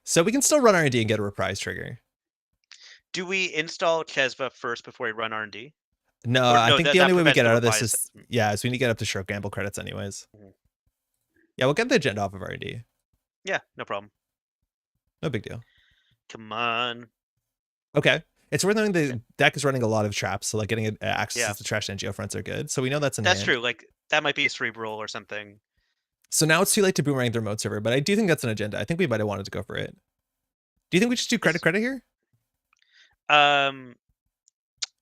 [SPEAKER 1] So we can still run R&D and get a reprise trigger.
[SPEAKER 2] Do we install Chesva first before we run R&D?
[SPEAKER 1] No,
[SPEAKER 2] Or
[SPEAKER 1] I
[SPEAKER 2] no,
[SPEAKER 1] think
[SPEAKER 2] that,
[SPEAKER 1] the
[SPEAKER 2] that
[SPEAKER 1] only way we
[SPEAKER 2] prevents
[SPEAKER 1] get
[SPEAKER 2] the
[SPEAKER 1] out of this
[SPEAKER 2] reprise.
[SPEAKER 1] is, is we need to get up to Stroke Gamble credits anyways.
[SPEAKER 2] Mhm.
[SPEAKER 1] Yeah, we'll get the agenda off of R&D.
[SPEAKER 2] Yeah, no problem.
[SPEAKER 1] No big deal.
[SPEAKER 2] Come on.
[SPEAKER 1] Okay. It's worth knowing the deck is running a lot of traps, so like getting access
[SPEAKER 2] Yeah.
[SPEAKER 1] to trash and geofronts are good. So we know that's in
[SPEAKER 2] That's
[SPEAKER 1] hand.
[SPEAKER 2] true. Like, that might be a cerebral or something.
[SPEAKER 1] So now it's too late to boomerang the remote server, but I do think that's an agenda. I think we might have wanted to go for it. Do you think we just do credit here?
[SPEAKER 2] Um,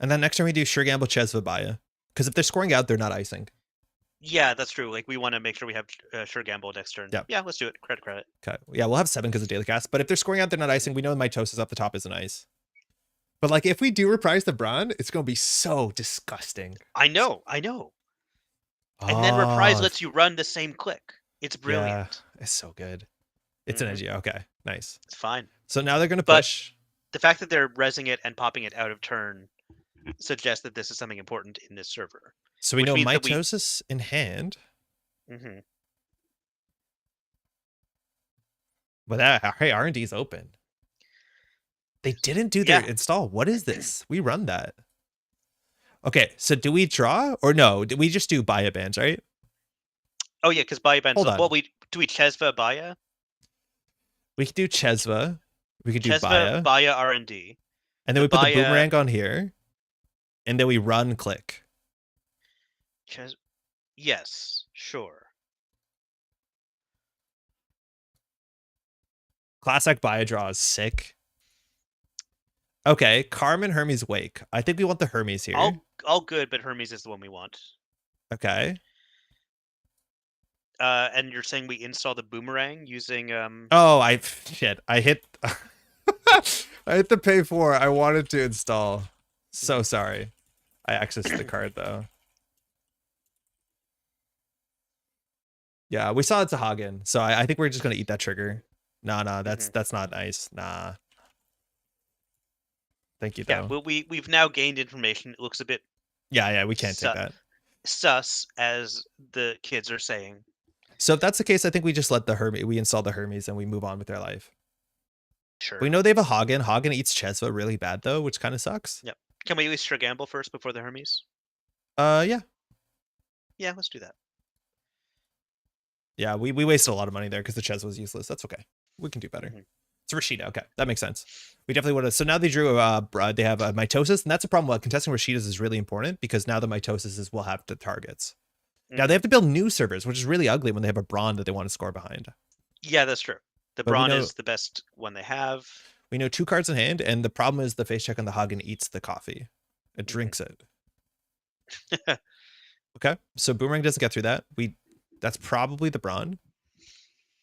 [SPEAKER 1] And then next turn we do Sure Gamble, Chesva, Baya. Because if they're scoring out, they're not icing.
[SPEAKER 2] yeah, that's true. Like, we want to make sure we have Sure Gamble next turn.
[SPEAKER 1] Yep.
[SPEAKER 2] Yeah, let's do it. Credit.
[SPEAKER 1] Okay. Yeah, we'll have 7 because of daily cast. But if they're scoring out, they're not icing. We know Mitosis up the top isn't ice. But like, if we do reprise the Brawn, it's going to be so disgusting.
[SPEAKER 2] I know. And then Reprise lets you run the same click. It's brilliant.
[SPEAKER 1] Yeah, it's so good. It's an edgy. Okay, nice.
[SPEAKER 2] It's fine.
[SPEAKER 1] So now they're going to push.
[SPEAKER 2] The fact that they're resing it and popping it out of turn suggests that this is something important in this server.
[SPEAKER 1] So we know Mitosis in hand. But hey, R&D's open. They didn't do their install. What is this? We run that. Okay, so do we draw or no? Do we just do Baya bands, right?
[SPEAKER 2] Oh yeah, because Baya bands.
[SPEAKER 1] Hold on.
[SPEAKER 2] Well, do we Chesva Baya?
[SPEAKER 1] We could do Chesva. We could do
[SPEAKER 2] Chesva, Baya R&D.
[SPEAKER 1] And then we put the boomerang on here. And then we run click.
[SPEAKER 2] Yes, sure.
[SPEAKER 1] Classic Baya draw is sick. Okay, Carmen, Hermes, Wake. I think we want the Hermes here.
[SPEAKER 2] All good, but Hermes is the one we want.
[SPEAKER 1] Okay.
[SPEAKER 2] And you're saying we install the boomerang using
[SPEAKER 1] Oh, I hit I hit the pay for. I wanted to install. So sorry. I accessed the card though. Yeah, we saw it's a Hagen, so I think we're just gonna eat that trigger. Nah, that's not nice. Nah. Thank you, though.
[SPEAKER 2] Yeah, well, we've now gained information. It looks a bit...
[SPEAKER 1] Yeah, we can't take that.
[SPEAKER 2] Sus, as the kids are saying.
[SPEAKER 1] So if that's the case, I think we just let the Hermes... We install the Hermes and we move on with their life.
[SPEAKER 2] Sure.
[SPEAKER 1] We know they have a Hagen. Hagen eats Chesva really bad, though, which kind of sucks.
[SPEAKER 2] Yep. Can we at least gamble first before the Hermes?
[SPEAKER 1] Yeah.
[SPEAKER 2] Yeah, let's do that.
[SPEAKER 1] Yeah, we wasted a lot of money there because the Chesva was useless. That's okay. We can do better. It's Rashida. Okay, that makes sense. We definitely would have. So now they drew. They have Mitosis, and that's a problem. Contesting Rashidas is really important because now the Mitosis will have the targets. Now they have to build new servers, which is really ugly when they have a Brawn that they want to score behind.
[SPEAKER 2] Yeah, that's true. The Brawn is the best one they have.
[SPEAKER 1] We know 2 cards in hand, and the problem is the face check on the Hagen eats the coffee. It drinks it. Okay, so Boomerang doesn't get through that. That's probably the Brawn.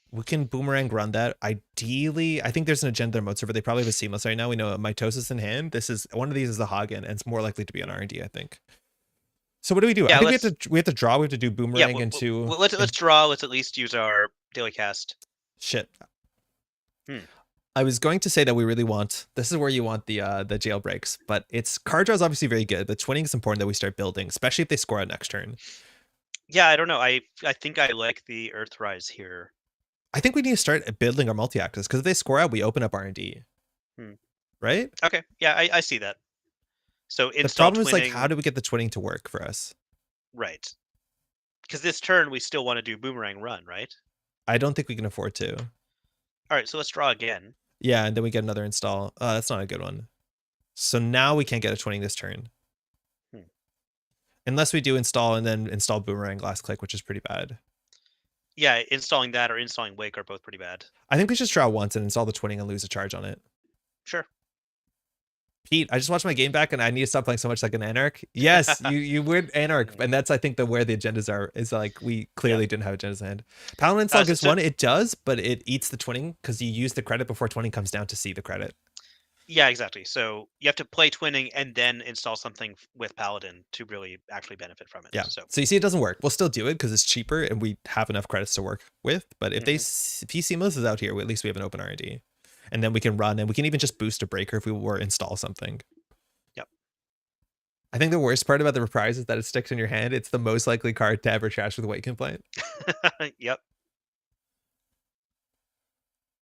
[SPEAKER 1] We can boomerang run that. Ideally, I think there's an agenda mode server. They probably have a seamless right now. We know a Mitosis in hand. This is one of these is the Hagen, and it's more likely to be an R&D, I think. So what do we do?
[SPEAKER 2] Yeah,
[SPEAKER 1] I think we have to draw. We have to do boomerang into.
[SPEAKER 2] Let's draw. Let's at least use our daily cast.
[SPEAKER 1] Shit. I was going to say that we really want. This is where you want the jailbreaks, but it's card draw is obviously very good. But twinning is important that we start building, especially if they score out next turn.
[SPEAKER 2] Yeah, I don't know. I think I like the Earthrise here.
[SPEAKER 1] I think we need to start building our multi-axis because if they score out, we open up R&D. Right?
[SPEAKER 2] Okay. Yeah, I see that. So
[SPEAKER 1] the problem is like, how do we get the twinning to work for us?
[SPEAKER 2] Right. Because this turn we still want to do boomerang run, right?
[SPEAKER 1] I don't think we can afford to.
[SPEAKER 2] All right, so let's draw again.
[SPEAKER 1] Yeah, and then we get another install. That's not a good one. So now we can't get a twinning this turn. Unless we do install and then install boomerang last click, which is pretty bad.
[SPEAKER 2] Yeah, installing that or installing Wake are both pretty bad.
[SPEAKER 1] I think we just draw once and install the twinning and lose a charge on it.
[SPEAKER 2] Sure.
[SPEAKER 1] Pete, I just watched my game back and I need to stop playing so much like an Anarch. Yes, you win Anarch. And that's, I think, where the agendas are. Is like, we clearly didn't have agendas in hand. Paladin install gives one. It does, but it eats the twinning because you use the credit before twinning comes down to see the credit.
[SPEAKER 2] Yeah, exactly. So you have to play twinning and then install something with Paladin to really actually benefit from it.
[SPEAKER 1] Yeah. So you see, it doesn't work. We'll still do it because it's cheaper and we have enough credits to work with. But if if Seamless is out here, at least we have an open R&D. And then we can run and we can even just boost a breaker if we were install something.
[SPEAKER 2] Yep.
[SPEAKER 1] I think the worst part about the Reprise is that it sticks in your hand. It's the most likely card to ever trash with Weight Complaint.
[SPEAKER 2] Yep.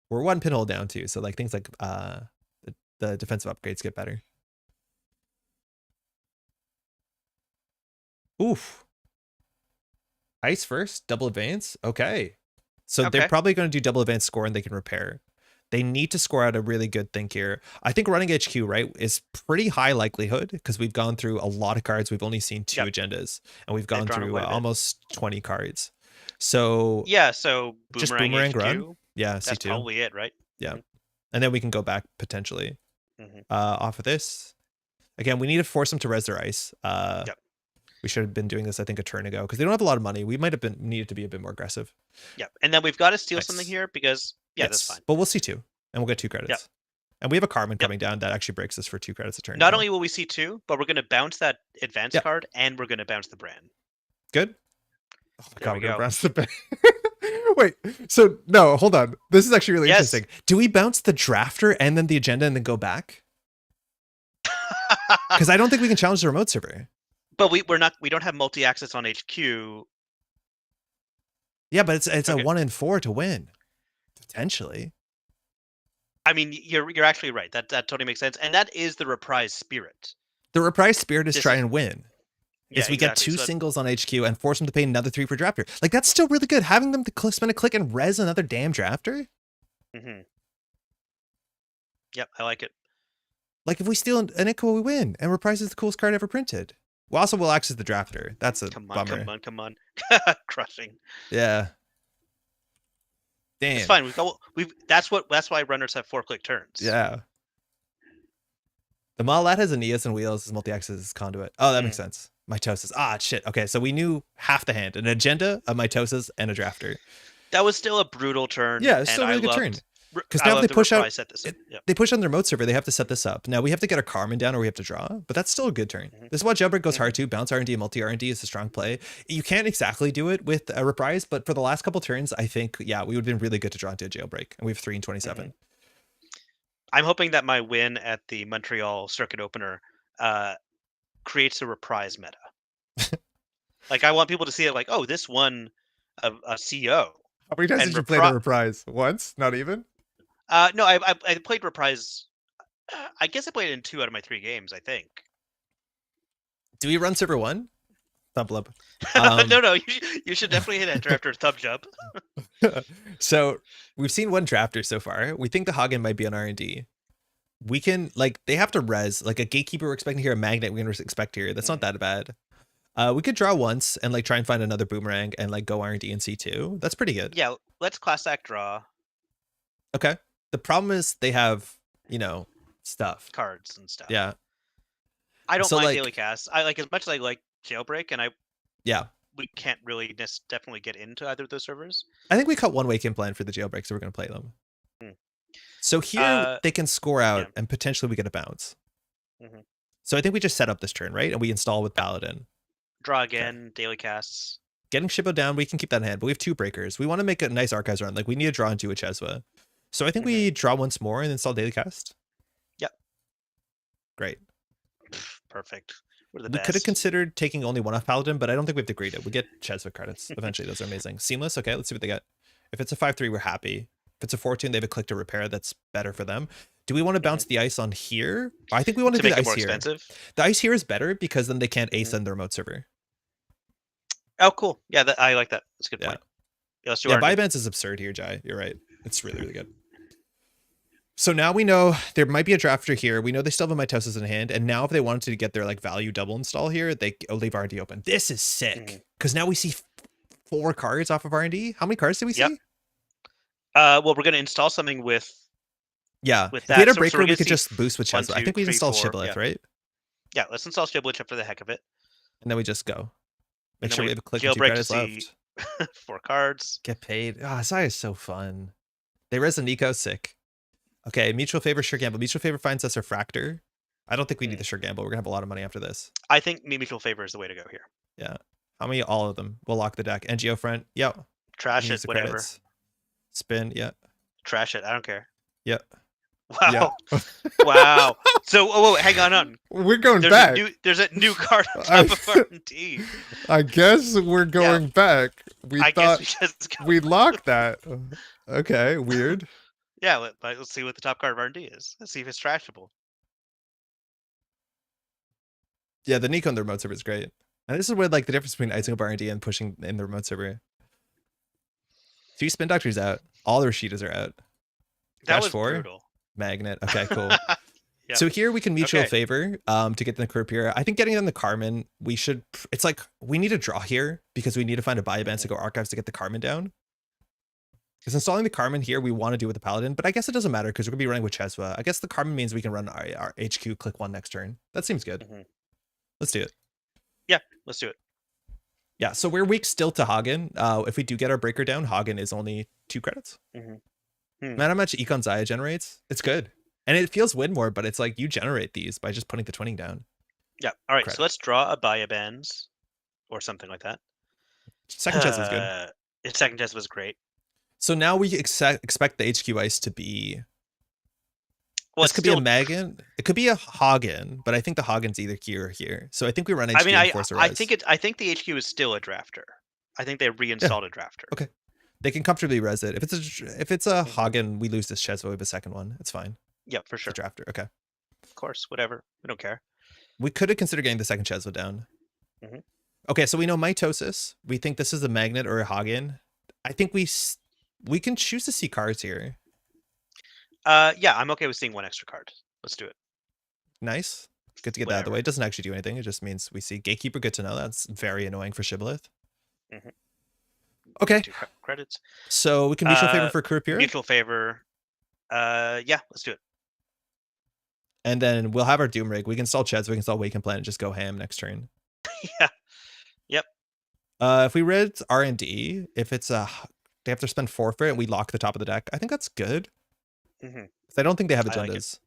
[SPEAKER 1] We're one pinhole down too, so like things like the defensive upgrades get better. Oof. Ice first, double advance. Okay. So they're probably going to do double advance score and they can repair. They need to score out a really good thing here. I think running HQ, right, is pretty high likelihood because we've gone through a lot of cards. We've only seen 2 agendas and we've gone through almost 20 cards. So
[SPEAKER 2] yeah, so
[SPEAKER 1] just boomerang
[SPEAKER 2] HQ,
[SPEAKER 1] run. Yeah,
[SPEAKER 2] that's
[SPEAKER 1] C2.
[SPEAKER 2] probably it, right?
[SPEAKER 1] Yeah. And then we can go back potentially off of this. Again, we need to force them to res their ice. We should have been doing this, I think, a turn ago because they don't have a lot of money. We might have been needed to be a bit more aggressive.
[SPEAKER 2] Yeah, and then we've got to steal something here because that's fine.
[SPEAKER 1] But we'll see 2, and we'll get 2 credits. And we have a Carmen coming down that actually breaks us for 2 credits a turn.
[SPEAKER 2] Not only will we see 2, but we're going to bounce that advance card, and we're going to bounce the brand.
[SPEAKER 1] Good. Oh my god, we're going to bounce the brand. Wait, so no, hold on. This is actually really interesting. Do we bounce the drafter and then the agenda and then go back? Because I don't think we can challenge the remote server.
[SPEAKER 2] But we don't have multi-access on HQ.
[SPEAKER 1] Yeah, but it's a 1 in 4 to win. Potentially.
[SPEAKER 2] I mean, you're actually right. That totally makes sense. And that is the Reprise spirit.
[SPEAKER 1] The Reprise spirit is try and win. We get 2 singles on HQ and force them to pay another 3 for drafter. Like, that's still really good. Having them to spend a click and res another damn drafter.
[SPEAKER 2] Yep, I like it.
[SPEAKER 1] Like, if we steal an Echo, we win. And Reprise is the coolest card ever printed. Well, also, we'll access the drafter. That's a bummer.
[SPEAKER 2] Come on. Crushing.
[SPEAKER 1] Yeah. Damn.
[SPEAKER 2] It's fine. That's why runners have 4-click turns.
[SPEAKER 1] Yeah. The Malat has Aeneas and Wheels as multi-access conduit. Oh, that makes sense. Mitosis. Ah, shit. Okay, so we knew half the hand. An agenda, a Mitosis, and a drafter.
[SPEAKER 2] That was still a brutal turn.
[SPEAKER 1] Yeah, it's still a really good turn. Because now they push out, they push on their remote server, they have to set this up. Now we have to get a Carmen down or we have to draw, but that's still a good turn. This is why Jailbreak goes hard too. Bounce R&D, multi R&D is a strong play. You can't exactly do it with a Reprise, but for the last couple turns, I think, yeah, we would have been really good to draw into a Jailbreak. And we have 3 and 27.
[SPEAKER 2] I'm hoping that my win at the Montreal circuit opener creates a Reprise meta. Like, I want people to see it like, oh, this won a CO.
[SPEAKER 1] How many times did you play the Reprise? Once? Not even?
[SPEAKER 2] No, I played Reprise. I guess I played it in 2 out of my 3 games, I think.
[SPEAKER 1] Do we run server 1? Thumb up.
[SPEAKER 2] No, you should definitely hit enter after thumb jump.
[SPEAKER 1] So we've seen 1 drafter so far. We think the Hagen might be on R&D. We can, like, they have to res. Like a Gatekeeper we're expecting here, a Magnet we're going to expect here. That's not that bad. We could draw once and like try and find another Boomerang and like go R&D and C2. That's pretty good.
[SPEAKER 2] Yeah, let's class act draw.
[SPEAKER 1] Okay. The problem is they have, stuff.
[SPEAKER 2] Cards and stuff.
[SPEAKER 1] Yeah.
[SPEAKER 2] I don't mind daily cast. I like, as much as I like Jailbreak, and we can't really definitely get into either of those servers.
[SPEAKER 1] I think we cut one Wake-In plan for the Jailbreak, so we're going to play them. So here they can score out and potentially we get a bounce. So I think we just set up this turn, right? And we install with Paladin.
[SPEAKER 2] Draw again, daily casts.
[SPEAKER 1] Getting Shippo down, we can keep that in hand, but we have 2 breakers. We want to make a nice Archives run. Like, we need to draw into a Cheswa. So I think we draw once more and install daily cast.
[SPEAKER 2] Yep.
[SPEAKER 1] Great.
[SPEAKER 2] Perfect.
[SPEAKER 1] We could have considered taking only 1 off Paladin, but I don't think we have to grade it. We get Cheswa credits. Eventually, those are amazing. Seamless. Okay, let's see what they get. If it's a 5-3, we're happy. If it's a 4-2, they have a click to repair. That's better for them. Do we want to bounce the ice on here? I think we want to do the ice here. Expensive? The ice here is better because then they can't ace on the remote server.
[SPEAKER 2] Oh, cool. Yeah, I like that. That's a good point.
[SPEAKER 1] Yeah, buy events is absurd here, Jai. You're right. It's really, really good. So now we know there might be a drafter here. We know they still have a Mitosis in hand. And now if they wanted to get their like value double install here, they leave R&D open. This is sick. Because now we see 4 cards off of R&D. How many cards did we see?
[SPEAKER 2] Well, we're going to install something with...
[SPEAKER 1] Yeah.
[SPEAKER 2] With
[SPEAKER 1] that. If we had a breaker, we could just boost with Cheswa. I think we installed Shibboleth, right?
[SPEAKER 2] Yeah, let's install Shibboleth for the heck of it.
[SPEAKER 1] And then we just go. Make sure we have a click and 2 credits left.
[SPEAKER 2] 4 cards.
[SPEAKER 1] Get paid. Ah, Zaya is so fun. They res a Nico, sick. Okay, mutual favor, sure gamble. Mutual favor finds us a Fractor. I don't think we need the sure gamble. We're gonna have a lot of money after this.
[SPEAKER 2] I think mutual favor is the way to go here.
[SPEAKER 1] Yeah. How many? All of them. We'll lock the deck. NGO front. Yep.
[SPEAKER 2] Trash it. Whatever.
[SPEAKER 1] Credits. Spin. Yep.
[SPEAKER 2] Trash it. I don't care.
[SPEAKER 1] Yep. Yeah.
[SPEAKER 2] Wow. Wow. So, hang on.
[SPEAKER 1] We're going
[SPEAKER 2] There's
[SPEAKER 1] back.
[SPEAKER 2] a new card on
[SPEAKER 1] I,
[SPEAKER 2] top of R&D.
[SPEAKER 1] I guess we're
[SPEAKER 2] Yeah,
[SPEAKER 1] going back. We
[SPEAKER 2] I guess
[SPEAKER 1] thought
[SPEAKER 2] we just go.
[SPEAKER 1] we locked that. Okay, weird.
[SPEAKER 2] Yeah, let's see what the top card of R&D is. Let's see if it's trashable.
[SPEAKER 1] Yeah, the Nico on the remote server is great. And this is where like the difference between icing up R&D and pushing in the remote server. 2 spin doctors out. All the Rashidas are out.
[SPEAKER 2] That
[SPEAKER 1] Dash
[SPEAKER 2] was
[SPEAKER 1] 4.
[SPEAKER 2] brutal.
[SPEAKER 1] Magnet. Okay, cool.
[SPEAKER 2] Yeah.
[SPEAKER 1] So here we can mutual
[SPEAKER 2] Okay.
[SPEAKER 1] favor to get the Kurapira. I think getting on the Carmen, we should. It's like we need a draw here because we need to find a biobands to go archives to get the Carmen down. Because installing the Carmen here, we want to do with the Paladin, but I guess it doesn't matter because we're gonna be running with Cheswa. I guess the Carmen means we can run our HQ click 1 next turn. That seems good. Let's do it.
[SPEAKER 2] Yeah, let's do it.
[SPEAKER 1] Yeah, so we're weak still to Hagen. If we do get our breaker down, Hagen is only 2 credits. Man, how much Econ Zaya generates? It's good. And it feels win more, but it's like you generate these by just putting the twinning down.
[SPEAKER 2] Yeah. All right.
[SPEAKER 1] Credit.
[SPEAKER 2] So let's draw a biobands or something like that.
[SPEAKER 1] Second chest was good.
[SPEAKER 2] Second chest was great.
[SPEAKER 1] So now we expect the HQ ice to be.
[SPEAKER 2] Well,
[SPEAKER 1] this could be a Megan. It could be a Hagen, but I think the Hagen's either here or here. So I think we run HQ and force a res.
[SPEAKER 2] I think the HQ is still a drafter. I think they reinstalled a drafter.
[SPEAKER 1] Okay. They can comfortably res it. If it's a Hagen, we lose this Chesva. We have a second one. It's fine.
[SPEAKER 2] Yeah, for sure.
[SPEAKER 1] It's a drafter. Okay.
[SPEAKER 2] Of course, whatever. We don't care.
[SPEAKER 1] We could have considered getting the second Chesva down. Okay, so we know mitosis. We think this is a magnet or a Hagen. I think we can choose to see cards here.
[SPEAKER 2] Yeah, I'm okay with seeing 1 extra card. Let's do it.
[SPEAKER 1] Nice. Good to get that out of the way. It doesn't actually do anything. It just means we see Gatekeeper. Good to know. That's very annoying for Shibboleth. Okay.
[SPEAKER 2] 2 credits.
[SPEAKER 1] So we can mutual favor for Kurapira.
[SPEAKER 2] Mutual favor. Yeah, let's do it.
[SPEAKER 1] And then we'll have our Doom Rig. We can install Cheds. We can install Waken Plan and just go ham next turn.
[SPEAKER 2] Yeah. Yep.
[SPEAKER 1] If we read R&D, if it's they have to spend forfeit and we lock the top of the deck, I think that's good. I don't think they have agendas.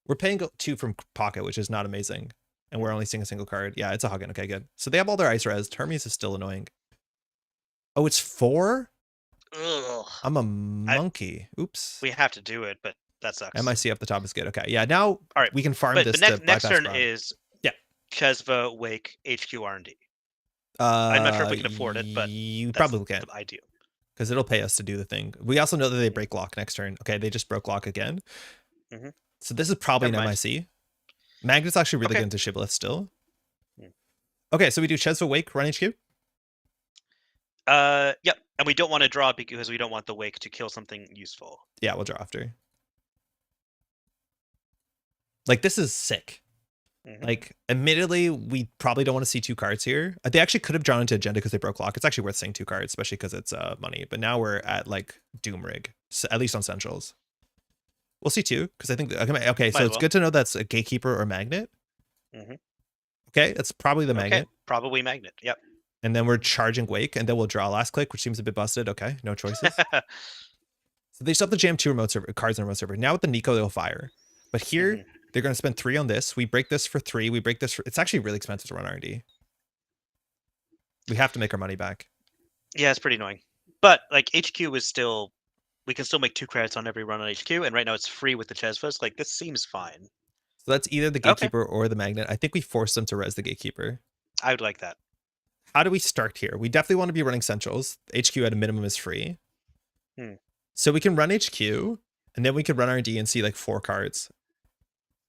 [SPEAKER 1] We're paying 2 from pocket, which is not amazing. And we're only seeing a single card. Yeah, it's a Hagen. Okay, good. So they have all their ice res. Hermes is still annoying. Oh, it's 4?
[SPEAKER 2] Ugh.
[SPEAKER 1] I'm a monkey. Oops.
[SPEAKER 2] We have to do it, but that sucks.
[SPEAKER 1] MIC up the top is good. Okay, yeah, now
[SPEAKER 2] all right,
[SPEAKER 1] we can farm
[SPEAKER 2] but
[SPEAKER 1] this.
[SPEAKER 2] The next turn
[SPEAKER 1] Ron.
[SPEAKER 2] is Chesva, Wake, HQ, R&D.
[SPEAKER 1] I'm
[SPEAKER 2] not sure if we can afford it, but
[SPEAKER 1] you probably can.
[SPEAKER 2] Ideal.
[SPEAKER 1] Because it'll pay us to do the thing. We also know that they break lock next turn. Okay, they just broke lock again. So this is probably an MIC. Magnet's actually really good into Shibboleth still. Okay, so we do Chesva, Wake, run HQ?
[SPEAKER 2] Yep. And we don't want to draw because we don't want the Wake to kill something useful.
[SPEAKER 1] Yeah, we'll draw after. Like, this is sick. Like, admittedly, we probably don't want to see 2 cards here. They actually could have drawn into agenda because they broke lock. It's actually worth seeing 2 cards, especially because it's money. But now we're at like Doom Rig, so, at least on Centrals. We'll see 2 because I think okay. So it's good to know that's a Gatekeeper or Magnet. Okay, that's probably the Magnet.
[SPEAKER 2] Probably Magnet. Yep.
[SPEAKER 1] And then we're charging Wake, and then we'll draw last click, which seems a bit busted. Okay, no choices. So they still have to jam 2 remote server cards on remote server. Now with the Nico, they'll fire. But here they're going to spend 3 on this. We break this for 3. We break this for. It's actually really expensive to run R&D. We have to make our money back.
[SPEAKER 2] Yeah, it's pretty annoying. But like HQ is still, we can still make 2 credits on every run on HQ, and right now it's free with the Chesvas. Like, this seems fine.
[SPEAKER 1] So that's either the Gatekeeper or the Magnet. I think we force them to res the Gatekeeper.
[SPEAKER 2] I would like that.
[SPEAKER 1] How do we start here? We definitely want to be running Centrals. HQ at a minimum is free. So we can run HQ, and then we can run R&D and see like 4 cards.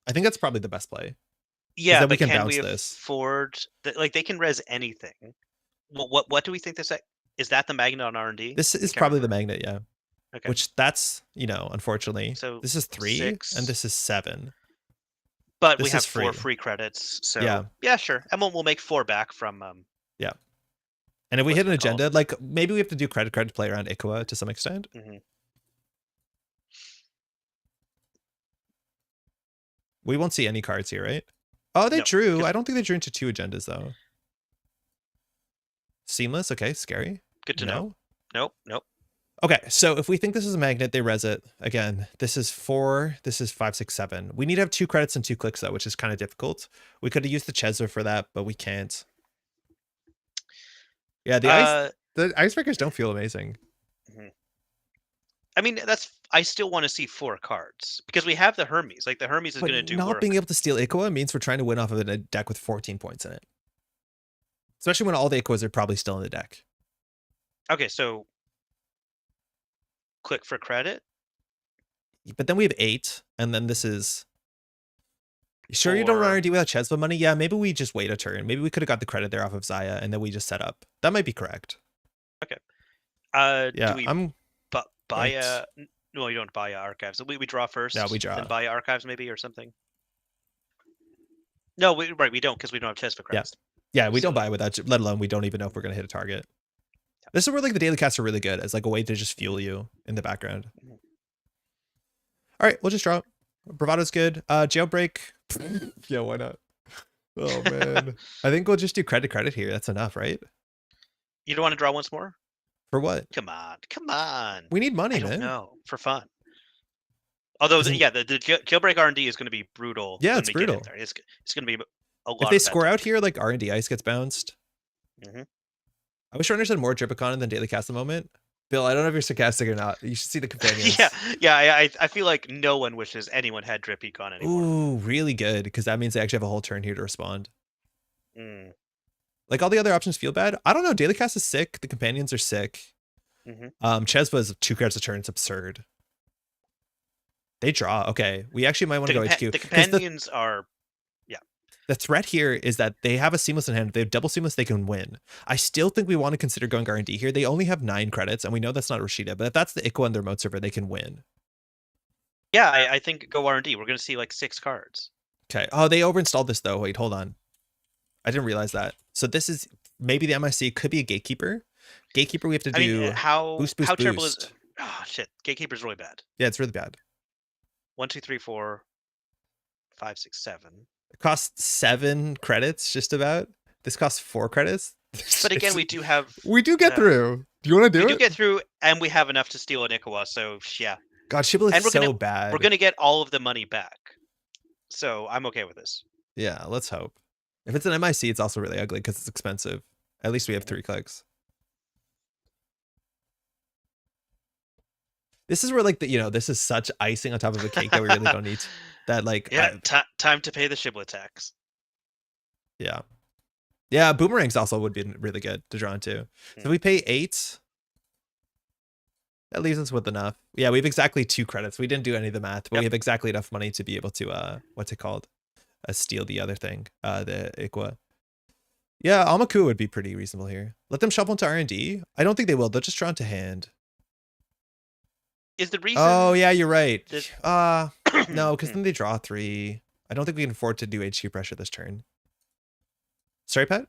[SPEAKER 1] I think that's probably the best play.
[SPEAKER 2] Yeah,
[SPEAKER 1] then
[SPEAKER 2] but
[SPEAKER 1] we can
[SPEAKER 2] can
[SPEAKER 1] bounce
[SPEAKER 2] we
[SPEAKER 1] this.
[SPEAKER 2] afford like they can res anything? What do we think this is? That the Magnet on R&D?
[SPEAKER 1] This is probably the Magnet, yeah.
[SPEAKER 2] Okay.
[SPEAKER 1] Which that's, unfortunately.
[SPEAKER 2] So
[SPEAKER 1] this is 3
[SPEAKER 2] 6.
[SPEAKER 1] and this is 7.
[SPEAKER 2] But
[SPEAKER 1] this
[SPEAKER 2] we have
[SPEAKER 1] free.
[SPEAKER 2] 4 free credits. So yeah, sure. And we'll make 4 back from
[SPEAKER 1] yeah. And if we hit an agenda, like maybe we have to do credit play around Ikoa to some extent. We won't see any cards here, right? Oh, they drew. I don't think they drew into 2 agendas though. Seamless. Okay, scary.
[SPEAKER 2] Good to know. Nope.
[SPEAKER 1] Okay, so if we think this is a Magnet, they res it. Again, this is 4, this is 5, 6, 7. We need to have 2 credits and 2 clicks though, which is kind of difficult. We could have used the Chesva for that, but we can't. Yeah, the icebreakers don't feel amazing.
[SPEAKER 2] I mean, I still want to see 4 cards because we have the Hermes. Like the Hermes is
[SPEAKER 1] But
[SPEAKER 2] going to do
[SPEAKER 1] not being
[SPEAKER 2] work.
[SPEAKER 1] able to steal Iqua means we're trying to win off of a deck with 14 points in it. Especially when all the Iquas are probably still in the deck.
[SPEAKER 2] Okay, so click for credit.
[SPEAKER 1] But then we have 8, and then this is... Sure you don't run R&D without Chesva money? Yeah, maybe we just wait a turn. Maybe we could have got the credit there off of Zaya, and then we just set up. That might be correct.
[SPEAKER 2] Okay.
[SPEAKER 1] Yeah,
[SPEAKER 2] do we
[SPEAKER 1] I'm...
[SPEAKER 2] buy a... No, you don't buy a archives. We draw first.
[SPEAKER 1] No, we draw.
[SPEAKER 2] Then buy archives maybe or something. No, we don't because we don't have Chesva credits.
[SPEAKER 1] Yeah, we don't buy without, let alone we don't even know if we're going to hit a target. This is where like the daily casts are really good as like a way to just fuel you in the background. All right, we'll just draw. Bravado's good. Jailbreak. Yeah, why not? Oh man. I think we'll just do credit here. That's enough, right?
[SPEAKER 2] You don't want to draw once more?
[SPEAKER 1] For what?
[SPEAKER 2] Come on.
[SPEAKER 1] We need money,
[SPEAKER 2] I
[SPEAKER 1] man.
[SPEAKER 2] don't know. For fun. Although, the Jailbreak R&D is going to be brutal.
[SPEAKER 1] Yeah, it's brutal.
[SPEAKER 2] Get in there. It's going to be a lot.
[SPEAKER 1] If they score out here, like R&D ice gets bounced. I wish runners had more Dripicon than daily cast at the moment. Bill, I don't know if you're sarcastic or not. You should see the companions.
[SPEAKER 2] I feel like no one wishes anyone had Drip Econ anymore.
[SPEAKER 1] Ooh, really good, because that means they actually have a whole turn here to respond.
[SPEAKER 2] Mm.
[SPEAKER 1] Like all the other options feel bad. I don't know. Daily cast is sick. The companions are sick. Chesva's 2 cards a turn. It's absurd. They draw. Okay, we actually might want to go HQ.
[SPEAKER 2] The companions are...
[SPEAKER 1] The threat here is that they have a seamless in hand. If they have double seamless, they can win. I still think we want to consider going R&D here. They only have 9 credits, and we know that's not Rashida, but if that's the Iqua on their remote server, they can win.
[SPEAKER 2] Yeah, I think go R&D. We're going to see like 6 cards.
[SPEAKER 1] Okay. Oh, they overinstalled this, though. Wait, hold on. I didn't realize that. So this is maybe the MIC. Could be a Gatekeeper. Gatekeeper, we have to do boost.
[SPEAKER 2] How terrible is... Oh, shit. Gatekeeper's really bad.
[SPEAKER 1] Yeah, it's really bad.
[SPEAKER 2] 1, 2, 3, 4, 5, 6, 7.
[SPEAKER 1] It costs 7 credits, just about. This costs 4 credits.
[SPEAKER 2] But again, we do
[SPEAKER 1] get through. Do you want to do it?
[SPEAKER 2] We do get through, and we have enough to steal an Iqua, so yeah.
[SPEAKER 1] God, Shibboleth is so bad.
[SPEAKER 2] We're gonna get all of the money back, so I'm okay with this.
[SPEAKER 1] Yeah, let's hope. If it's an MIC, it's also really ugly because it's expensive. At least we have 3 clicks. This is where like this is such icing on top of a cake that we really don't need. That like
[SPEAKER 2] time to pay the Shibboleth tax.
[SPEAKER 1] Yeah, boomerangs also would be really good to draw into. So if we pay 8, that leaves us with enough. Yeah, we have exactly 2 credits. We didn't do any of the math, but we have exactly enough money to be able to what's it called? Steal the other thing, the Iqua. Yeah, Amaku would be pretty reasonable here. Let them shuffle into R&D. I don't think they will. They'll just draw into hand.
[SPEAKER 2] Is the reason...
[SPEAKER 1] Oh, yeah, you're right. No, because then they draw 3. I don't think we can afford to do HQ pressure this turn. Sorry, Pat?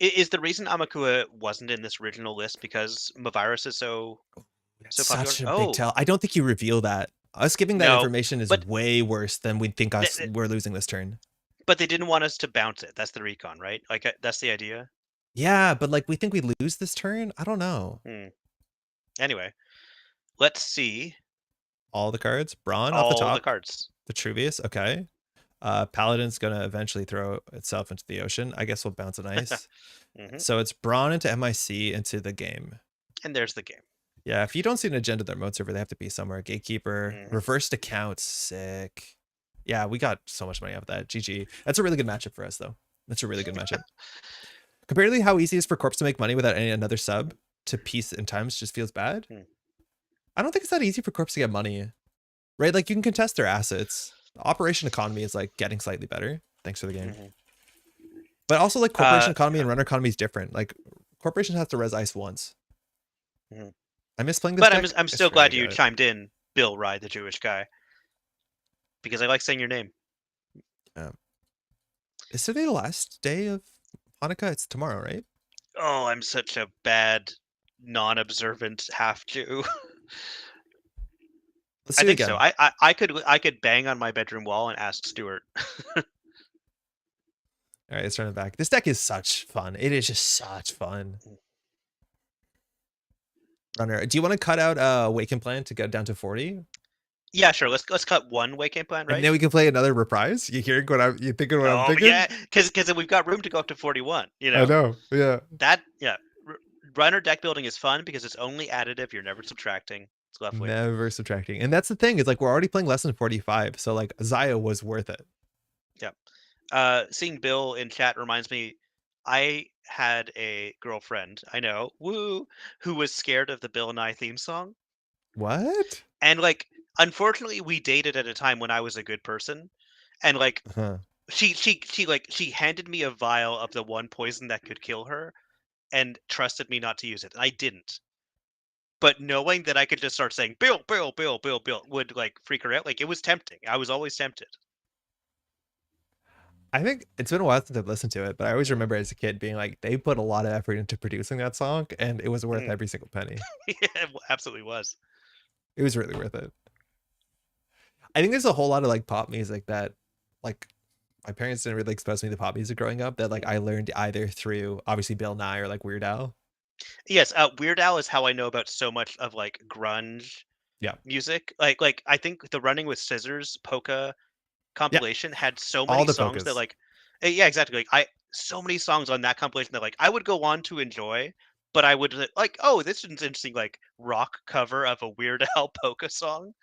[SPEAKER 2] Is the reason Amakua wasn't in this original list because Mavirus is so popular?
[SPEAKER 1] Such a big tell. I don't think you reveal that. Us giving that information is way worse than we'd think we're losing this turn.
[SPEAKER 2] But they didn't want us to bounce it. That's the recon, right? Like, that's the idea?
[SPEAKER 1] Yeah, but like we think we lose this turn? I don't know.
[SPEAKER 2] Anyway, let's see.
[SPEAKER 1] All the cards? Brawn off the top?
[SPEAKER 2] All the cards.
[SPEAKER 1] Vitruvius, okay. Paladin's gonna eventually throw itself into the ocean. I guess we'll bounce an ice. So it's Brawn into MIC into the game.
[SPEAKER 2] And there's the game.
[SPEAKER 1] Yeah, if you don't see an agenda on their remote server, they have to be somewhere. Gatekeeper, reversed accounts, sick. Yeah, we got so much money out of that. GG. That's a really good matchup for us, though. That's a really good matchup. Comparatively, how easy it is for Corpse to make money without another sub to piece in times just feels bad. I don't think it's that easy for Corpse to get money, right? Like you can contest their assets. The operation economy is like getting slightly better. Thanks for the game. But also like corporation economy and runner economy is different. Like corporation has to res ice once. I miss playing this
[SPEAKER 2] But
[SPEAKER 1] deck.
[SPEAKER 2] I'm still glad you chimed in, Bill Rye, the Jewish guy. Because I like saying your name.
[SPEAKER 1] Is today the last day of Hanukkah? It's tomorrow, right?
[SPEAKER 2] Oh, I'm such a bad, non-observant half Jew. I think so. I could bang on my bedroom wall and ask Stuart.
[SPEAKER 1] All right, let's turn it back. This deck is such fun. It is just such fun. Runner, do you want to cut out Awaken Plan to get down to 40?
[SPEAKER 2] Yeah, sure. Let's cut one Awaken Plan, right?
[SPEAKER 1] And then we can play another Reprise. You hearing what I'm thinking? What I'm thinking?
[SPEAKER 2] Yeah, because we've got room to go up to 41. You know.
[SPEAKER 1] I know. Yeah.
[SPEAKER 2] Runner deck building is fun because it's only additive. You're never subtracting. It's lovely.
[SPEAKER 1] Never subtracting. And that's the thing, is like we're already playing less than 45. So like Zaya was worth it.
[SPEAKER 2] Yeah. Seeing Bill in chat reminds me, I had a girlfriend, I know, woo, who was scared of the Bill Nye theme song.
[SPEAKER 1] What?
[SPEAKER 2] And like, unfortunately, we dated at a time when I was a good person, and like,
[SPEAKER 1] Huh.
[SPEAKER 2] she handed me a vial of the one poison that could kill her, and trusted me not to use it. And I didn't. But knowing that I could just start saying Bill, Bill, Bill, Bill, Bill would like freak her out. Like it was tempting. I was always tempted.
[SPEAKER 1] I think it's been a while since I've listened to it, but I always remember as a kid being like, they put a lot of effort into producing that song, and it was worth
[SPEAKER 2] Mhm.
[SPEAKER 1] every single penny.
[SPEAKER 2] Yeah, it absolutely was.
[SPEAKER 1] It was really worth it. I think there's a whole lot of like pop music that, like, my parents didn't really expose me to pop music growing up, that like I learned either through obviously Bill Nye or like Weird Al.
[SPEAKER 2] Yes, Weird Al is how I know about so much of like grunge
[SPEAKER 1] Yeah.
[SPEAKER 2] music. Like I think the Running with Scissors polka
[SPEAKER 1] Yeah.
[SPEAKER 2] compilation had so
[SPEAKER 1] All
[SPEAKER 2] many
[SPEAKER 1] the
[SPEAKER 2] songs that
[SPEAKER 1] polkas.
[SPEAKER 2] like yeah, exactly. Like I so many songs on that compilation that like I would go on to enjoy, but I would like, oh, this is an interesting like rock cover of a Weird Al polka song.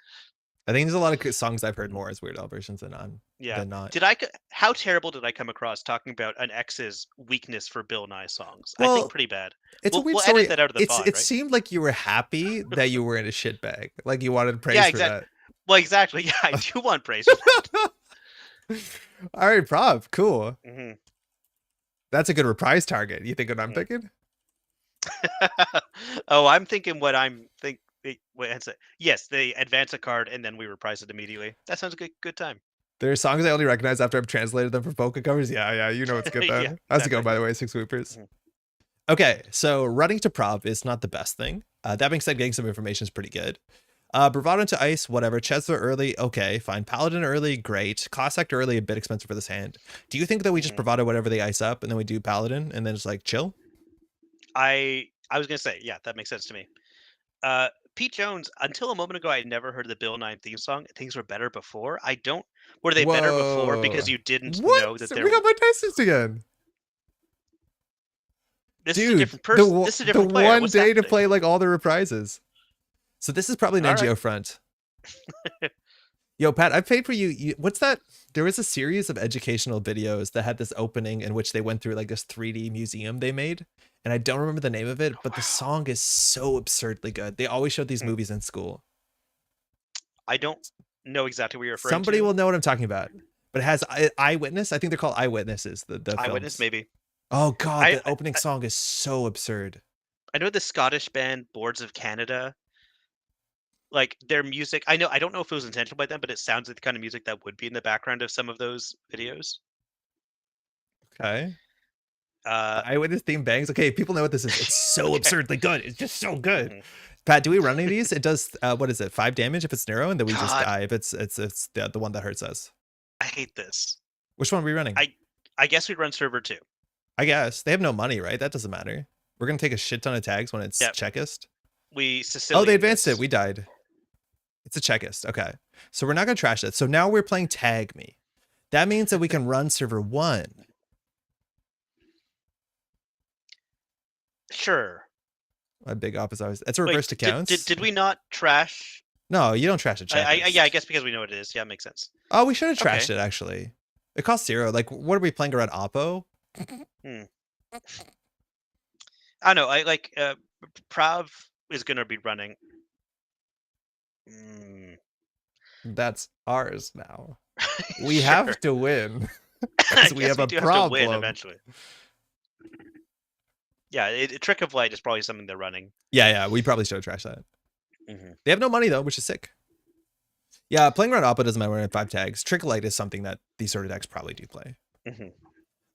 [SPEAKER 1] I think there's a lot of songs I've heard
[SPEAKER 2] Mhm.
[SPEAKER 1] more as Weird Al versions
[SPEAKER 2] Yeah.
[SPEAKER 1] than not.
[SPEAKER 2] How terrible did I come across talking about an ex's weakness for Bill Nye songs? I think
[SPEAKER 1] Well,
[SPEAKER 2] pretty bad.
[SPEAKER 1] it's a weird
[SPEAKER 2] We'll edit
[SPEAKER 1] story.
[SPEAKER 2] that out of the pod,
[SPEAKER 1] It
[SPEAKER 2] right?
[SPEAKER 1] seemed like you were happy that you were in a shit bag. Like you wanted
[SPEAKER 2] Yeah,
[SPEAKER 1] praise for
[SPEAKER 2] exactly.
[SPEAKER 1] that.
[SPEAKER 2] Well, exactly. Yeah, I do want praise for that.
[SPEAKER 1] All right, prop. Cool.
[SPEAKER 2] Mhm.
[SPEAKER 1] That's a good reprise target. You think what I'm
[SPEAKER 2] Mhm.
[SPEAKER 1] thinking?
[SPEAKER 2] Oh, I'm thinking what I'm think. Wait, that's it. Yes, they advance a card and then we reprise it immediately. That sounds a good time.
[SPEAKER 1] There are songs I only recognize after I've translated them for polka covers. Yeah, yeah, you know it's good
[SPEAKER 2] Yeah,
[SPEAKER 1] then. How's it go,
[SPEAKER 2] exactly.
[SPEAKER 1] by the way, Six Whoopers?
[SPEAKER 2] Mhm.
[SPEAKER 1] Okay, so running to prov is not the best thing. That being said, getting some information is pretty good. Bravado into ice, whatever. Chesler early, okay, fine. Paladin early, great. Class Actor early, a bit expensive for this hand. Do you think that we just
[SPEAKER 2] Mhm.
[SPEAKER 1] Bravado whatever they ice up and then we do Paladin and then just like chill?
[SPEAKER 2] I was gonna say, yeah, that makes sense to me. Pete Jones, until a moment ago, I had never heard the Bill Nye theme song. Things were better before. I don't. Were they better before because
[SPEAKER 1] Whoa.
[SPEAKER 2] you didn't know
[SPEAKER 1] What?
[SPEAKER 2] that there?
[SPEAKER 1] We got my Tysons again.
[SPEAKER 2] This is a
[SPEAKER 1] Dude,
[SPEAKER 2] different person. This is a
[SPEAKER 1] the
[SPEAKER 2] different player.
[SPEAKER 1] one
[SPEAKER 2] What's
[SPEAKER 1] day to
[SPEAKER 2] happening?
[SPEAKER 1] play like all the reprises. So this is probably an
[SPEAKER 2] All right.
[SPEAKER 1] NGO front. Yo, Pat, I paid for what's that? There was a series of educational videos that had this opening in which they went through like this 3D museum they made. And I don't remember the name of it, but the
[SPEAKER 2] Wow.
[SPEAKER 1] song is so absurdly good. They always showed these
[SPEAKER 2] Hmm.
[SPEAKER 1] movies in school.
[SPEAKER 2] I don't know exactly what you're referring
[SPEAKER 1] Somebody
[SPEAKER 2] to.
[SPEAKER 1] will know what I'm talking about. But it has eyewitness. I think they're called eyewitnesses, the
[SPEAKER 2] Eyewitness,
[SPEAKER 1] films.
[SPEAKER 2] maybe.
[SPEAKER 1] Oh God,
[SPEAKER 2] I
[SPEAKER 1] the opening song is so absurd.
[SPEAKER 2] I know the Scottish band Boards of Canada. Like their music, I don't know if it was intentional by them, but it sounds like the kind of music that would be in the background of some of those videos.
[SPEAKER 1] Okay.
[SPEAKER 2] Uh,
[SPEAKER 1] The eyewitness theme bangs. Okay, people know what this is. It's so
[SPEAKER 2] okay.
[SPEAKER 1] absurdly good. It's just so good.
[SPEAKER 2] Mhm.
[SPEAKER 1] Pat, do we run any of these? It does what is it? 5 damage if it's narrow, and then we just
[SPEAKER 2] God,
[SPEAKER 1] die if it's the one that hurts us.
[SPEAKER 2] I hate this.
[SPEAKER 1] Which one are we running?
[SPEAKER 2] I guess we'd run server 2.
[SPEAKER 1] I guess. They have no money, right? That doesn't matter. We're gonna take a shit ton of tags when it's
[SPEAKER 2] Yeah,
[SPEAKER 1] checkist.
[SPEAKER 2] we
[SPEAKER 1] Oh, they
[SPEAKER 2] Sicilian
[SPEAKER 1] advanced it.
[SPEAKER 2] this.
[SPEAKER 1] We died. It's a checkist. Okay. So we're not gonna trash it. So now we're playing tag me. That means that we can run server 1.
[SPEAKER 2] Sure.
[SPEAKER 1] My big op is always it's a
[SPEAKER 2] Wait,
[SPEAKER 1] reversed accounts.
[SPEAKER 2] did we not trash?
[SPEAKER 1] No, you don't trash a
[SPEAKER 2] Yeah, I
[SPEAKER 1] checkist.
[SPEAKER 2] guess because we know what it is. Yeah, makes sense.
[SPEAKER 1] Oh, we should have trashed
[SPEAKER 2] Okay.
[SPEAKER 1] it actually. It costs 0. Like, what are we playing around Oppo?
[SPEAKER 2] Hmm. I don't know. I like Prav is gonna be running. Mm.
[SPEAKER 1] That's ours now. We
[SPEAKER 2] Sure.
[SPEAKER 1] have to win.
[SPEAKER 2] I
[SPEAKER 1] Because we
[SPEAKER 2] guess
[SPEAKER 1] have
[SPEAKER 2] we
[SPEAKER 1] a
[SPEAKER 2] do have to win
[SPEAKER 1] problem.
[SPEAKER 2] eventually. Yeah, Trick of Light is probably something they're running.
[SPEAKER 1] Yeah, yeah, we probably should have trashed that.
[SPEAKER 2] Hmm.
[SPEAKER 1] They have no money though, which is sick. Yeah, playing around Oppo doesn't matter when we're at 5 tags. Trick Light is something that these sort of decks probably do play.
[SPEAKER 2] Hmm.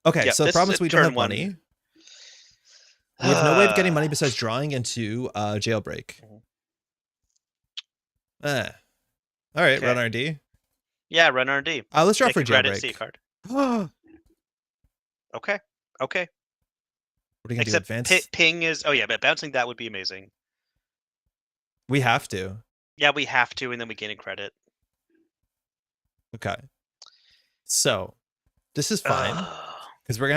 [SPEAKER 1] Okay,
[SPEAKER 2] Yeah,
[SPEAKER 1] so the
[SPEAKER 2] this is
[SPEAKER 1] problem
[SPEAKER 2] a
[SPEAKER 1] is we don't
[SPEAKER 2] turn
[SPEAKER 1] have
[SPEAKER 2] one.
[SPEAKER 1] money. We have no way of getting money besides drawing into Jailbreak.
[SPEAKER 2] Mhm.
[SPEAKER 1] All right, run
[SPEAKER 2] Okay.
[SPEAKER 1] RD.
[SPEAKER 2] Yeah, run RD.
[SPEAKER 1] Let's draw
[SPEAKER 2] Make
[SPEAKER 1] for
[SPEAKER 2] a credit, see a
[SPEAKER 1] Jailbreak.
[SPEAKER 2] card.
[SPEAKER 1] What
[SPEAKER 2] Okay. Okay.
[SPEAKER 1] are you gonna do?
[SPEAKER 2] Except
[SPEAKER 1] Advance?
[SPEAKER 2] ping is. Oh yeah, but bouncing that would be amazing.
[SPEAKER 1] We have to.
[SPEAKER 2] Yeah, we have to, and then we gain a credit.
[SPEAKER 1] Okay. So this is fine.
[SPEAKER 2] Ugh.
[SPEAKER 1] Because we're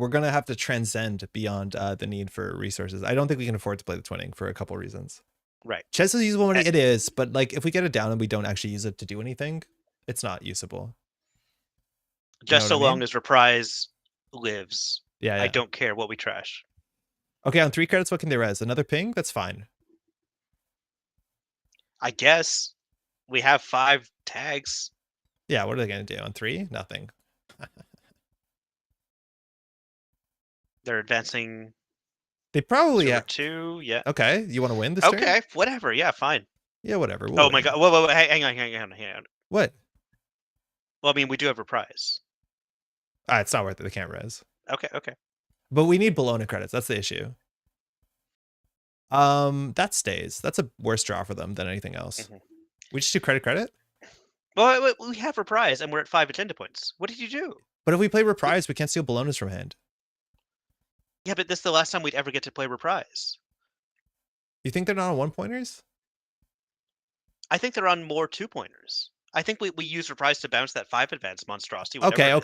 [SPEAKER 1] gonna have to transcend beyond the need for resources. I don't think we can afford to play the twinning for a couple reasons.
[SPEAKER 2] Right.
[SPEAKER 1] Chess is usable money. It is, but like if we get it down and we don't actually use it to do anything, it's not usable.
[SPEAKER 2] Just so long as Reprise lives.
[SPEAKER 1] Yeah,
[SPEAKER 2] I don't care what we trash.
[SPEAKER 1] Okay, on 3 credits, what can they res? Another ping? That's fine.
[SPEAKER 2] I guess we have 5 tags.
[SPEAKER 1] Yeah, what are they going to do on 3? Nothing.
[SPEAKER 2] They're advancing.
[SPEAKER 1] They probably
[SPEAKER 2] have 2. Yeah.
[SPEAKER 1] Okay, you want to win this turn?
[SPEAKER 2] Okay, whatever. Yeah, fine.
[SPEAKER 1] Yeah, whatever.
[SPEAKER 2] Oh my god. Whoa, hang on.
[SPEAKER 1] What?
[SPEAKER 2] Well, I mean, we do have Reprise.
[SPEAKER 1] It's not worth it. They can't res.
[SPEAKER 2] Okay.
[SPEAKER 1] But we need Bologna credits. That's the issue. That stays. That's a worse draw for them than anything else. We just do credit.
[SPEAKER 2] Well, we have Reprise, and we're at 5 agenda points. What did you do?
[SPEAKER 1] But if we play Reprise, we can't steal Bolognas from hand.
[SPEAKER 2] Yeah, but this is the last time we'd ever get to play Reprise.
[SPEAKER 1] You think they're not on 1-pointers?
[SPEAKER 2] I think they're on more 2-pointers. I think we use Reprise to bounce that 5 advance monstrosity.
[SPEAKER 1] Okay.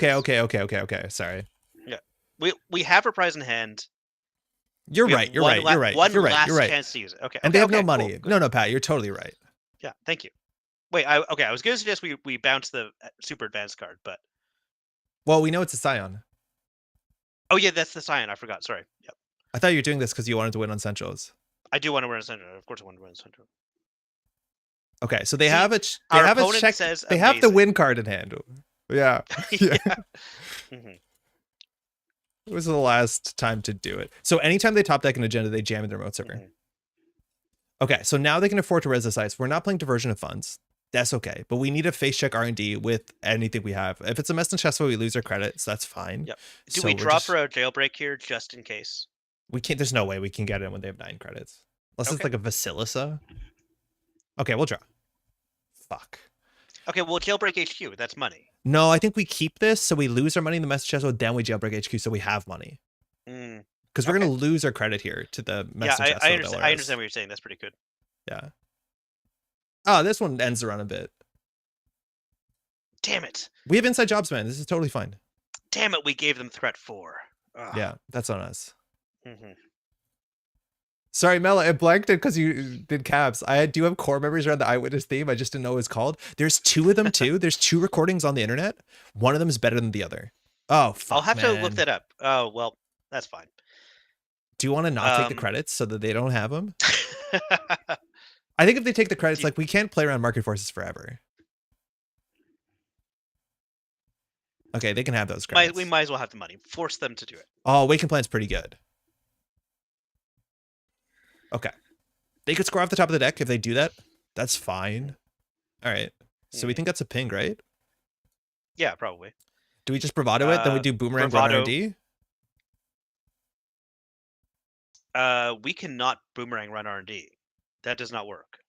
[SPEAKER 1] Sorry.
[SPEAKER 2] Yeah, we have Reprise in hand.
[SPEAKER 1] You're right.
[SPEAKER 2] One last chance to use it. Okay.
[SPEAKER 1] And they have no money.
[SPEAKER 2] Cool,
[SPEAKER 1] no, Pat, you're totally right.
[SPEAKER 2] Yeah, thank you. Wait, I was going to suggest we bounce the super advanced card, but
[SPEAKER 1] well, we know it's a Scion.
[SPEAKER 2] Oh yeah, that's the Scion. I forgot. Sorry. Yep.
[SPEAKER 1] I thought you were doing this because you wanted to win on Centrals.
[SPEAKER 2] I do want to win on Central. Of course, I want to win on Central.
[SPEAKER 1] Okay, so they have it. They
[SPEAKER 2] our
[SPEAKER 1] have
[SPEAKER 2] opponent
[SPEAKER 1] it checked.
[SPEAKER 2] says
[SPEAKER 1] they have the win card in hand. Yeah.
[SPEAKER 2] Yeah.
[SPEAKER 1] It was the last time to do it. So anytime they top deck an agenda, they jam in their remote server. Okay, so now they can afford to res this ice. We're not playing diversion of funds. That's okay, but we need a face check R&D with anything we have. If it's a mess and chess, we lose our credits. That's fine.
[SPEAKER 2] Yep. Do we draw for a jailbreak here just in case?
[SPEAKER 1] We can't. There's no way we can get in when they have 9 credits, unless it's like a Vasilisa. Okay, we'll draw. Fuck.
[SPEAKER 2] Okay, well, jailbreak HQ. That's money.
[SPEAKER 1] No, I think we keep this so we lose our money in the mess chest, then we jailbreak HQ so we have money. Because we're gonna lose our credit here to the mess chest.
[SPEAKER 2] I understand what you're saying. That's pretty good.
[SPEAKER 1] Yeah. Oh, this one ends the run a bit.
[SPEAKER 2] Damn it.
[SPEAKER 1] We have inside jobs, man. This is totally fine.
[SPEAKER 2] Damn it, we gave them threat 4. Ugh.
[SPEAKER 1] Yeah, that's on us. Sorry, Mela, I blanked it because you did caps. I do have core memories around the eyewitness theme. I just didn't know what it was called. There's 2 of them too. There's 2 recordings on the internet. One of them is better than the other. Oh, fuck,
[SPEAKER 2] I'll have to look that up. Oh, well, that's fine.
[SPEAKER 1] Do you want to not take the credits so that they don't have them? I think if they take the credits, like we can't play around market forces forever. Okay, they can have those credits.
[SPEAKER 2] We might as well have the money. Force them to do it.
[SPEAKER 1] Oh, Awaken Plan's pretty good. Okay. They could score off the top of the deck if they do that. That's fine. All right. So we think that's a ping, right?
[SPEAKER 2] Yeah, probably.
[SPEAKER 1] Do we just bravado it? Then we do boomerang run R&D?
[SPEAKER 2] We cannot boomerang run R&D. That does not work.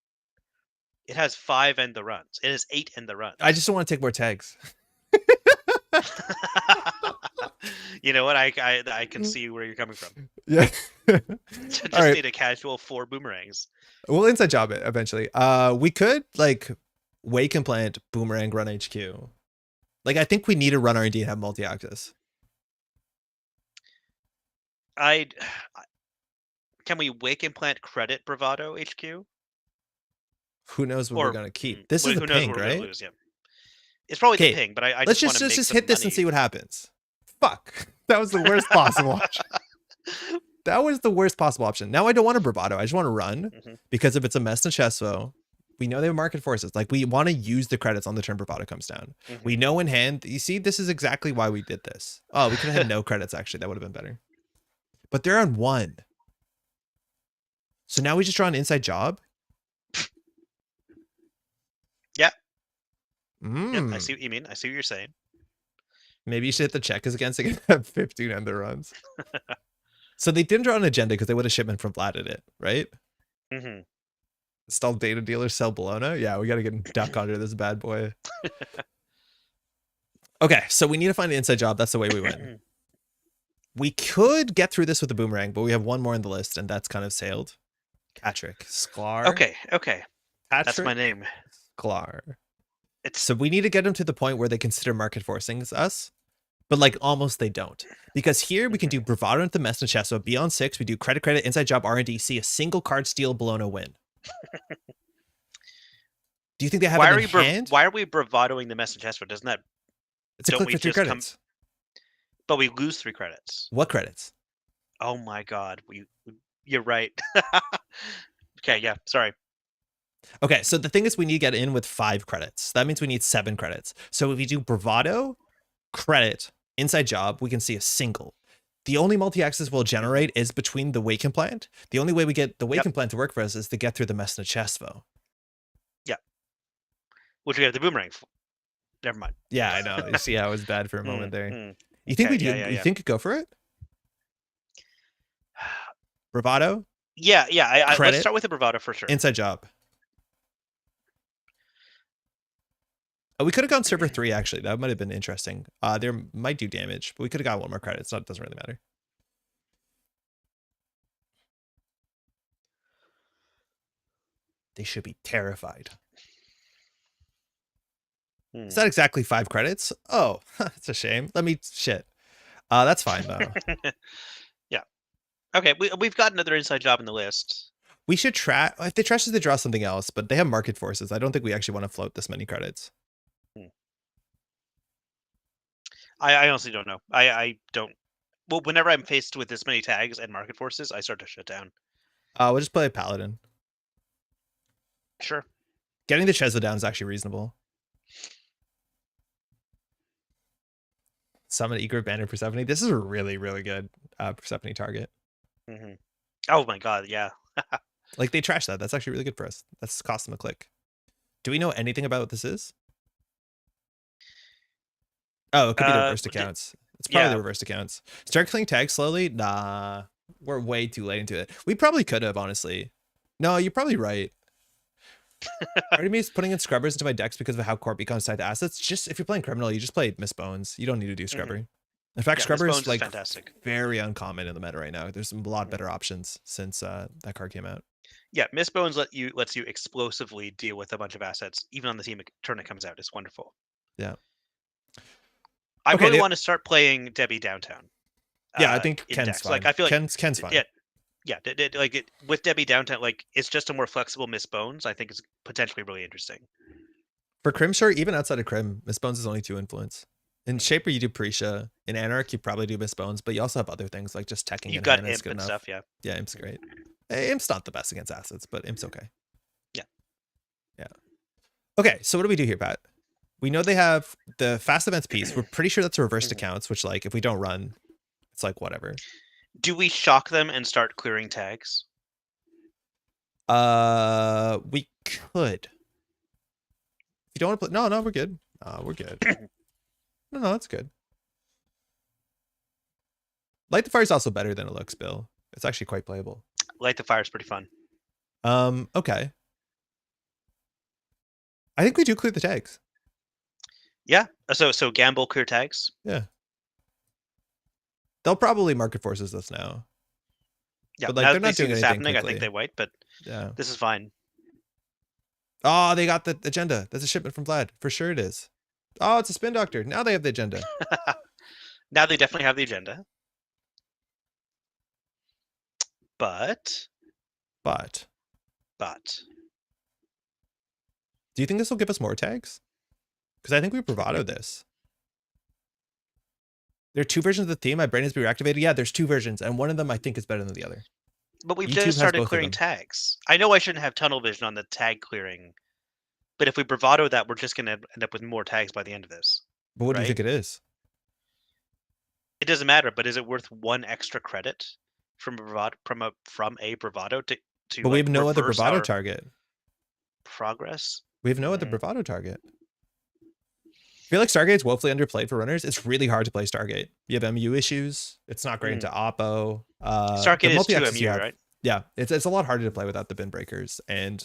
[SPEAKER 2] It has 5 end the runs. It has 8 end the runs.
[SPEAKER 1] I just don't want to take more tags.
[SPEAKER 2] You know what? I can see where you're coming from.
[SPEAKER 1] Yeah.
[SPEAKER 2] Just need a casual 4 boomerangs.
[SPEAKER 1] We'll inside job it eventually. We could like wake and plant boomerang run HQ. Like I think we need to run R&D and have multi-axis.
[SPEAKER 2] Can we wake and plant credit bravado HQ?
[SPEAKER 1] Who knows what we're gonna keep? This is the ping, right?
[SPEAKER 2] Lose, yeah. It's probably the ping, but I
[SPEAKER 1] let's just hit this and see what happens. Fuck. That was the worst possible option. That was the worst possible option. Now I don't want a bravado. I just want to run because if it's a mess and chesto, we know they have market forces. Like we want to use the credits on the turn bravado comes down. We know in hand. You see, this is exactly why we did this. Oh, we could have had no credits actually. That would have been better. But they're on 1. So now we just draw an inside job.
[SPEAKER 2] Yeah. Yep, I see what you mean. I see what you're saying.
[SPEAKER 1] Maybe you should hit the check is against and have 15 end the runs. So they didn't draw an agenda because they would have shipment from Vladed it, right? Install data dealer, sell Bologna. Yeah, we got to get duck under this bad boy. Okay, so we need to find an inside job. That's the way we win. We could get through this with the boomerang, but we have 1 more on the list, and that's kind of sailed. Patrick Sklar.
[SPEAKER 2] Okay.
[SPEAKER 1] Patrick,
[SPEAKER 2] that's my name.
[SPEAKER 1] Sklar. So we need to get them to the point where they consider market forcing us, but like almost they don't. Because here we can do bravado into the mess and chest. So be on 6, we do credit, inside job R&D, see a single card steal Bologna win. Do you think they have it in hand?
[SPEAKER 2] Why are we bravadoing the message escrow? Doesn't that
[SPEAKER 1] It's a
[SPEAKER 2] don't
[SPEAKER 1] click
[SPEAKER 2] we
[SPEAKER 1] for 3
[SPEAKER 2] just come?
[SPEAKER 1] credits.
[SPEAKER 2] But we lose 3 credits.
[SPEAKER 1] What credits?
[SPEAKER 2] Oh my god, you're right. Okay, yeah, sorry.
[SPEAKER 1] Okay, so the thing is we need to get in with 5 credits. That means we need 7 credits. So if we do bravado, credit, inside job, we can see a single. The only multi-axis we'll generate is between the wake implant. The only way we get the wake implant to work for us is to get through the message escrow.
[SPEAKER 2] Yeah. Which we have the boomerang for. Never mind.
[SPEAKER 1] Yeah, I know. You see how it was bad for a moment there. You
[SPEAKER 2] Okay,
[SPEAKER 1] think we do? You think go for it? Bravado?
[SPEAKER 2] Yeah, let's
[SPEAKER 1] Credit?
[SPEAKER 2] start with the bravado for sure.
[SPEAKER 1] Inside job. Oh, we could have gone server 3, actually. That might have been interesting. There might do damage, but we could have got 1 more credit, so it doesn't really matter. They should be terrified. Is that exactly 5 credits? Oh, that's a shame. Shit. That's fine, though.
[SPEAKER 2] Yeah. Okay, we've got another inside job in the list.
[SPEAKER 1] We should try. If they trust us to draw something else, but they have market forces. I don't think we actually want to float this many credits.
[SPEAKER 2] I honestly don't know. I don't. Well, whenever I'm faced with this many tags and market forces, I start to shut down.
[SPEAKER 1] We'll just play a paladin.
[SPEAKER 2] Sure.
[SPEAKER 1] Getting the Chesla down is actually reasonable. Summon Egret Banner Persephone. This is a really, really good Persephone target.
[SPEAKER 2] Oh my god, yeah.
[SPEAKER 1] Like, they trash that. That's actually really good for us. That's cost them a click. Do we know anything about what this is? Oh, it could be the reversed accounts. It's probably the reversed accounts. Start clearing tags slowly? Nah. We're way too late into it. We probably could have, honestly. No, you're probably right. Part of me is putting in scrubbers into my decks because of how core becomes tied to assets. Just if you're playing criminal, you just play Miss Bones. You don't need to do scrubber. In fact, scrubber is like
[SPEAKER 2] fantastic.
[SPEAKER 1] Very uncommon in the meta right now. There's a lot better options since that card came out.
[SPEAKER 2] Yeah, Miss Bones lets you explosively deal with a bunch of assets, even on the team turn it comes out. It's wonderful.
[SPEAKER 1] Yeah.
[SPEAKER 2] I really want to start playing Debbie Downtown.
[SPEAKER 1] Yeah, I think Ken's fine.
[SPEAKER 2] Like, I feel like
[SPEAKER 1] Ken's fine.
[SPEAKER 2] Yeah, with Debbie Downtown, like, it's just a more flexible Miss Bones. I think it's potentially really interesting.
[SPEAKER 1] For Crimshore, even outside of Crim, Miss Bones is only 2 influence. In Shaper, you do Prisha. In Anarch, you probably do Miss Bones, but you also have other things like just teching.
[SPEAKER 2] You've got Imp and stuff, yeah.
[SPEAKER 1] Yeah, Imp's great. Imp's not the best against assets, but Imp's okay.
[SPEAKER 2] Yeah.
[SPEAKER 1] Yeah. Okay, so what do we do here, Pat? We know they have the fast events piece. We're pretty sure that's reversed accounts, which, like, if we don't run, it's like whatever.
[SPEAKER 2] Do we shock them and start clearing tags?
[SPEAKER 1] We could. If you don't want to play, no, we're good. We're good. No, it's good. Light the Fire is also better than it looks, Bill. It's actually quite playable.
[SPEAKER 2] Light the Fire is pretty fun.
[SPEAKER 1] Okay. I think we do clear the tags.
[SPEAKER 2] Yeah. So gamble, clear tags.
[SPEAKER 1] Yeah. They'll probably market forces us now.
[SPEAKER 2] Yeah,
[SPEAKER 1] but, like, they're not doing anything
[SPEAKER 2] happening.
[SPEAKER 1] quickly.
[SPEAKER 2] I think they wait, but
[SPEAKER 1] yeah,
[SPEAKER 2] this is fine.
[SPEAKER 1] Oh, they got the agenda. That's a shipment from Vlad. For sure it is. Oh, it's a spin doctor. Now they have the agenda.
[SPEAKER 2] Now they definitely have the agenda. But.
[SPEAKER 1] Do you think this will give us more tags? Because I think we bravado this. There are 2 versions of the theme. My brain has been reactivated. Yeah, there's 2 versions, and one of them I think is better than the other.
[SPEAKER 2] But we've just started clearing tags. I know I shouldn't have tunnel vision on the tag clearing, but if we bravado that, we're just going to end up with more tags by the end of this.
[SPEAKER 1] But what do you think it is?
[SPEAKER 2] It doesn't matter, but is it worth 1 extra credit from a bravado to?
[SPEAKER 1] But we have no other bravado target.
[SPEAKER 2] Progress.
[SPEAKER 1] We have no other bravado target. I feel like Stargate's woefully underplayed for runners. It's really hard to play Stargate. You have MU issues. It's not great into Oppo.
[SPEAKER 2] Stargate is 2 MU, right?
[SPEAKER 1] Yeah, it's a lot harder to play without the bin breakers, and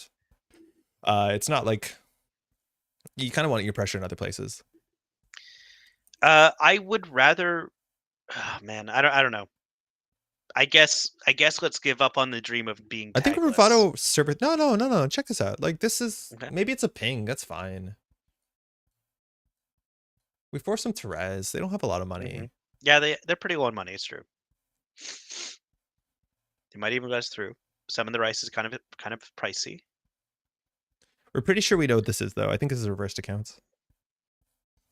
[SPEAKER 1] it's not like you kind of want your pressure in other places.
[SPEAKER 2] I would rather. Oh, man, I don't know. I guess let's give up on the dream of being.
[SPEAKER 1] I think bravado server. No. Check this out. Like, this is maybe it's a ping. That's fine. We force them to res. They don't have a lot of money.
[SPEAKER 2] Yeah, they're pretty low on money. It's true. They might even res through. Some of the rice is kind of pricey.
[SPEAKER 1] We're pretty sure we know what this is, though. I think this is reversed accounts.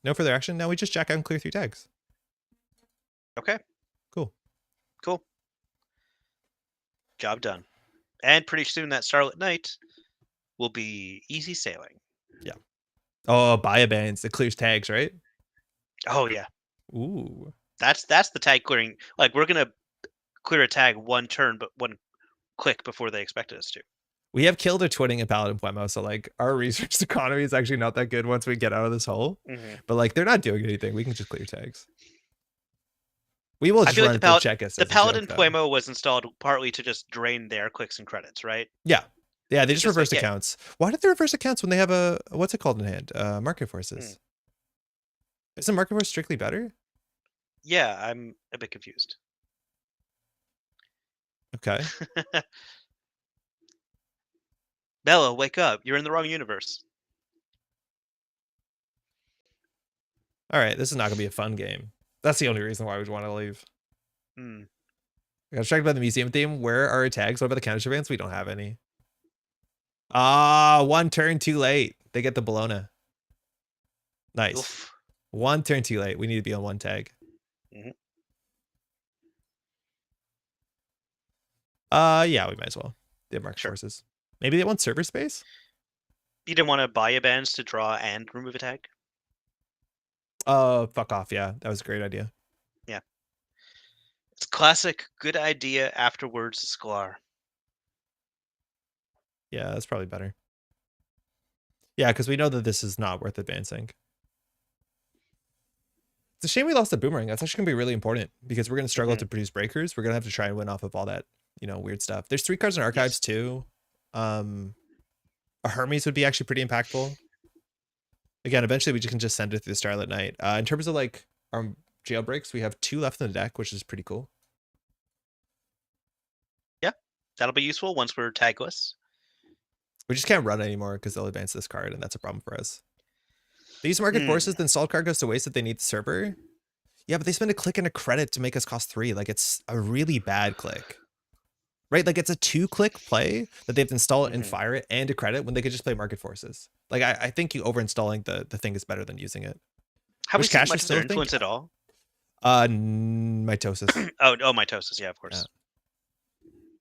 [SPEAKER 1] No further action. Now we just jack out and clear 3 tags.
[SPEAKER 2] Okay.
[SPEAKER 1] Cool.
[SPEAKER 2] Cool. Job done. And pretty soon that Starlit Night will be easy sailing.
[SPEAKER 1] Yeah. Oh, buy a bands. It clears tags, right?
[SPEAKER 2] Oh yeah.
[SPEAKER 1] Ooh.
[SPEAKER 2] That's the tag clearing. Like we're gonna clear a tag one turn, but one click before they expected us to.
[SPEAKER 1] We have killed a twinning and Paladin Puemo, so like our resource economy is actually not that good once we get out of this hole. But like they're not doing anything. We can just clear tags. We will
[SPEAKER 2] I
[SPEAKER 1] just
[SPEAKER 2] feel
[SPEAKER 1] run
[SPEAKER 2] like
[SPEAKER 1] through check us.
[SPEAKER 2] the Paladin Puemo was installed partly to just drain their clicks and credits, right?
[SPEAKER 1] Yeah. Yeah, they just reversed
[SPEAKER 2] like,
[SPEAKER 1] accounts. Why did they reverse accounts when they have a, what's it called in hand? Market forces. Isn't market force strictly better?
[SPEAKER 2] Yeah, I'm a bit confused.
[SPEAKER 1] Okay.
[SPEAKER 2] Bella, wake up. You're in the wrong universe.
[SPEAKER 1] All right, this is not going to be a fun game. That's the only reason why we'd want to leave. I got distracted by the museum theme. Where are our tags? What about the counter surveillance? We don't have any. Ah, 1 turn too late. They get the Bologna. Nice. Oof. 1 turn too late. We need to be on 1 tag. Yeah, we might as well. They have market forces. Maybe they want server space?
[SPEAKER 2] You didn't want to buy a bands to draw and remove a tag?
[SPEAKER 1] Fuck off. Yeah, that was a great idea.
[SPEAKER 2] Yeah. It's classic good idea afterwards Sklar.
[SPEAKER 1] Yeah, that's probably better. Yeah, because we know that this is not worth advancing. It's a shame we lost the boomerang. That's actually going to be really important because we're going to struggle to produce breakers. We're going to have to try and win off of all that, you know, weird stuff. There's 3 cards in archives too. A Hermes would be actually pretty impactful. Again, eventually we can just send it through the Starlit Night. In terms of like our jailbreaks, we have 2 left in the deck, which is pretty cool.
[SPEAKER 2] Yeah, that'll be useful once we're tagless.
[SPEAKER 1] We just can't run anymore because they'll advance this card, and that's a problem for us. They use market forces, the installed card goes to waste if they need the server. Yeah, but they spend a click and a credit to make us cost 3. Like, it's a really bad click. Right? Like, it's a 2-click play that they have to install it and fire it and a credit when they could just play market forces. Like, I think you over-installing the thing is better than using it.
[SPEAKER 2] Have we seen much of their influence at all?
[SPEAKER 1] Mitosis.
[SPEAKER 2] oh, Mitosis. Yeah, of course.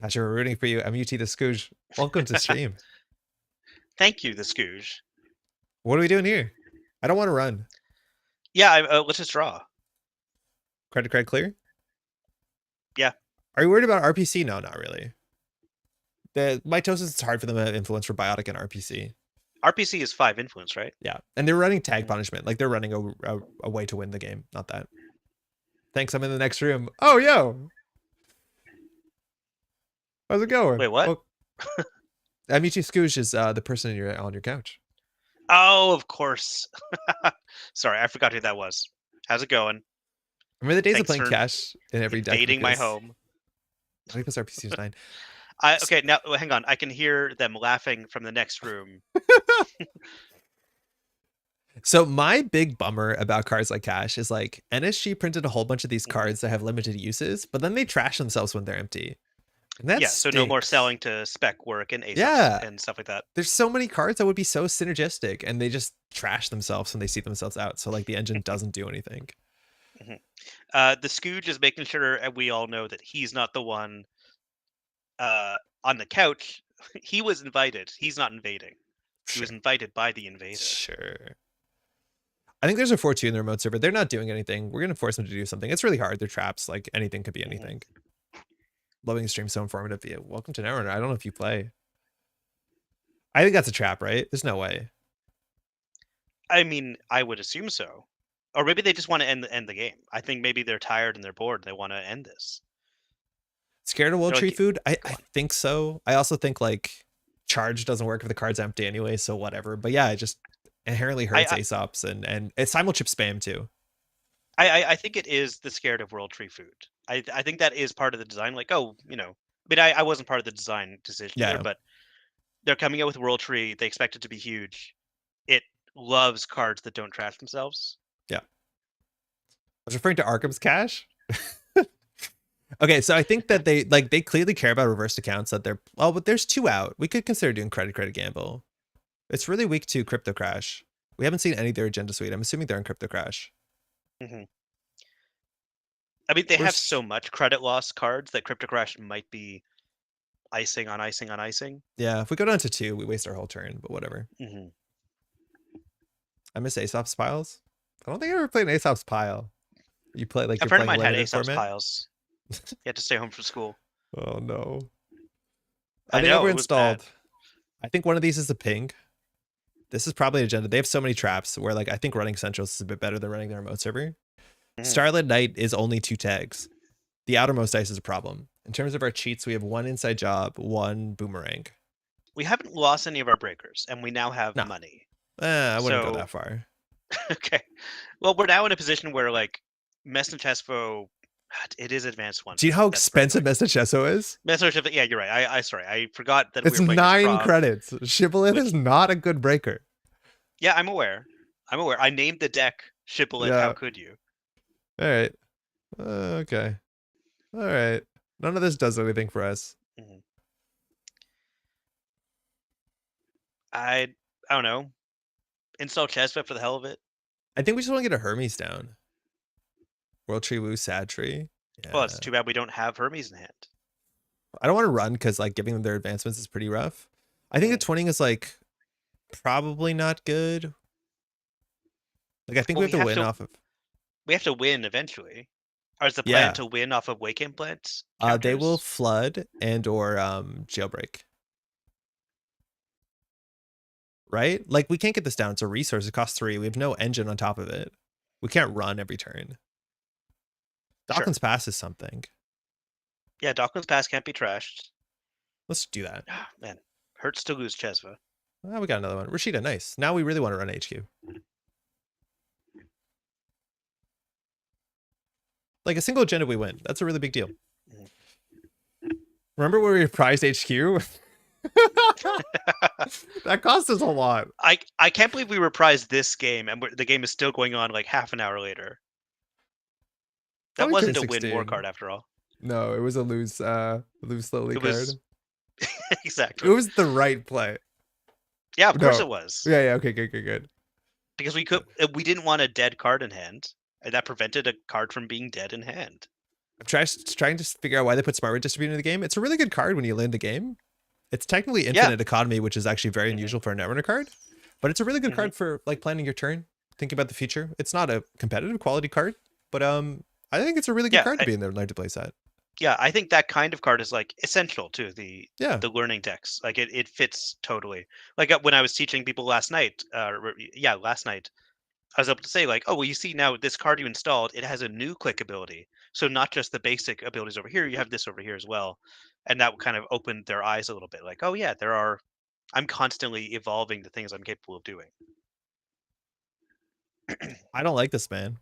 [SPEAKER 1] Asher, we're rooting for you. MUT the Scooge. Welcome to stream.
[SPEAKER 2] Thank you, the Scooge.
[SPEAKER 1] What are we doing here? I don't want to run.
[SPEAKER 2] Yeah, let's just draw.
[SPEAKER 1] Credit clear?
[SPEAKER 2] Yeah.
[SPEAKER 1] Are you worried about RPC? No, not really. The Mitosis, it's hard for them to have influence for Biotic and RPC.
[SPEAKER 2] RPC is 5 influence, right?
[SPEAKER 1] Yeah. And they're running tag punishment. Like, they're running a way to win the game, not that. Thanks, I'm in the next room. Oh, yo! How's it going?
[SPEAKER 2] Wait, what?
[SPEAKER 1] MUT Scooge is the person on your couch.
[SPEAKER 2] Oh, of course. Sorry, I forgot who that was. How's it going?
[SPEAKER 1] Remember the days of playing cash in every deck?
[SPEAKER 2] Invading my home.
[SPEAKER 1] I think this RPC is 9.
[SPEAKER 2] Okay, now hang on. I can hear them laughing from the next room.
[SPEAKER 1] So my big bummer about cards like cash is like NSG printed a whole bunch of these cards that have limited uses, but then they trash themselves when they're empty. And that
[SPEAKER 2] so no more selling to spec work and ace and stuff like that.
[SPEAKER 1] There's so many cards that would be so synergistic, and they just trash themselves when they see themselves out. So like the engine doesn't do anything.
[SPEAKER 2] The Scooge is making sure we all know that he's not the one on the couch. He was invited. He's not invading. He was invited by the invader.
[SPEAKER 1] Sure. I think there's a 4-2 in the remote server. They're not doing anything. We're going to force them to do something. It's really hard. They're traps. Like anything could be anything. Loving the stream, so informative. Yeah, welcome to Netrunner. I don't know if you play. I think that's a trap, right? There's no way.
[SPEAKER 2] I mean, I would assume so. Or maybe they just want to end the game. I think maybe they're tired and they're bored. And they want to end this.
[SPEAKER 1] Scared of World Tree Food? I think so. I also think like charge doesn't work if the card's empty anyway, so whatever. But yeah, it just inherently hurts ace-ups and it's simul-chip spam too.
[SPEAKER 2] I think it is the scared of World Tree Food. I think that is part of the design. Like, oh, you know, I mean, I wasn't part of the design decision either, but they're coming out with World Tree. They expect it to be huge. It loves cards that don't trash themselves.
[SPEAKER 1] Yeah. I was referring to Arkham's cash. Okay, so I think that they clearly care about reversed accounts that they're but there's 2 out. We could consider doing credit gamble. It's really weak to Crypto Crash. We haven't seen any of their agenda suite. I'm assuming they're in Crypto Crash.
[SPEAKER 2] I mean, they have so much credit loss cards that Crypto Crash might be icing on icing on icing.
[SPEAKER 1] Yeah, if we go down to 2, we waste our whole turn, but whatever. I miss Aesop's piles. I don't think I ever played an Aesop's pile. You play like
[SPEAKER 2] a
[SPEAKER 1] you're
[SPEAKER 2] friend of
[SPEAKER 1] playing
[SPEAKER 2] mine had
[SPEAKER 1] limited
[SPEAKER 2] Aesop's
[SPEAKER 1] format?
[SPEAKER 2] piles. He had to stay home from school.
[SPEAKER 1] Oh no.
[SPEAKER 2] I
[SPEAKER 1] they
[SPEAKER 2] know,
[SPEAKER 1] over
[SPEAKER 2] it was
[SPEAKER 1] installed.
[SPEAKER 2] bad.
[SPEAKER 1] I think one of these is the ping. This is probably an agenda. They have so many traps where like I think running Centrals is a bit better than running their remote server. Starlit Night is only 2 tags. The outermost dice is a problem. In terms of our cheats, we have 1 inside job, 1 boomerang.
[SPEAKER 2] We haven't lost any of our breakers, and we now have money.
[SPEAKER 1] I wouldn't go that far.
[SPEAKER 2] Okay. Well, we're now in a position where like Mess Chesvo, it is advanced 1.
[SPEAKER 1] Do you know how expensive Mess Chesso is?
[SPEAKER 2] Yeah, you're right. I sorry, I forgot that
[SPEAKER 1] it's
[SPEAKER 2] we were playing
[SPEAKER 1] 9 credits. Shibboleth is not a good breaker.
[SPEAKER 2] Yeah, I'm aware. I named the deck Shibboleth. Yeah. How could you?
[SPEAKER 1] All right. Okay. All right. None of this does anything for us.
[SPEAKER 2] I don't know. Install Chesva for the hell of it.
[SPEAKER 1] I think we just want to get a Hermes down. World Tree Woo, Sad Tree.
[SPEAKER 2] Yeah. Well, it's too bad we don't have Hermes in hand.
[SPEAKER 1] I don't want to run because like giving them their advancements is pretty rough. I think the twinning is like probably not good. Like I think we have to win off of.
[SPEAKER 2] We have to win eventually. Or is the plan to win off of Wake Implants?
[SPEAKER 1] They will flood and or jailbreak. Right? Like we can't get this down. It's a resource. It costs 3. We have no engine on top of it. We can't run every turn. Docklands Pass is something.
[SPEAKER 2] Yeah, Docklands Pass can't be trashed.
[SPEAKER 1] Let's do that.
[SPEAKER 2] Man, hurts to lose Chesva.
[SPEAKER 1] Oh, we got another one. Rashida, nice. Now we really want to run HQ. Like a single agenda, we win. That's a really big deal. Remember when we reprised HQ? That cost us a lot.
[SPEAKER 2] I can't believe we reprised this game and the game is still going on like half an hour later. That wasn't a win more card after all.
[SPEAKER 1] No, it was a lose slowly card.
[SPEAKER 2] Exactly.
[SPEAKER 1] It was the right play.
[SPEAKER 2] Yeah, of course it was.
[SPEAKER 1] Yeah, okay, good.
[SPEAKER 2] Because we didn't want a dead card in hand, and that prevented a card from being dead in hand.
[SPEAKER 1] I'm trying to figure out why they put Smart Rate Distributor in the game. It's a really good card when you land the game. It's technically infinite economy, which is actually very unusual for a Netrunner card, but it's a really good card for like planning your turn, thinking about the future. It's not a competitive quality card, but I think it's a really good card to be in their learn to play set.
[SPEAKER 2] Yeah, I think that kind of card is like essential to the learning decks. Like it fits totally. Like when I was teaching people last night, last night, I was able to say like, oh, well, you see now this card you installed, it has a new click ability. So not just the basic abilities over here, you have this over here as well. And that kind of opened their eyes a little bit. Like, oh yeah, I'm constantly evolving the things I'm capable of doing.
[SPEAKER 1] I don't like this, man.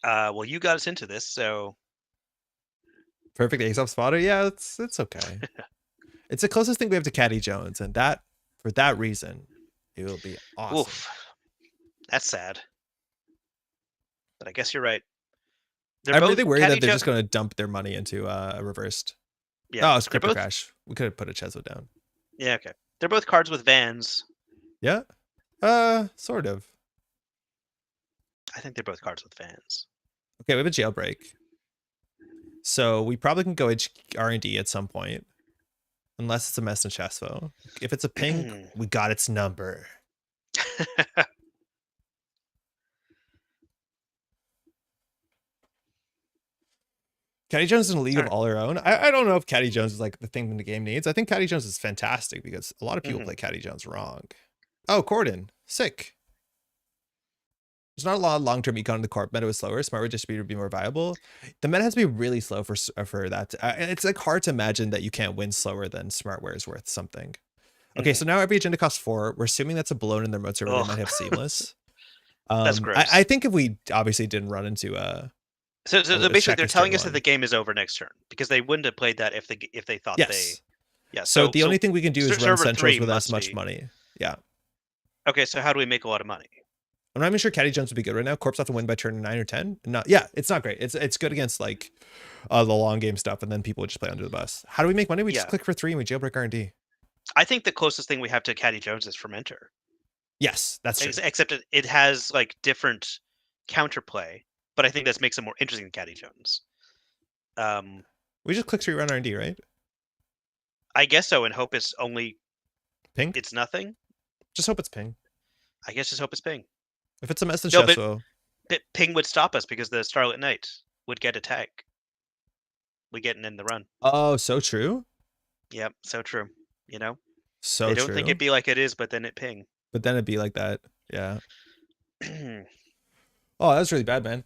[SPEAKER 2] Well, you got us into this, so
[SPEAKER 1] perfect ace-off spotter. Yeah, it's okay. It's the closest thing we have to Caddy Jones, and that for that reason, it will be awesome. Oof.
[SPEAKER 2] That's sad, but I guess you're right.
[SPEAKER 1] I'm really worried that they're just going to dump their money into a reversed. Yeah, it's Crypto Crash. We could have put a Chesvo down.
[SPEAKER 2] Yeah, okay. They're both cards with vans.
[SPEAKER 1] Yeah, sort of.
[SPEAKER 2] I think they're both cards with vans.
[SPEAKER 1] Okay, we have a jailbreak. So we probably can go R&D at some point. Unless it's a Mess and Chesvo. If it's a ping, we got its number. Caddy Jones is in a league of all her own. I don't know if Caddy Jones is like the thing the game needs. I think Caddy Jones is fantastic because a lot of people play Caddy Jones wrong. Oh, Corden. Sick. There's not a lot of long-term econ in the corp. Meta was slower. Smart Rate Distributor would be more viable. The meta has to be really slow for that. It's like hard to imagine that you can't win slower than Smartware is worth something. Okay, so now every agenda costs 4. We're assuming that's a blown in their mode server. They might have seamless.
[SPEAKER 2] That's gross.
[SPEAKER 1] I think if we obviously didn't run into
[SPEAKER 2] So basically they're telling us that the game is over next turn because they wouldn't have played that if they thought
[SPEAKER 1] So the only thing we can do is run Centrals with as much money. Yeah.
[SPEAKER 2] Okay, so how do we make a lot of money?
[SPEAKER 1] I'm not even sure Caddy Jones would be good right now. Corps have to win by turn 9 or 10. It's not great. It's good against like the long game stuff, and then people would just play under the bus. How do we make money? We just click for 3 and we jailbreak R&D.
[SPEAKER 2] I think the closest thing we have to Caddy Jones is Fermenter.
[SPEAKER 1] Yes, that's true.
[SPEAKER 2] Except it has like different counterplay, but I think that makes it more interesting than Caddy Jones.
[SPEAKER 1] We just click street run R&D, right?
[SPEAKER 2] I guess so, and hope it's
[SPEAKER 1] Ping?
[SPEAKER 2] it's nothing.
[SPEAKER 1] Just hope it's ping.
[SPEAKER 2] I guess just hope it's ping.
[SPEAKER 1] If it's a message,
[SPEAKER 2] No,
[SPEAKER 1] yes,
[SPEAKER 2] but
[SPEAKER 1] well.
[SPEAKER 2] ping would stop us because the Starlit Knight would get a tag. We getting in the run.
[SPEAKER 1] Oh, so true.
[SPEAKER 2] Yep, so true. You know,
[SPEAKER 1] So
[SPEAKER 2] they don't
[SPEAKER 1] true.
[SPEAKER 2] think it'd be like it is, but then it ping.
[SPEAKER 1] But then it'd be like that. Yeah. Oh, that was really bad, man.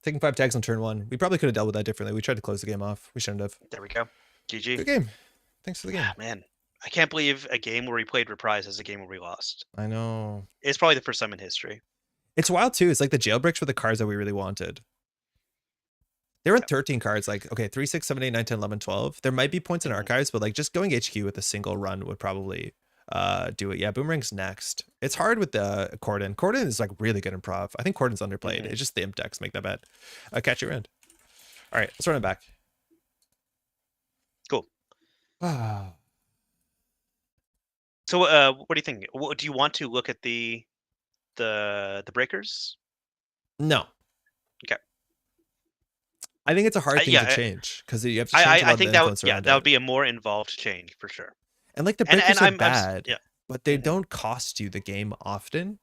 [SPEAKER 1] Taking 5 tags on turn 1. We probably could have dealt with that differently. We tried to close the game off. We shouldn't have.
[SPEAKER 2] There we go. GG.
[SPEAKER 1] Good game. Thanks for the game.
[SPEAKER 2] Man, I can't believe a game where we played Reprise is a game where we lost.
[SPEAKER 1] I know.
[SPEAKER 2] It's probably the first time in history.
[SPEAKER 1] It's wild too. It's like the jailbreaks were the cards that we really wanted. There were 13 cards, like, okay, 3, 6, 7, 8, 9, 10, 11, 12. There might be points in archives, but like just going HQ with a single run would probably do it. Yeah, Boomerang's next. It's hard with the Corden. Corden is like really good improv. I think Corden's underplayed. It's just the imp decks make that bet. Catch your end. All right, let's run it back.
[SPEAKER 2] Cool.
[SPEAKER 1] Wow.
[SPEAKER 2] So what do you think? Do you want to look at the breakers?
[SPEAKER 1] No.
[SPEAKER 2] Okay.
[SPEAKER 1] I think it's a hard thing to change because you have to change a lot of the influence around
[SPEAKER 2] that would be a more involved change for sure.
[SPEAKER 1] And like the breakers are bad, but they don't cost you the game often.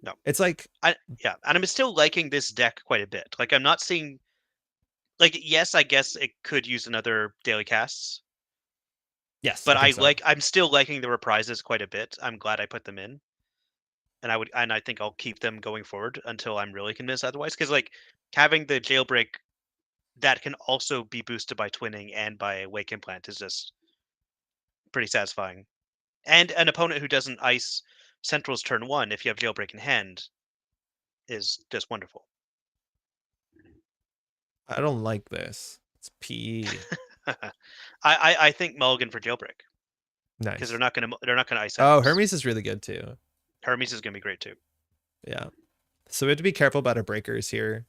[SPEAKER 2] No,
[SPEAKER 1] it's like
[SPEAKER 2] and I'm still liking this deck quite a bit. Like I'm not seeing, like, yes, I guess it could use another daily casts.
[SPEAKER 1] Yes,
[SPEAKER 2] but I'm still liking the reprises quite a bit. I'm glad I put them in, and I think I'll keep them going forward until I'm really convinced otherwise. Because like having the jailbreak that can also be boosted by twinning and by wake implant is just pretty satisfying. And an opponent who doesn't ice Central's turn 1 if you have jailbreak in hand is just wonderful.
[SPEAKER 1] I don't like this. It's PE.
[SPEAKER 2] I think mulligan for jailbreak.
[SPEAKER 1] Nice.
[SPEAKER 2] Because they're not gonna ice.
[SPEAKER 1] Oh, Hermes is really good too.
[SPEAKER 2] Hermes is gonna be great too.
[SPEAKER 1] Yeah. So we have to be careful about our breakers here.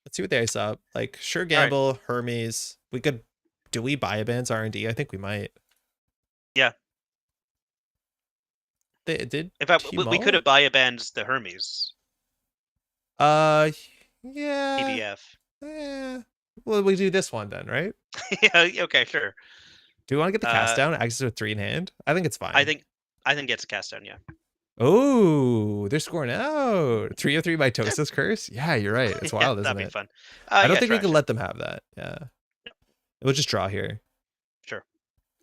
[SPEAKER 1] Let's see what they ice up. Like, sure, gamble, Hermes. We could. Do we buy a band's R&D? I think we might.
[SPEAKER 2] Yeah.
[SPEAKER 1] They did.
[SPEAKER 2] In fact, we could have buy a band's the Hermes.
[SPEAKER 1] Yeah.
[SPEAKER 2] EBF.
[SPEAKER 1] Yeah. Well, we do this one then, right?
[SPEAKER 2] Yeah. Okay. Sure.
[SPEAKER 1] Do we want to get the cast down? Access with 3 in hand. I think it's fine.
[SPEAKER 2] I think it's a cast down. Yeah.
[SPEAKER 1] Oh, they're scoring out. 303 mitosis curse. Yeah, you're right. It's wild, isn't it?
[SPEAKER 2] That'd be fun.
[SPEAKER 1] I don't think we can let them have that. Yeah. We'll just draw here.
[SPEAKER 2] Sure.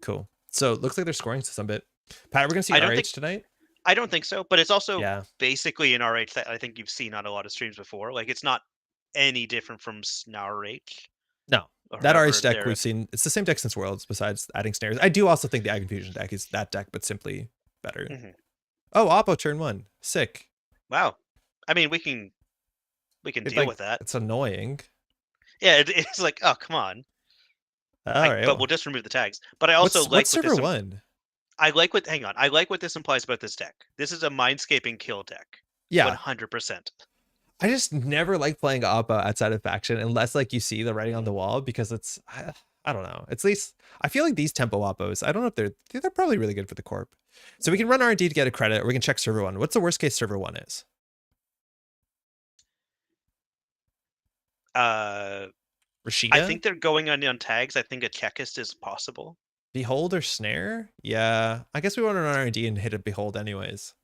[SPEAKER 1] Cool. So it looks like they're scoring some bit. Pat, we're gonna see RH tonight.
[SPEAKER 2] I don't think so, but it's also basically an RH that I think you've seen on a lot of streams before. Like it's not any different from RH.
[SPEAKER 1] No, that RH deck we've seen. It's the same deck since Worlds. Besides adding snares, I do also think the Ag Confusion deck is that deck, but simply better. Oh, Oppo turn 1. Sick.
[SPEAKER 2] Wow. I mean, we can deal with that.
[SPEAKER 1] It's annoying.
[SPEAKER 2] Yeah, it's like, oh, come on.
[SPEAKER 1] All right,
[SPEAKER 2] but we'll just remove the tags. But I also like
[SPEAKER 1] what's server 1.
[SPEAKER 2] I like what. Hang on. I like what this implies about this deck. This is a mindscaping kill deck.
[SPEAKER 1] Yeah,
[SPEAKER 2] 100%.
[SPEAKER 1] I just never like playing Oppo outside of faction unless like you see the writing on the wall because it's I don't know. At least I feel like these tempo Oppos. I don't know if they're probably really good for the corp. So we can run R&D to get a credit, or we can check server 1. What's the worst case server 1 is? Rashida?
[SPEAKER 2] I think they're going on tags. I think a checkist is possible.
[SPEAKER 1] Behold or Snare? Yeah. I guess we want to run R&D and hit a Behold anyways.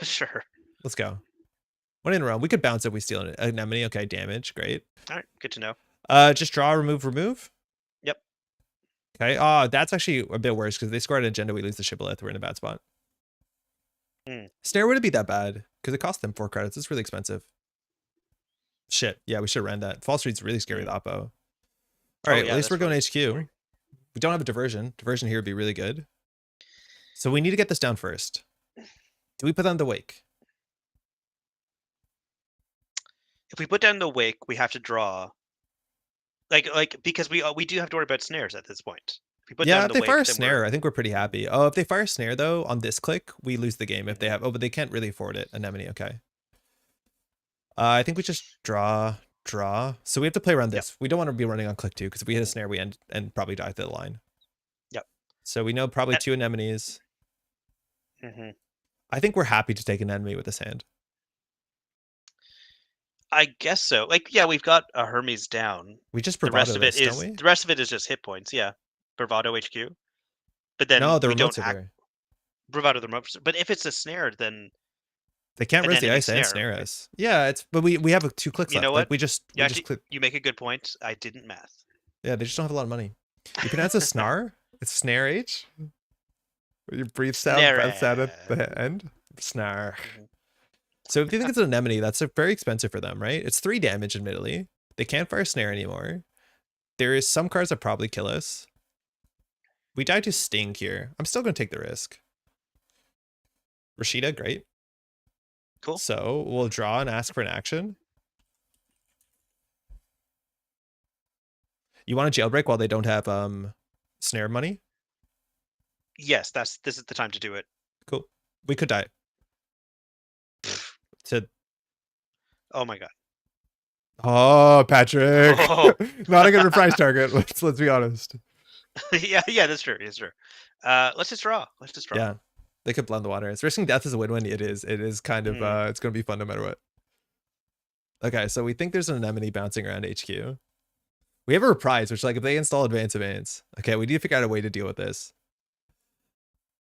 [SPEAKER 2] Sure.
[SPEAKER 1] Let's go. 1 in a row. We could bounce if we steal an anemone. Okay, damage. Great.
[SPEAKER 2] All right, good to know.
[SPEAKER 1] Just draw, remove.
[SPEAKER 2] Yep.
[SPEAKER 1] Okay. That's actually a bit worse because they scored an agenda. We lose the shibboleth. We're in a bad spot. Snare wouldn't be that bad because it cost them 4 credits. It's really expensive. Shit. Yeah, we should have ran that. False Read's really scary with Oppo. All right, at least we're going HQ. We don't have a diversion. Diversion here would be really good. So we need to get this down first. Do we put down the wake?
[SPEAKER 2] If we put down the wake, we have to draw. Like because we do have to worry about snares at this point.
[SPEAKER 1] If they fire a snare, I think we're pretty happy. Oh, if they fire a snare though, on this click, we lose the game. If they have, but they can't really afford it. Anemone, okay. I think we just draw. So we have to play around this. We don't want to be running on click 2 because if we hit a snare, we end and probably die to the line.
[SPEAKER 2] Yep.
[SPEAKER 1] So we know probably 2 anemones.
[SPEAKER 2] Mm-hmm.
[SPEAKER 1] I think we're happy to take an enemy with this hand.
[SPEAKER 2] I guess so. Like, yeah, we've got a Hermes down.
[SPEAKER 1] We just
[SPEAKER 2] The rest
[SPEAKER 1] bravado
[SPEAKER 2] of it
[SPEAKER 1] this, don't
[SPEAKER 2] is
[SPEAKER 1] we?
[SPEAKER 2] the rest of it is just hit points. Yeah, Bravado HQ. But then
[SPEAKER 1] No, the
[SPEAKER 2] we don't
[SPEAKER 1] remotes are there.
[SPEAKER 2] Bravado the remote. But if it's a snare, then
[SPEAKER 1] They can't
[SPEAKER 2] an
[SPEAKER 1] res the
[SPEAKER 2] enemy
[SPEAKER 1] ice and
[SPEAKER 2] snare.
[SPEAKER 1] snare
[SPEAKER 2] Right?
[SPEAKER 1] us. Yeah, but we have 2 clicks
[SPEAKER 2] You know
[SPEAKER 1] left.
[SPEAKER 2] what?
[SPEAKER 1] Like we just click.
[SPEAKER 2] You make a good point. I didn't math.
[SPEAKER 1] Yeah, they just don't have a lot of money. You pronounce a snar? It's snare H. Your breathe sound, breath sound at the end. Snar.
[SPEAKER 2] Mhm.
[SPEAKER 1] So if you think it's an anemone, that's very expensive for them, right? It's 3 damage, admittedly. They can't fire snare anymore. There is some cards that probably kill us. We die to Sting here. I'm still going to take the risk. Rashida, great.
[SPEAKER 2] Cool.
[SPEAKER 1] So we'll draw and ask for an action. You want to jailbreak while they don't have snare money?
[SPEAKER 2] Yes, this is the time to do it.
[SPEAKER 1] Cool. We could die.
[SPEAKER 2] Oh my god.
[SPEAKER 1] Oh, Patrick.
[SPEAKER 2] Oh.
[SPEAKER 1] Not a good reprise target. Let's be honest.
[SPEAKER 2] yeah, that's true. It's true. Let's just draw.
[SPEAKER 1] Yeah. They could blend the water. It's risking death as a win-win. It is kind of it's gonna be fun no matter what. Okay, so we think there's an anemone bouncing around HQ. We have a reprise, which like if they install advance. Okay, we need to figure out a way to deal with this.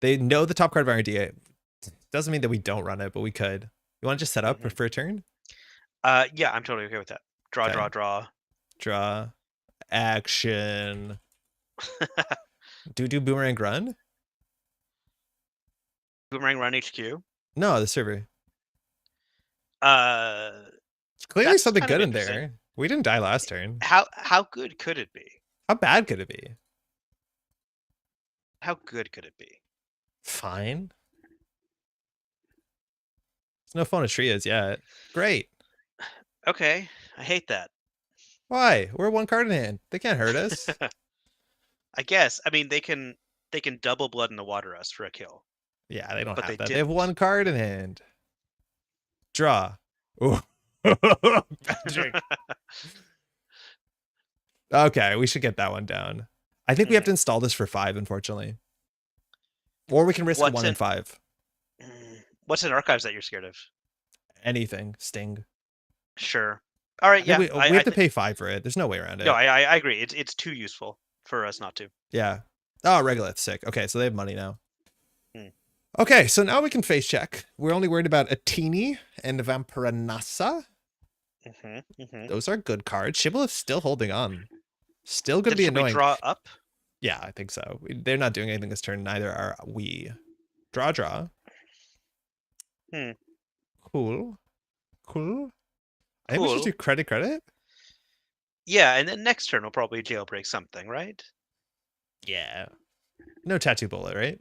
[SPEAKER 1] They know the top card of R&D. Doesn't mean that we don't run it, but we could. You want to just set up for a turn?
[SPEAKER 2] Yeah, I'm totally okay with that. Draw.
[SPEAKER 1] Action. do boomerang run?
[SPEAKER 2] Boomerang run HQ.
[SPEAKER 1] No, the server. Clearly something good in there. We didn't die last turn.
[SPEAKER 2] How good could it be?
[SPEAKER 1] How bad could it be?
[SPEAKER 2] How good could it be?
[SPEAKER 1] Fine. There's no Phonotrias yet. Great.
[SPEAKER 2] Okay, I hate that.
[SPEAKER 1] Why? We're 1 card in hand. They can't hurt us.
[SPEAKER 2] I guess. I mean, they can double blood in the water us for a kill.
[SPEAKER 1] Yeah, they don't
[SPEAKER 2] but
[SPEAKER 1] have that.
[SPEAKER 2] Didn't.
[SPEAKER 1] They have 1 card in hand. Draw. Ooh. Okay, we should get that one down. I think we have to install this for 5, unfortunately. Or we can risk 1 and 5.
[SPEAKER 2] What's in archives that you're scared of?
[SPEAKER 1] Anything. Sting.
[SPEAKER 2] Sure. All right. Yeah.
[SPEAKER 1] We have to pay 5 for it. There's no way around it.
[SPEAKER 2] No, I agree. It's too useful for us not to.
[SPEAKER 1] Yeah. Oh, regolith, sick. Okay, so they have money now. Okay, so now we can face check. We're only worried about Atini and Vampiranasa. Those are good cards. Shibboleth's still holding on. Still going to be annoying.
[SPEAKER 2] We draw up?
[SPEAKER 1] Yeah, I think so. They're not doing anything this turn. Neither are we. Draw. Cool. I think we should do credit.
[SPEAKER 2] Yeah, and then next turn we'll probably jailbreak something, right?
[SPEAKER 1] Yeah. No tattoo bullet, right?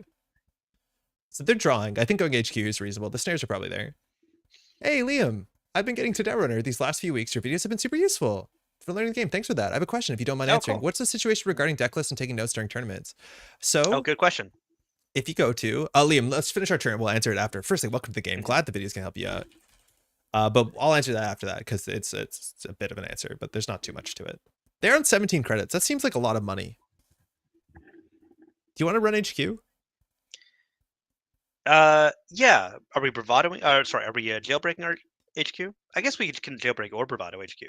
[SPEAKER 1] So they're drawing. I think going HQ is reasonable. The snares are probably there. Hey, Liam. I've been getting to Netrunner these last few weeks. Your videos have been super useful for learning the game. Thanks for that. I have a question if you don't mind answering. Cool. What's the situation regarding deck lists and taking notes during tournaments? So,
[SPEAKER 2] good question.
[SPEAKER 1] If you go to Liam, let's finish our turn. We'll answer it after. Firstly, welcome to the game. Glad the videos can help you out. But I'll answer that after that because it's a bit of an answer, but there's not too much to it. They're on 17 credits. That seems like a lot of money. Do you want to run HQ?
[SPEAKER 2] Yeah. Are we bravadoing? Are we jailbreaking our HQ? I guess we can jailbreak or bravado HQ,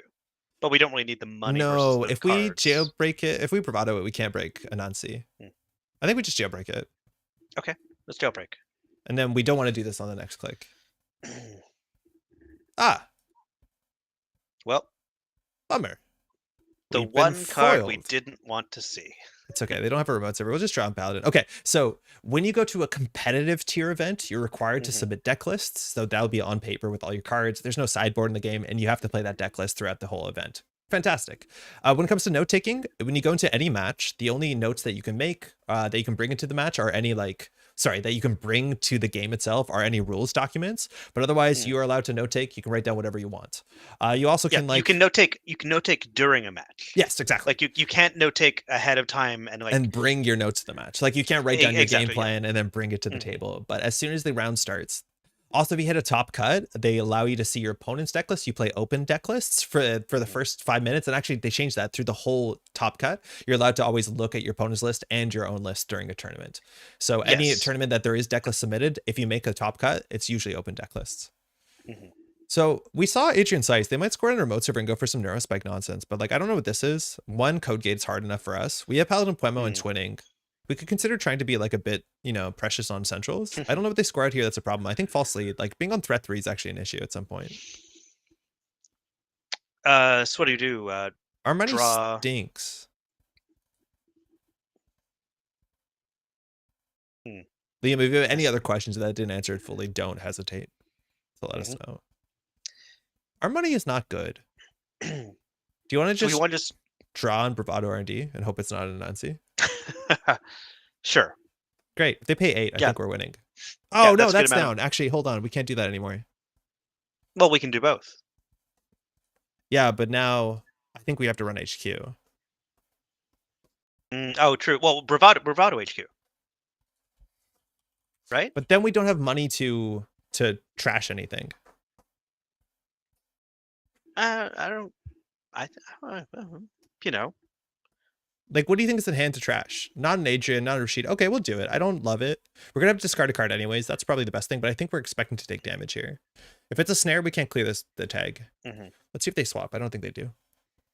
[SPEAKER 2] but we don't really need the money.
[SPEAKER 1] No, if we jailbreak it, if we bravado it, we can't break Anansi. I think we just jailbreak it.
[SPEAKER 2] Okay, let's jailbreak.
[SPEAKER 1] And then we don't want to do this on the next click.
[SPEAKER 2] Well,
[SPEAKER 1] bummer.
[SPEAKER 2] The one card we didn't want to see.
[SPEAKER 1] It's okay. They don't have a remote server. We'll just draw on Paladin. Okay, so when you go to a competitive tier event, you're required to submit deck lists. So that'll be on paper with all your cards. There's no sideboard in the game, and you have to play that deck list throughout the whole event. Fantastic. When it comes to note taking, when you go into any match, the only notes that you can make, that you can bring into the match are any that you can bring to the game itself are any rules documents, but otherwise you are allowed to note take. You can write down whatever you want. You also can you
[SPEAKER 2] can note take during a match.
[SPEAKER 1] Yes, exactly.
[SPEAKER 2] Like you can't note take ahead of time and
[SPEAKER 1] bring your notes to the match. Like you can't write down your game plan and then bring it to the table. But as soon as the round starts, Also, if you hit a top cut, they allow you to see your opponent's deck list. You play open deck lists for the first 5 minutes, and actually they changed that through the whole top cut. You're allowed to always look at your opponent's list and your own list during a tournament. So any
[SPEAKER 2] Yes.
[SPEAKER 1] tournament that there is deck list submitted, if you make a top cut, it's usually open deck lists.
[SPEAKER 2] Mhm.
[SPEAKER 1] So we saw Adrian Seiss. They might score on a remote server and go for some neurospike nonsense, but like I don't know what this is. One, code gate's hard enough for us. We have Paladin Puemo and Twinning. We could consider trying to be like a bit, precious on centrals. I don't know what they score out here. That's a problem. I think false lead, like being on threat 3 is actually an issue at some point.
[SPEAKER 2] So what do you do?
[SPEAKER 1] Our money
[SPEAKER 2] Draw.
[SPEAKER 1] stinks.
[SPEAKER 2] Hmm.
[SPEAKER 1] Liam, if you have any other questions that didn't answer it fully, don't hesitate to let us know. Our money is not good. Do you want to
[SPEAKER 2] So
[SPEAKER 1] just
[SPEAKER 2] we want to just
[SPEAKER 1] draw on Bravado R&D and hope it's not an Nancy?
[SPEAKER 2] Sure.
[SPEAKER 1] Great. If they pay 8, I
[SPEAKER 2] Yeah.
[SPEAKER 1] think we're winning.
[SPEAKER 2] Yeah,
[SPEAKER 1] Oh, no,
[SPEAKER 2] that's a good
[SPEAKER 1] that's
[SPEAKER 2] amount
[SPEAKER 1] down. Actually, hold on. We can't do that anymore.
[SPEAKER 2] Well, we can do both.
[SPEAKER 1] Yeah, but now I think we have to run HQ.
[SPEAKER 2] Oh, true. Well, Bravado HQ. Right?
[SPEAKER 1] But then we don't have money to trash anything.
[SPEAKER 2] I don't. You know.
[SPEAKER 1] Like, what do you think is in hand to trash? Not an Adrian, not a Rashid. Okay, we'll do it. I don't love it. We're gonna have to discard a card anyways. That's probably the best thing, but I think we're expecting to take damage here. If it's a snare, we can't clear the tag. Let's see if they swap. I don't think they do.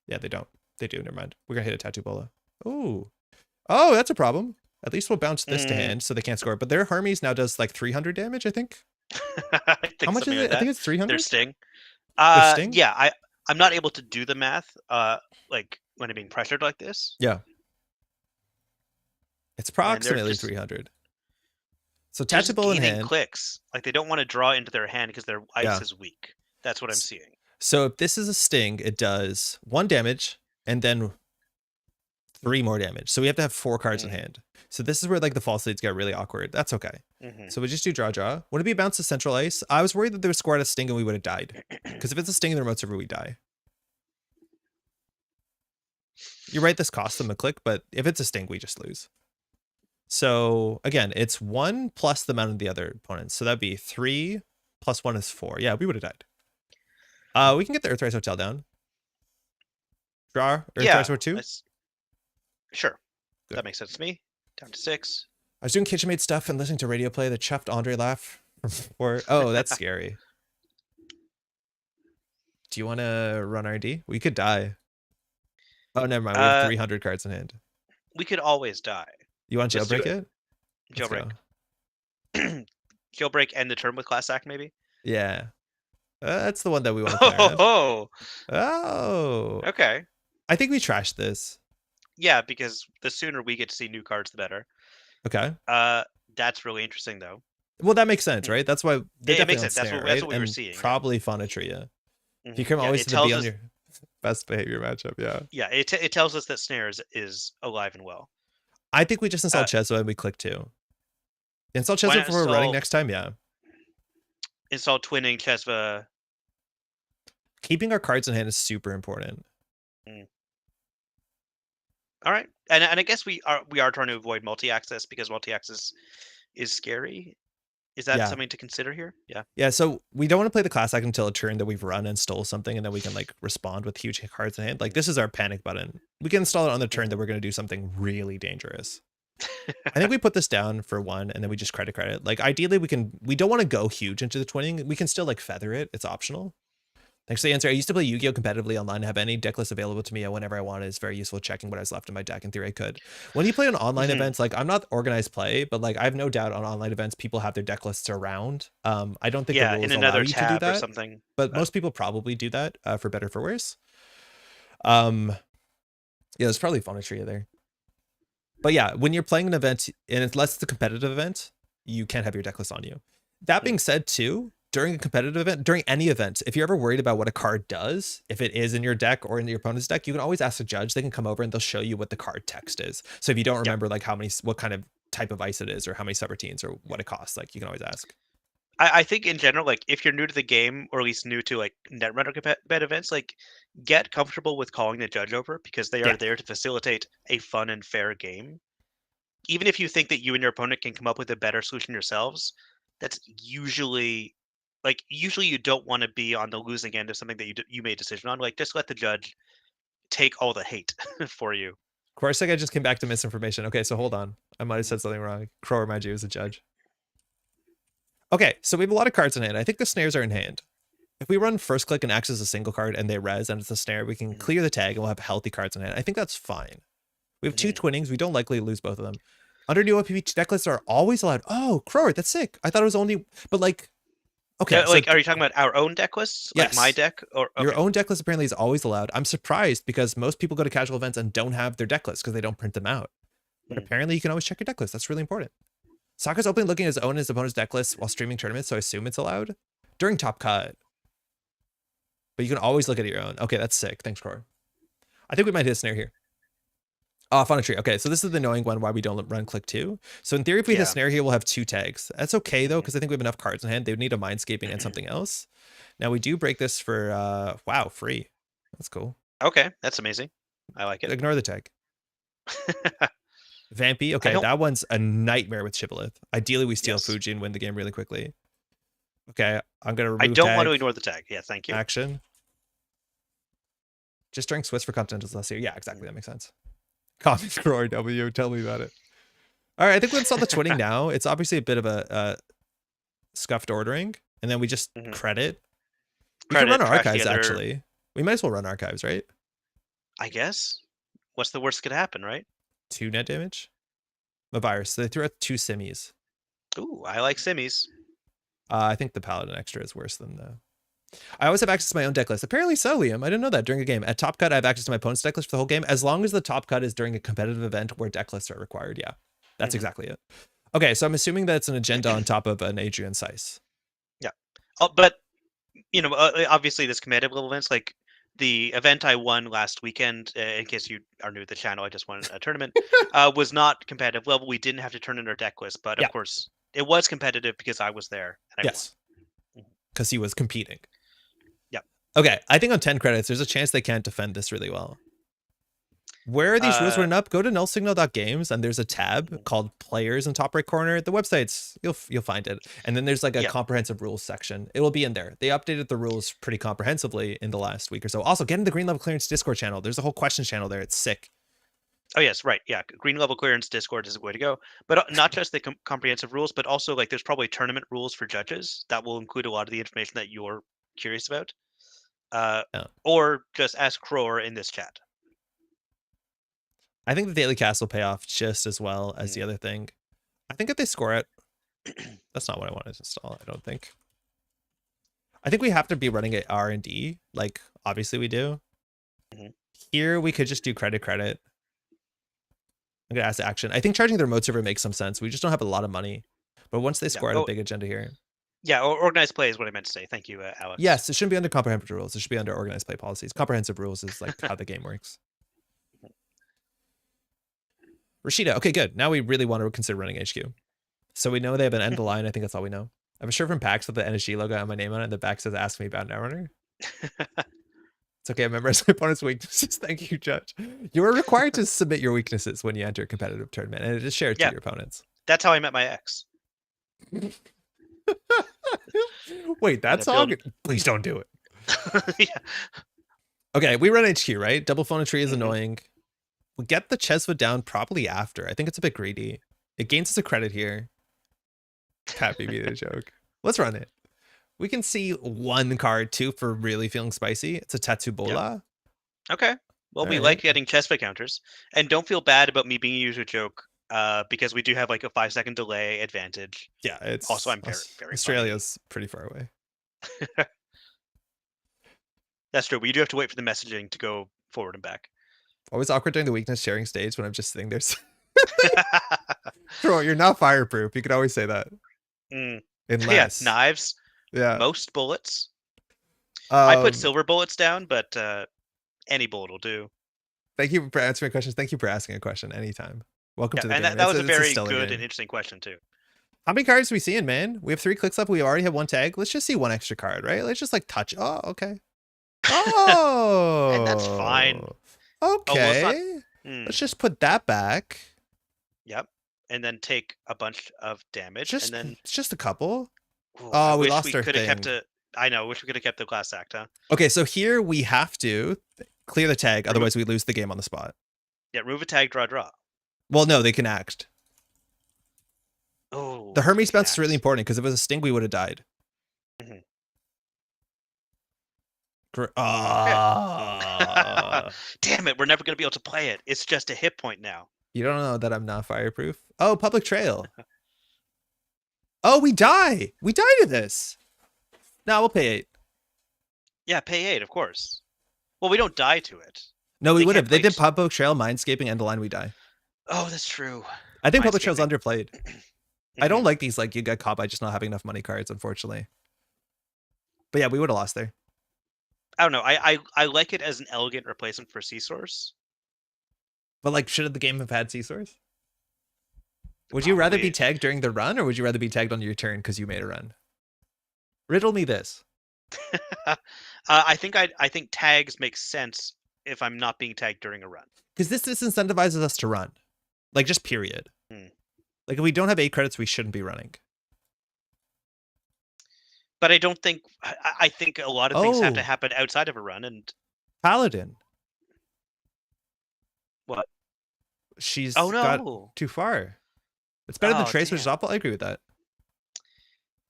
[SPEAKER 1] Yeah, they don't. They do. Never mind. We're gonna hit a Tattoo Bola. Oh, that's a problem. At least we'll bounce this to hand so they can't score. But their Hermes now does like 300 damage, I think.
[SPEAKER 2] I think
[SPEAKER 1] How much is it? I think it's 300.
[SPEAKER 2] Their Sting.
[SPEAKER 1] Their Sting?
[SPEAKER 2] Yeah, I'm not able to do the math. Like when I'm being pressured like this.
[SPEAKER 1] Yeah. It's approximately 300. So Tattoo Bola in hand.
[SPEAKER 2] Clicks. Like they don't want to draw into their hand because their ice is weak. That's what I'm seeing.
[SPEAKER 1] So if this is a Sting, it does 1 damage and then 3 more damage. So we have to have 4 cards in hand. So this is where like the false leads get really awkward. That's okay. So we just do draw. Would it be bounce to central ice? I was worried that they would score out a Sting and we would have died. Because if it's a Sting in the remote server, we die. You're right, this costs them a click, but if it's a Sting, we just lose. So again, it's 1 plus the amount of the other opponents. So that'd be 3 plus 1 is 4. Yeah, we would have died. We can get the Earthrise Hotel down. Draw Earthrise Hotel 2.
[SPEAKER 2] Sure. Good. That makes sense to me. Down to 6.
[SPEAKER 1] I was doing KitchenMaid stuff and listening to radio play that chuffed Andre laugh from oh, that's scary. Do you want to run RD? We could die. Oh, never mind. We have 300 cards in hand.
[SPEAKER 2] We could always die.
[SPEAKER 1] You want Jailbreak it?
[SPEAKER 2] Jailbreak. Jailbreak and the turn with Class Act, maybe?
[SPEAKER 1] Yeah. That's the one that we want to play. Oh.
[SPEAKER 2] Okay.
[SPEAKER 1] I think we trashed this.
[SPEAKER 2] Yeah, because the sooner we get to see new cards, the better.
[SPEAKER 1] Okay.
[SPEAKER 2] That's really interesting, though.
[SPEAKER 1] Well, that makes sense, right? That's why
[SPEAKER 2] it makes sense.
[SPEAKER 1] Snare,
[SPEAKER 2] that's what we were seeing.
[SPEAKER 1] Probably Fonatria. You can always be on your best behavior matchup. Yeah.
[SPEAKER 2] Yeah, it tells us that Snares is alive and well.
[SPEAKER 1] I think we just install Chesva and we click 2. Install Chesva before we're running next time. Yeah.
[SPEAKER 2] Install Twinning, Chesva.
[SPEAKER 1] Keeping our cards in hand is super important.
[SPEAKER 2] All right, and I guess we are trying to avoid multi-access because multi-access is scary. Is that something to consider here? Yeah.
[SPEAKER 1] Yeah. So we don't want to play the class act until a turn that we've run and stole something, and then we can like respond with huge cards in hand. Like this is our panic button. We can install it on the turn that we're going to do something really dangerous. I think we put this down for 1, and then we just credit. Like ideally, we don't want to go huge into the twinning. We can still like feather it. It's optional. Thanks for the answer. I used to play Yu-Gi-Oh! Competitively online. Have any deck lists available to me whenever I want. It's very useful checking what I was left in my deck. In theory, I could. When you play on online events, like I'm not organized play, but like I have no doubt on online events, people have their deck lists around. I don't think the rules allow you to do that.
[SPEAKER 2] Or something.
[SPEAKER 1] But most people probably do that for better or for worse. Yeah, there's probably Fonatria there. But yeah, when you're playing an event, and unless it's a competitive event, you can't have your deck list on you. That being said, too, during a competitive event, during any event, if you're ever worried about what a card does, if it is in your deck or in your opponent's deck, you can always ask a judge. They can come over and they'll show you what the card text is. So if you don't remember like what kind of type of ice it is or how many subroutines or what it costs, like you can always ask.
[SPEAKER 2] I think in general, like if you're new to the game or at least new to like Netrunner competitive events, like get comfortable with calling the judge over because they are there to facilitate a fun and fair game. Even if you think that you and your opponent can come up with a better solution yourselves, that's usually like usually you don't want to be on the losing end of something that you made a decision on. Like just let the judge take all the hate for you.
[SPEAKER 1] Of course, like I just came back to misinformation. Okay, so hold on. I might have said something wrong. Crow remind you as a judge. Okay, so we have a lot of cards in hand. I think the snares are in hand. If we run first click and access a single card and they res and it's a snare, we can clear the tag and we'll have healthy cards in hand. I think that's fine. We have 2 twinnings. We don't likely lose both of them. Under new OPP, deck lists are always allowed. Oh, Crower, that's sick. I thought it was only, but like, okay.
[SPEAKER 2] Yeah, like, are you talking about our own deck lists?
[SPEAKER 1] Yes.
[SPEAKER 2] Like my deck? Or okay.
[SPEAKER 1] Your own deck list apparently is always allowed. I'm surprised because most people go to casual events and don't have their deck lists because they don't print them out. But apparently you can always check your deck list. That's really important. Sokka's openly looking at his own and his opponent's deck list while streaming tournaments, so I assume it's allowed. During top cut. But you can always look at your own. Okay, that's sick. Thanks, Core. I think we might hit a snare here. Off on a tree. Okay, so this is the annoying one why we don't run click 2. So in theory, if we hit a snare here, we'll have 2 tags. That's okay, though, because I think we have enough cards in hand. They would need a Mindscaping and something else. Now, we do break this for, wow, free. That's cool.
[SPEAKER 2] Okay, that's amazing. I like it.
[SPEAKER 1] Ignore the tag. Vampy. Okay, that one's a nightmare with Shibboleth. Ideally, we steal Fuji and win the game really quickly. Okay, I'm going to remove
[SPEAKER 2] I don't want to ignore the tag. Yeah, thank you.
[SPEAKER 1] Action. Just drink Swiss for Continentals last year. Yeah, exactly. That makes sense. Comics for RW. Tell me about it. All right, I think we install the twinning now. It's obviously a bit of a scuffed ordering. And then we just credit. We can run archives, actually. We might as well run archives, right?
[SPEAKER 2] I guess. What's the worst that could happen, right? 2
[SPEAKER 1] net damage? A virus. So they threw out 2 simmies.
[SPEAKER 2] Ooh, I like simmies.
[SPEAKER 1] I think the Paladin extra is worse than the... I always have access to my own deck list. Apparently so, Liam. I didn't know that during a game. At top cut, I have access to my opponent's deck list for the whole game, as long as the top cut is during a competitive event where deck lists are required. Yeah, that's exactly it. Okay, so I'm assuming that's an agenda on top of an Adrian Sice.
[SPEAKER 2] Yeah. Oh, but, you know, obviously this competitive level events, like the event I won last weekend, in case you are new to the channel, I just won a tournament, was not competitive level. We didn't have to turn in our deck list, but of course, it was competitive because I was there. And I won.
[SPEAKER 1] Because he was competing.
[SPEAKER 2] Yep.
[SPEAKER 1] Okay, I think on 10 credits, there's a chance they can't defend this really well. Where are these rules written up? Go to nullsignal.games and there's a tab called Players in top right corner. The website's, you'll find it. And then there's like a comprehensive rules section. It will be in there. They updated the rules pretty comprehensively in the last week or so. Also, get in the Green Level Clearance Discord channel. There's a whole questions channel there. It's sick.
[SPEAKER 2] Oh, yes, right. Yeah, Green Level Clearance Discord is the way to go. But not just the comprehensive rules, but also like there's probably tournament rules for judges that will include a lot of the information that you're curious about. Or just ask Crower in this chat.
[SPEAKER 1] I think the Daily Cast will pay off just as well as the other thing. I think if they score it, that's not what I wanted to install, I don't think. I think we have to be running it R&D, like obviously we do. Here we could just do credit. I'm gonna ask action. I think charging the remote server makes some sense. We just don't have a lot of money. But once they score a big agenda here.
[SPEAKER 2] Yeah, organized play is what I meant to say. Thank you, Alex.
[SPEAKER 1] Yes, it shouldn't be under comprehensive rules. It should be under organized play policies. Comprehensive rules is like how the game works. Rashida, okay, good. Now we really want to consider running HQ. So we know they have an end of line. I think that's all we know. I have a shirt from PAX with the NSG logo and my name on it. And the back says, ask me about Netrunner. It's okay. I memorize my opponent's weaknesses. Thank you, Judge. You are required to submit your weaknesses when you enter a competitive tournament, and it is shared to your opponents.
[SPEAKER 2] That's how I met my ex.
[SPEAKER 1] Wait, that song? Please don't do it. Okay, we run HQ, right? Double phone a tree is annoying. We get the Chesva down probably after. I think it's a bit greedy. It gains us a credit here. Happy me the joke. Let's run it. We can see 1 card too for really feeling spicy. It's a Tatsubola.
[SPEAKER 2] Okay. Well, we like getting Chesva counters. And don't feel bad about me being used a joke because we do have like a 5-second delay advantage.
[SPEAKER 1] Yeah, it's
[SPEAKER 2] also I'm very
[SPEAKER 1] Australia's pretty far away.
[SPEAKER 2] That's true. But you do have to wait for the messaging to go forward and back.
[SPEAKER 1] Always awkward during the weakness sharing stage when I'm just sitting there. Bro, you're not fireproof. You could always say that. Unless
[SPEAKER 2] knives.
[SPEAKER 1] Yeah.
[SPEAKER 2] Most bullets. I put silver bullets down, but any bullet will do.
[SPEAKER 1] Thank you for answering questions. Thank you for asking a question anytime. Welcome to the game.
[SPEAKER 2] That was a very good and interesting question too.
[SPEAKER 1] How many cards are we seeing, man? We have 3 clicks up. We already have 1 tag. Let's just see 1 extra card, right? Let's just like touch. Oh, okay. Oh,
[SPEAKER 2] and that's fine.
[SPEAKER 1] Okay. Let's just put that back.
[SPEAKER 2] Yep. And then take a bunch of damage.
[SPEAKER 1] It's
[SPEAKER 2] and then
[SPEAKER 1] it's just a couple.
[SPEAKER 2] Ooh, I
[SPEAKER 1] Oh, we
[SPEAKER 2] wish
[SPEAKER 1] lost
[SPEAKER 2] we
[SPEAKER 1] our
[SPEAKER 2] could have kept
[SPEAKER 1] thing.
[SPEAKER 2] it. I know. Wish we could have kept the glass act, huh?
[SPEAKER 1] Okay, so here we have to clear the tag,
[SPEAKER 2] Remove,
[SPEAKER 1] otherwise we lose the game on the spot.
[SPEAKER 2] yeah, remove a tag, draw.
[SPEAKER 1] Well, no, they can act. The
[SPEAKER 2] Oh, they
[SPEAKER 1] Hermes
[SPEAKER 2] can
[SPEAKER 1] bounce is really
[SPEAKER 2] act.
[SPEAKER 1] important because if it was a sting, we would have died.
[SPEAKER 2] Mhm. Okay. Damn it, we're never gonna be able to play it. It's just a hit point now.
[SPEAKER 1] You don't know that I'm not fireproof? Oh, public trail. Oh, we die. We die to this. No, we'll pay 8.
[SPEAKER 2] Yeah, pay 8, of course. Well, we don't die to it.
[SPEAKER 1] No, we
[SPEAKER 2] They
[SPEAKER 1] would
[SPEAKER 2] can't
[SPEAKER 1] have. They
[SPEAKER 2] play
[SPEAKER 1] did public trail, mindscaping, end of line, we die.
[SPEAKER 2] Oh, that's true.
[SPEAKER 1] I think public trail's
[SPEAKER 2] Mindscaping.
[SPEAKER 1] underplayed. I don't like these, like, you get caught by just not having enough money cards, unfortunately. But yeah, we would have lost there.
[SPEAKER 2] I don't know. I like it as an elegant replacement for Seasource.
[SPEAKER 1] But, like, should the game have had Seasource? Would you rather be tagged during the run, or would you rather be tagged on your turn because you made a run? Riddle me this.
[SPEAKER 2] I think tags make sense if I'm not being tagged during a run.
[SPEAKER 1] Because this disincentivizes us to run. Like, just period.
[SPEAKER 2] Hmm.
[SPEAKER 1] Like, if we don't have 8 credits, we shouldn't be running.
[SPEAKER 2] But I don't think... I think a lot of things have to happen outside of a run, and...
[SPEAKER 1] Paladin.
[SPEAKER 2] What?
[SPEAKER 1] She's
[SPEAKER 2] Oh, no.
[SPEAKER 1] got too far. It's better than Trace, which is
[SPEAKER 2] damn.
[SPEAKER 1] awful. I agree with that.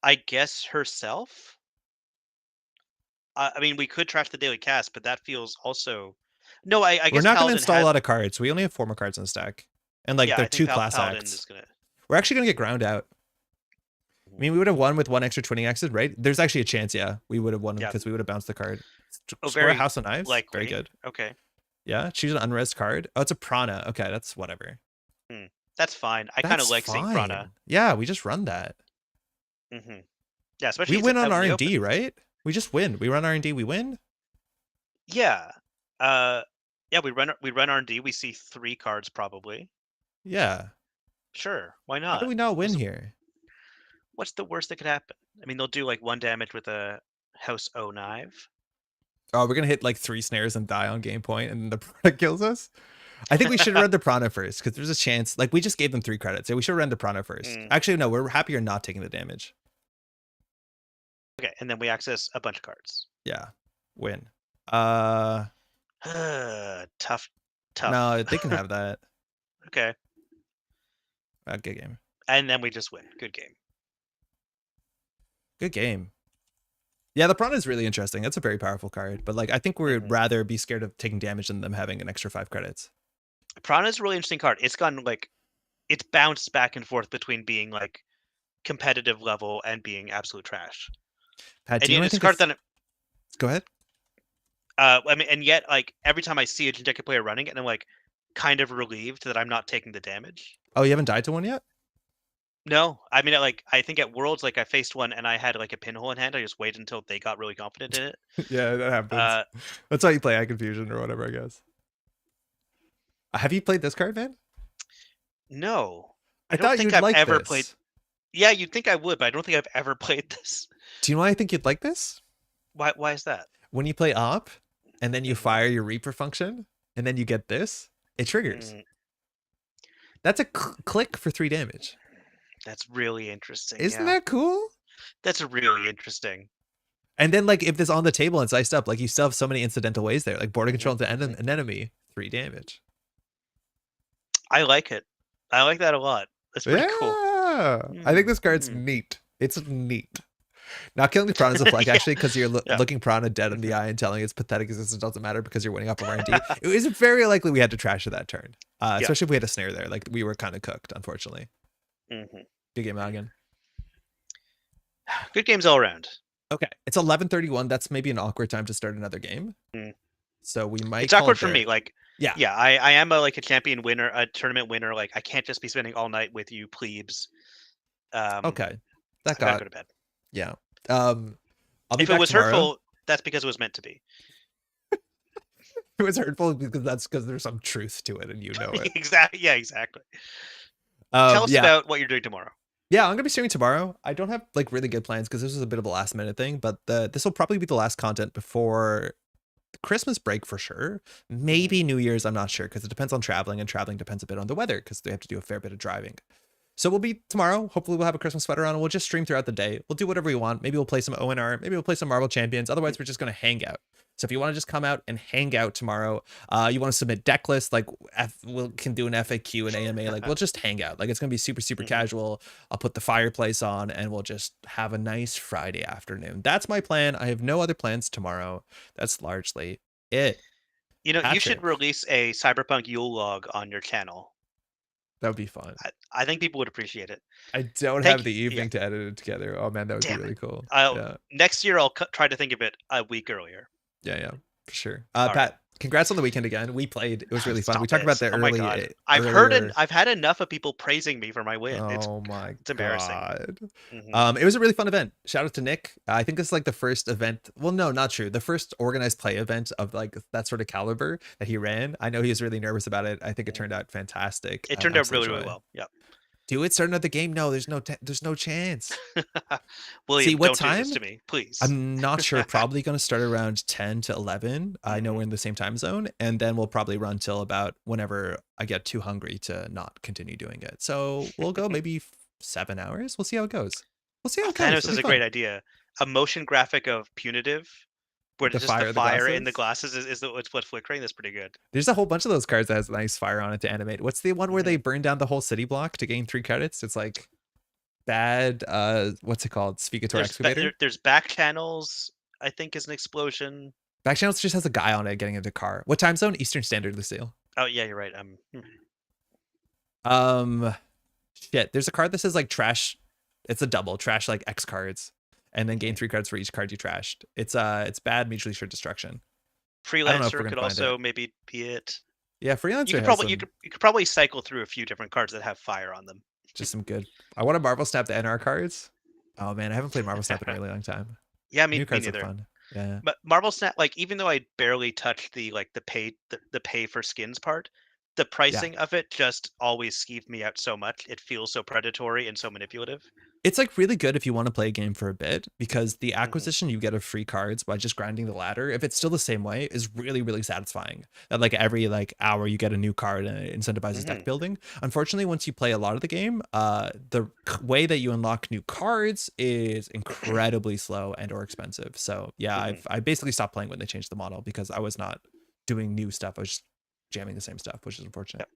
[SPEAKER 2] I guess herself? I mean, we could trash the daily cast, but that feels also... No, I guess
[SPEAKER 1] we're not going
[SPEAKER 2] Paladin
[SPEAKER 1] to install a lot of cards. We only have 4 more cards in the stack. And, like,
[SPEAKER 2] yeah,
[SPEAKER 1] they're
[SPEAKER 2] I think
[SPEAKER 1] 2 class
[SPEAKER 2] Paladin
[SPEAKER 1] acts.
[SPEAKER 2] is gonna...
[SPEAKER 1] We're actually going to get ground out. I mean, we would have won with 1 extra twinning axes, right? There's actually a chance, yeah. We would have won because we would have bounced the card.
[SPEAKER 2] Oh,
[SPEAKER 1] Score
[SPEAKER 2] very
[SPEAKER 1] a House of Knives.
[SPEAKER 2] likely.
[SPEAKER 1] Very good.
[SPEAKER 2] Okay.
[SPEAKER 1] Yeah, choose an unres card. Oh, it's a Prana. Okay, that's whatever.
[SPEAKER 2] That's fine. I kind of like seeing Prana.
[SPEAKER 1] Yeah, we just run that.
[SPEAKER 2] Yeah, especially...
[SPEAKER 1] We win on R&D, right? We just win. We run R&D, we win?
[SPEAKER 2] Yeah. Yeah, we run R&D. We see 3 cards probably.
[SPEAKER 1] Yeah.
[SPEAKER 2] Sure, why not?
[SPEAKER 1] How do we not win here?
[SPEAKER 2] What's the worst that could happen? I mean, they'll do like 1 damage with a House O knife.
[SPEAKER 1] Oh, we're gonna hit like 3 snares and die on game point, and the Prana kills us. I think we should run the Prana first because there's a chance. Like, we just gave them 3 credits, so we should run the Prana first. Actually, no, we're happier not taking the damage.
[SPEAKER 2] Okay, and then we access a bunch of cards.
[SPEAKER 1] Yeah, win.
[SPEAKER 2] Tough.
[SPEAKER 1] No, they can have that.
[SPEAKER 2] Okay.
[SPEAKER 1] Good game.
[SPEAKER 2] And then we just win. Good game.
[SPEAKER 1] Good game. Yeah, the Prana is really interesting. That's a very powerful card, but like I think we'd rather be scared of taking damage than them having an extra 5 credits.
[SPEAKER 2] Prana is a really interesting card. It's gone like... It's bounced back and forth between being like competitive level and being absolute trash.
[SPEAKER 1] Pat,
[SPEAKER 2] and yet it's a card that...
[SPEAKER 1] Go ahead.
[SPEAKER 2] I mean, and yet, like, every time I see a Jindeki player running it, I'm like kind of relieved that I'm not taking the damage.
[SPEAKER 1] Oh, you haven't died to one yet?
[SPEAKER 2] No, I mean, I think at Worlds, like, I faced one and I had like a pinhole in hand. I just waited until they got really confident in it.
[SPEAKER 1] Yeah, that happens. That's why you play Eye Confusion or whatever, I guess. Have you played this card, man?
[SPEAKER 2] No,
[SPEAKER 1] I don't think I've ever played.
[SPEAKER 2] Yeah, you'd think I would, but I don't think I've ever played this.
[SPEAKER 1] Do you know why I think you'd like this?
[SPEAKER 2] Why is that?
[SPEAKER 1] When you play Op, and then you fire your Reaper function, and then you get this, it triggers. That's a click for 3 damage.
[SPEAKER 2] That's really interesting.
[SPEAKER 1] Isn't that cool?
[SPEAKER 2] That's really interesting.
[SPEAKER 1] And then, like, if this on the table and it's iced up, like, you still have so many incidental ways there. Like, border control to an enemy, 3 damage.
[SPEAKER 2] I like it. I like that a lot. That's pretty cool.
[SPEAKER 1] I think this card's neat. It's neat. Not killing the Prana is a flag, actually, because you're looking Prana dead in the eye and telling its pathetic existence doesn't matter because you're winning up on R&D. It was very likely we had to trash it that turn. Especially if we had a snare there. Like, we were kind of cooked, unfortunately. Good game, Again.
[SPEAKER 2] Good games all around.
[SPEAKER 1] Okay. It's 11:31. That's maybe an awkward time to start another game. So we might...
[SPEAKER 2] It's awkward for me. Like,
[SPEAKER 1] yeah,
[SPEAKER 2] I am a champion winner, a tournament winner. Like, I can't just be spending all night with you plebes.
[SPEAKER 1] Okay. That
[SPEAKER 2] got to go to bed.
[SPEAKER 1] Yeah. I'll be
[SPEAKER 2] if
[SPEAKER 1] back
[SPEAKER 2] it was
[SPEAKER 1] tomorrow.
[SPEAKER 2] hurtful, that's because it was meant to be.
[SPEAKER 1] It was hurtful because there's some truth to it and you know it.
[SPEAKER 2] Exactly. Yeah, exactly. Tell us about what you're doing tomorrow.
[SPEAKER 1] Yeah, I'm gonna be streaming tomorrow. I don't have like really good plans because this was a bit of a last minute thing, but this will probably be the last content before Christmas break for sure. Maybe New Year's, I'm not sure because it depends on traveling, and traveling depends a bit on the weather because they have to do a fair bit of driving. So we'll be tomorrow. Hopefully we'll have a Christmas sweater on and we'll just stream throughout the day. We'll do whatever we want. Maybe we'll play some ONR. Maybe we'll play some Marvel Champions. Otherwise, we're just going to hang out. So if you want to just come out and hang out tomorrow, you want to submit deck lists, like we can do an FAQ and AMA, like we'll just hang out. Like it's going to be super, super casual. I'll put the fireplace on and we'll just have a nice Friday afternoon. That's my plan. I have no other plans tomorrow. That's largely it.
[SPEAKER 2] You
[SPEAKER 1] Patrick,
[SPEAKER 2] should release a Cyberpunk Yule log on your channel.
[SPEAKER 1] That would be fun.
[SPEAKER 2] I think people would appreciate it.
[SPEAKER 1] I don't have the evening to edit it together. Oh man, that would be really cool.
[SPEAKER 2] Next year, I'll try to think of it a week earlier.
[SPEAKER 1] Yeah, for sure. Pat, congrats on the weekend again. We played. It was really fun. We talked about that early.
[SPEAKER 2] I've had enough of people praising me for my win.
[SPEAKER 1] Oh my
[SPEAKER 2] it's embarrassing.
[SPEAKER 1] It was a really fun event. Shout out to Nick. I think this is like the first event. Well, no, not true. The first organized play event of like that sort of caliber that he ran. I know he was really nervous about it. I think it turned out fantastic.
[SPEAKER 2] It turned out really, really well. Yeah.
[SPEAKER 1] Do it. Start another game. No, there's no chance.
[SPEAKER 2] William,
[SPEAKER 1] see what
[SPEAKER 2] don't
[SPEAKER 1] time?
[SPEAKER 2] Do this to me, please.
[SPEAKER 1] I'm not sure. Probably going to start around 10 to 11. I know we're in the same time zone, and then we'll probably run till about whenever I get too hungry to not continue doing it. So we'll go maybe 7 hours. We'll see how it goes. We'll see how it goes.
[SPEAKER 2] Thanos is a great idea. A motion graphic of Punitive, where just the fire in the glasses is what's flickering. That's pretty good.
[SPEAKER 1] There's a whole bunch of those cards that has nice fire on it to animate. What's the one where they burn down the whole city block to gain 3 credits? It's like bad. What's it called? Sphegator Excavator.
[SPEAKER 2] There's back channels. I think is an explosion.
[SPEAKER 1] Back channels just has a guy on it getting into a car. What time zone? Eastern Standard, Lucille.
[SPEAKER 2] Oh yeah, you're right.
[SPEAKER 1] Shit. There's a card that says like trash. It's a double trash like X cards. And then gain 3 cards for each card you trashed. It's bad mutually assured destruction.
[SPEAKER 2] Freelancer could also maybe be it.
[SPEAKER 1] Yeah, Freelancer.
[SPEAKER 2] You could probably cycle through a few different cards that have fire on them.
[SPEAKER 1] Just some good. I want to Marvel Snap the NR cards. Oh man, I haven't played Marvel Snap in a really long time.
[SPEAKER 2] Yeah,
[SPEAKER 1] new cards
[SPEAKER 2] neither.
[SPEAKER 1] are fun. Yeah.
[SPEAKER 2] But Marvel Snap, like even though I barely touched the pay for skins part, the pricing of it just always skeeved me out so much. It feels so predatory and so manipulative.
[SPEAKER 1] It's like really good if you want to play a game for a bit, because the acquisition you get of free cards by just grinding the ladder, if it's still the same way, is really, really satisfying. That like every like hour you get a new card and it incentivizes deck building. Unfortunately, once you play a lot of the game, the way that you unlock new cards is incredibly slow and or expensive. So yeah, I basically stopped playing when they changed the model because I was not doing new stuff. I was just jamming the same stuff, which is unfortunate.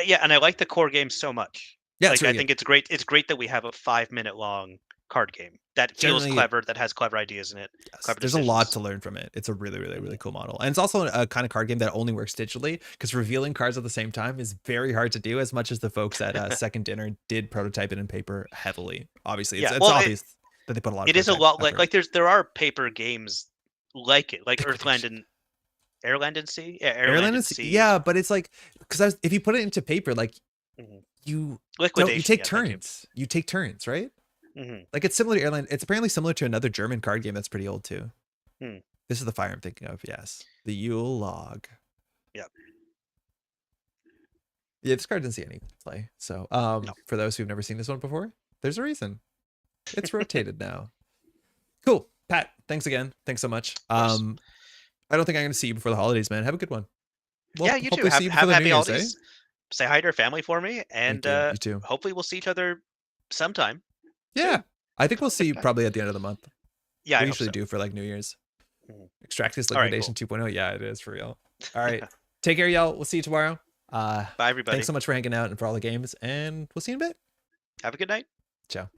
[SPEAKER 2] Yeah, and I like the core game so much.
[SPEAKER 1] Yeah,
[SPEAKER 2] like I think it's great. It's great that we have a 5-minute long card game that feels clever, that has clever ideas in it.
[SPEAKER 1] Yes, there's a lot to learn from it. It's a really, really, really cool model, and it's also a kind of card game that only works digitally, because revealing cards at the same time is very hard to do. As much as the folks at Second Dinner did prototype it in paper heavily, obviously, it's obvious that they put a lot.
[SPEAKER 2] It is a lot like there are paper games like it, like Earthland and Airland and Sea. Yeah, Airland and Sea.
[SPEAKER 1] Yeah, but it's like because if you put it into paper, like. You take turns. You take turns, right? Like it's similar to Airline. It's apparently similar to another German card game that's pretty old too. This is the fire I'm thinking of. Yes, the Yule log.
[SPEAKER 2] Yep.
[SPEAKER 1] Yeah, this card didn't see any play. So, for those who've never seen this one before, there's a reason. It's rotated now. Cool, Pat. Thanks again. Thanks so much. I don't think I'm going to see you before the holidays, man. Have a good one.
[SPEAKER 2] Well, yeah, you too. Have happy holidays. Say hi to your family for me, and
[SPEAKER 1] you too.
[SPEAKER 2] Hopefully we'll see each other sometime.
[SPEAKER 1] Yeah, soon. I think we'll see you probably at the end of the month.
[SPEAKER 2] Yeah,
[SPEAKER 1] we usually do for like New Year's. Extractus Liquidation 2.0. Yeah, it is for real. All right, take care, y'all. We'll see you tomorrow.
[SPEAKER 2] Bye, everybody.
[SPEAKER 1] Thanks so much for hanging out and for all the games, and we'll see you in a bit.
[SPEAKER 2] Have a good night.
[SPEAKER 1] Ciao.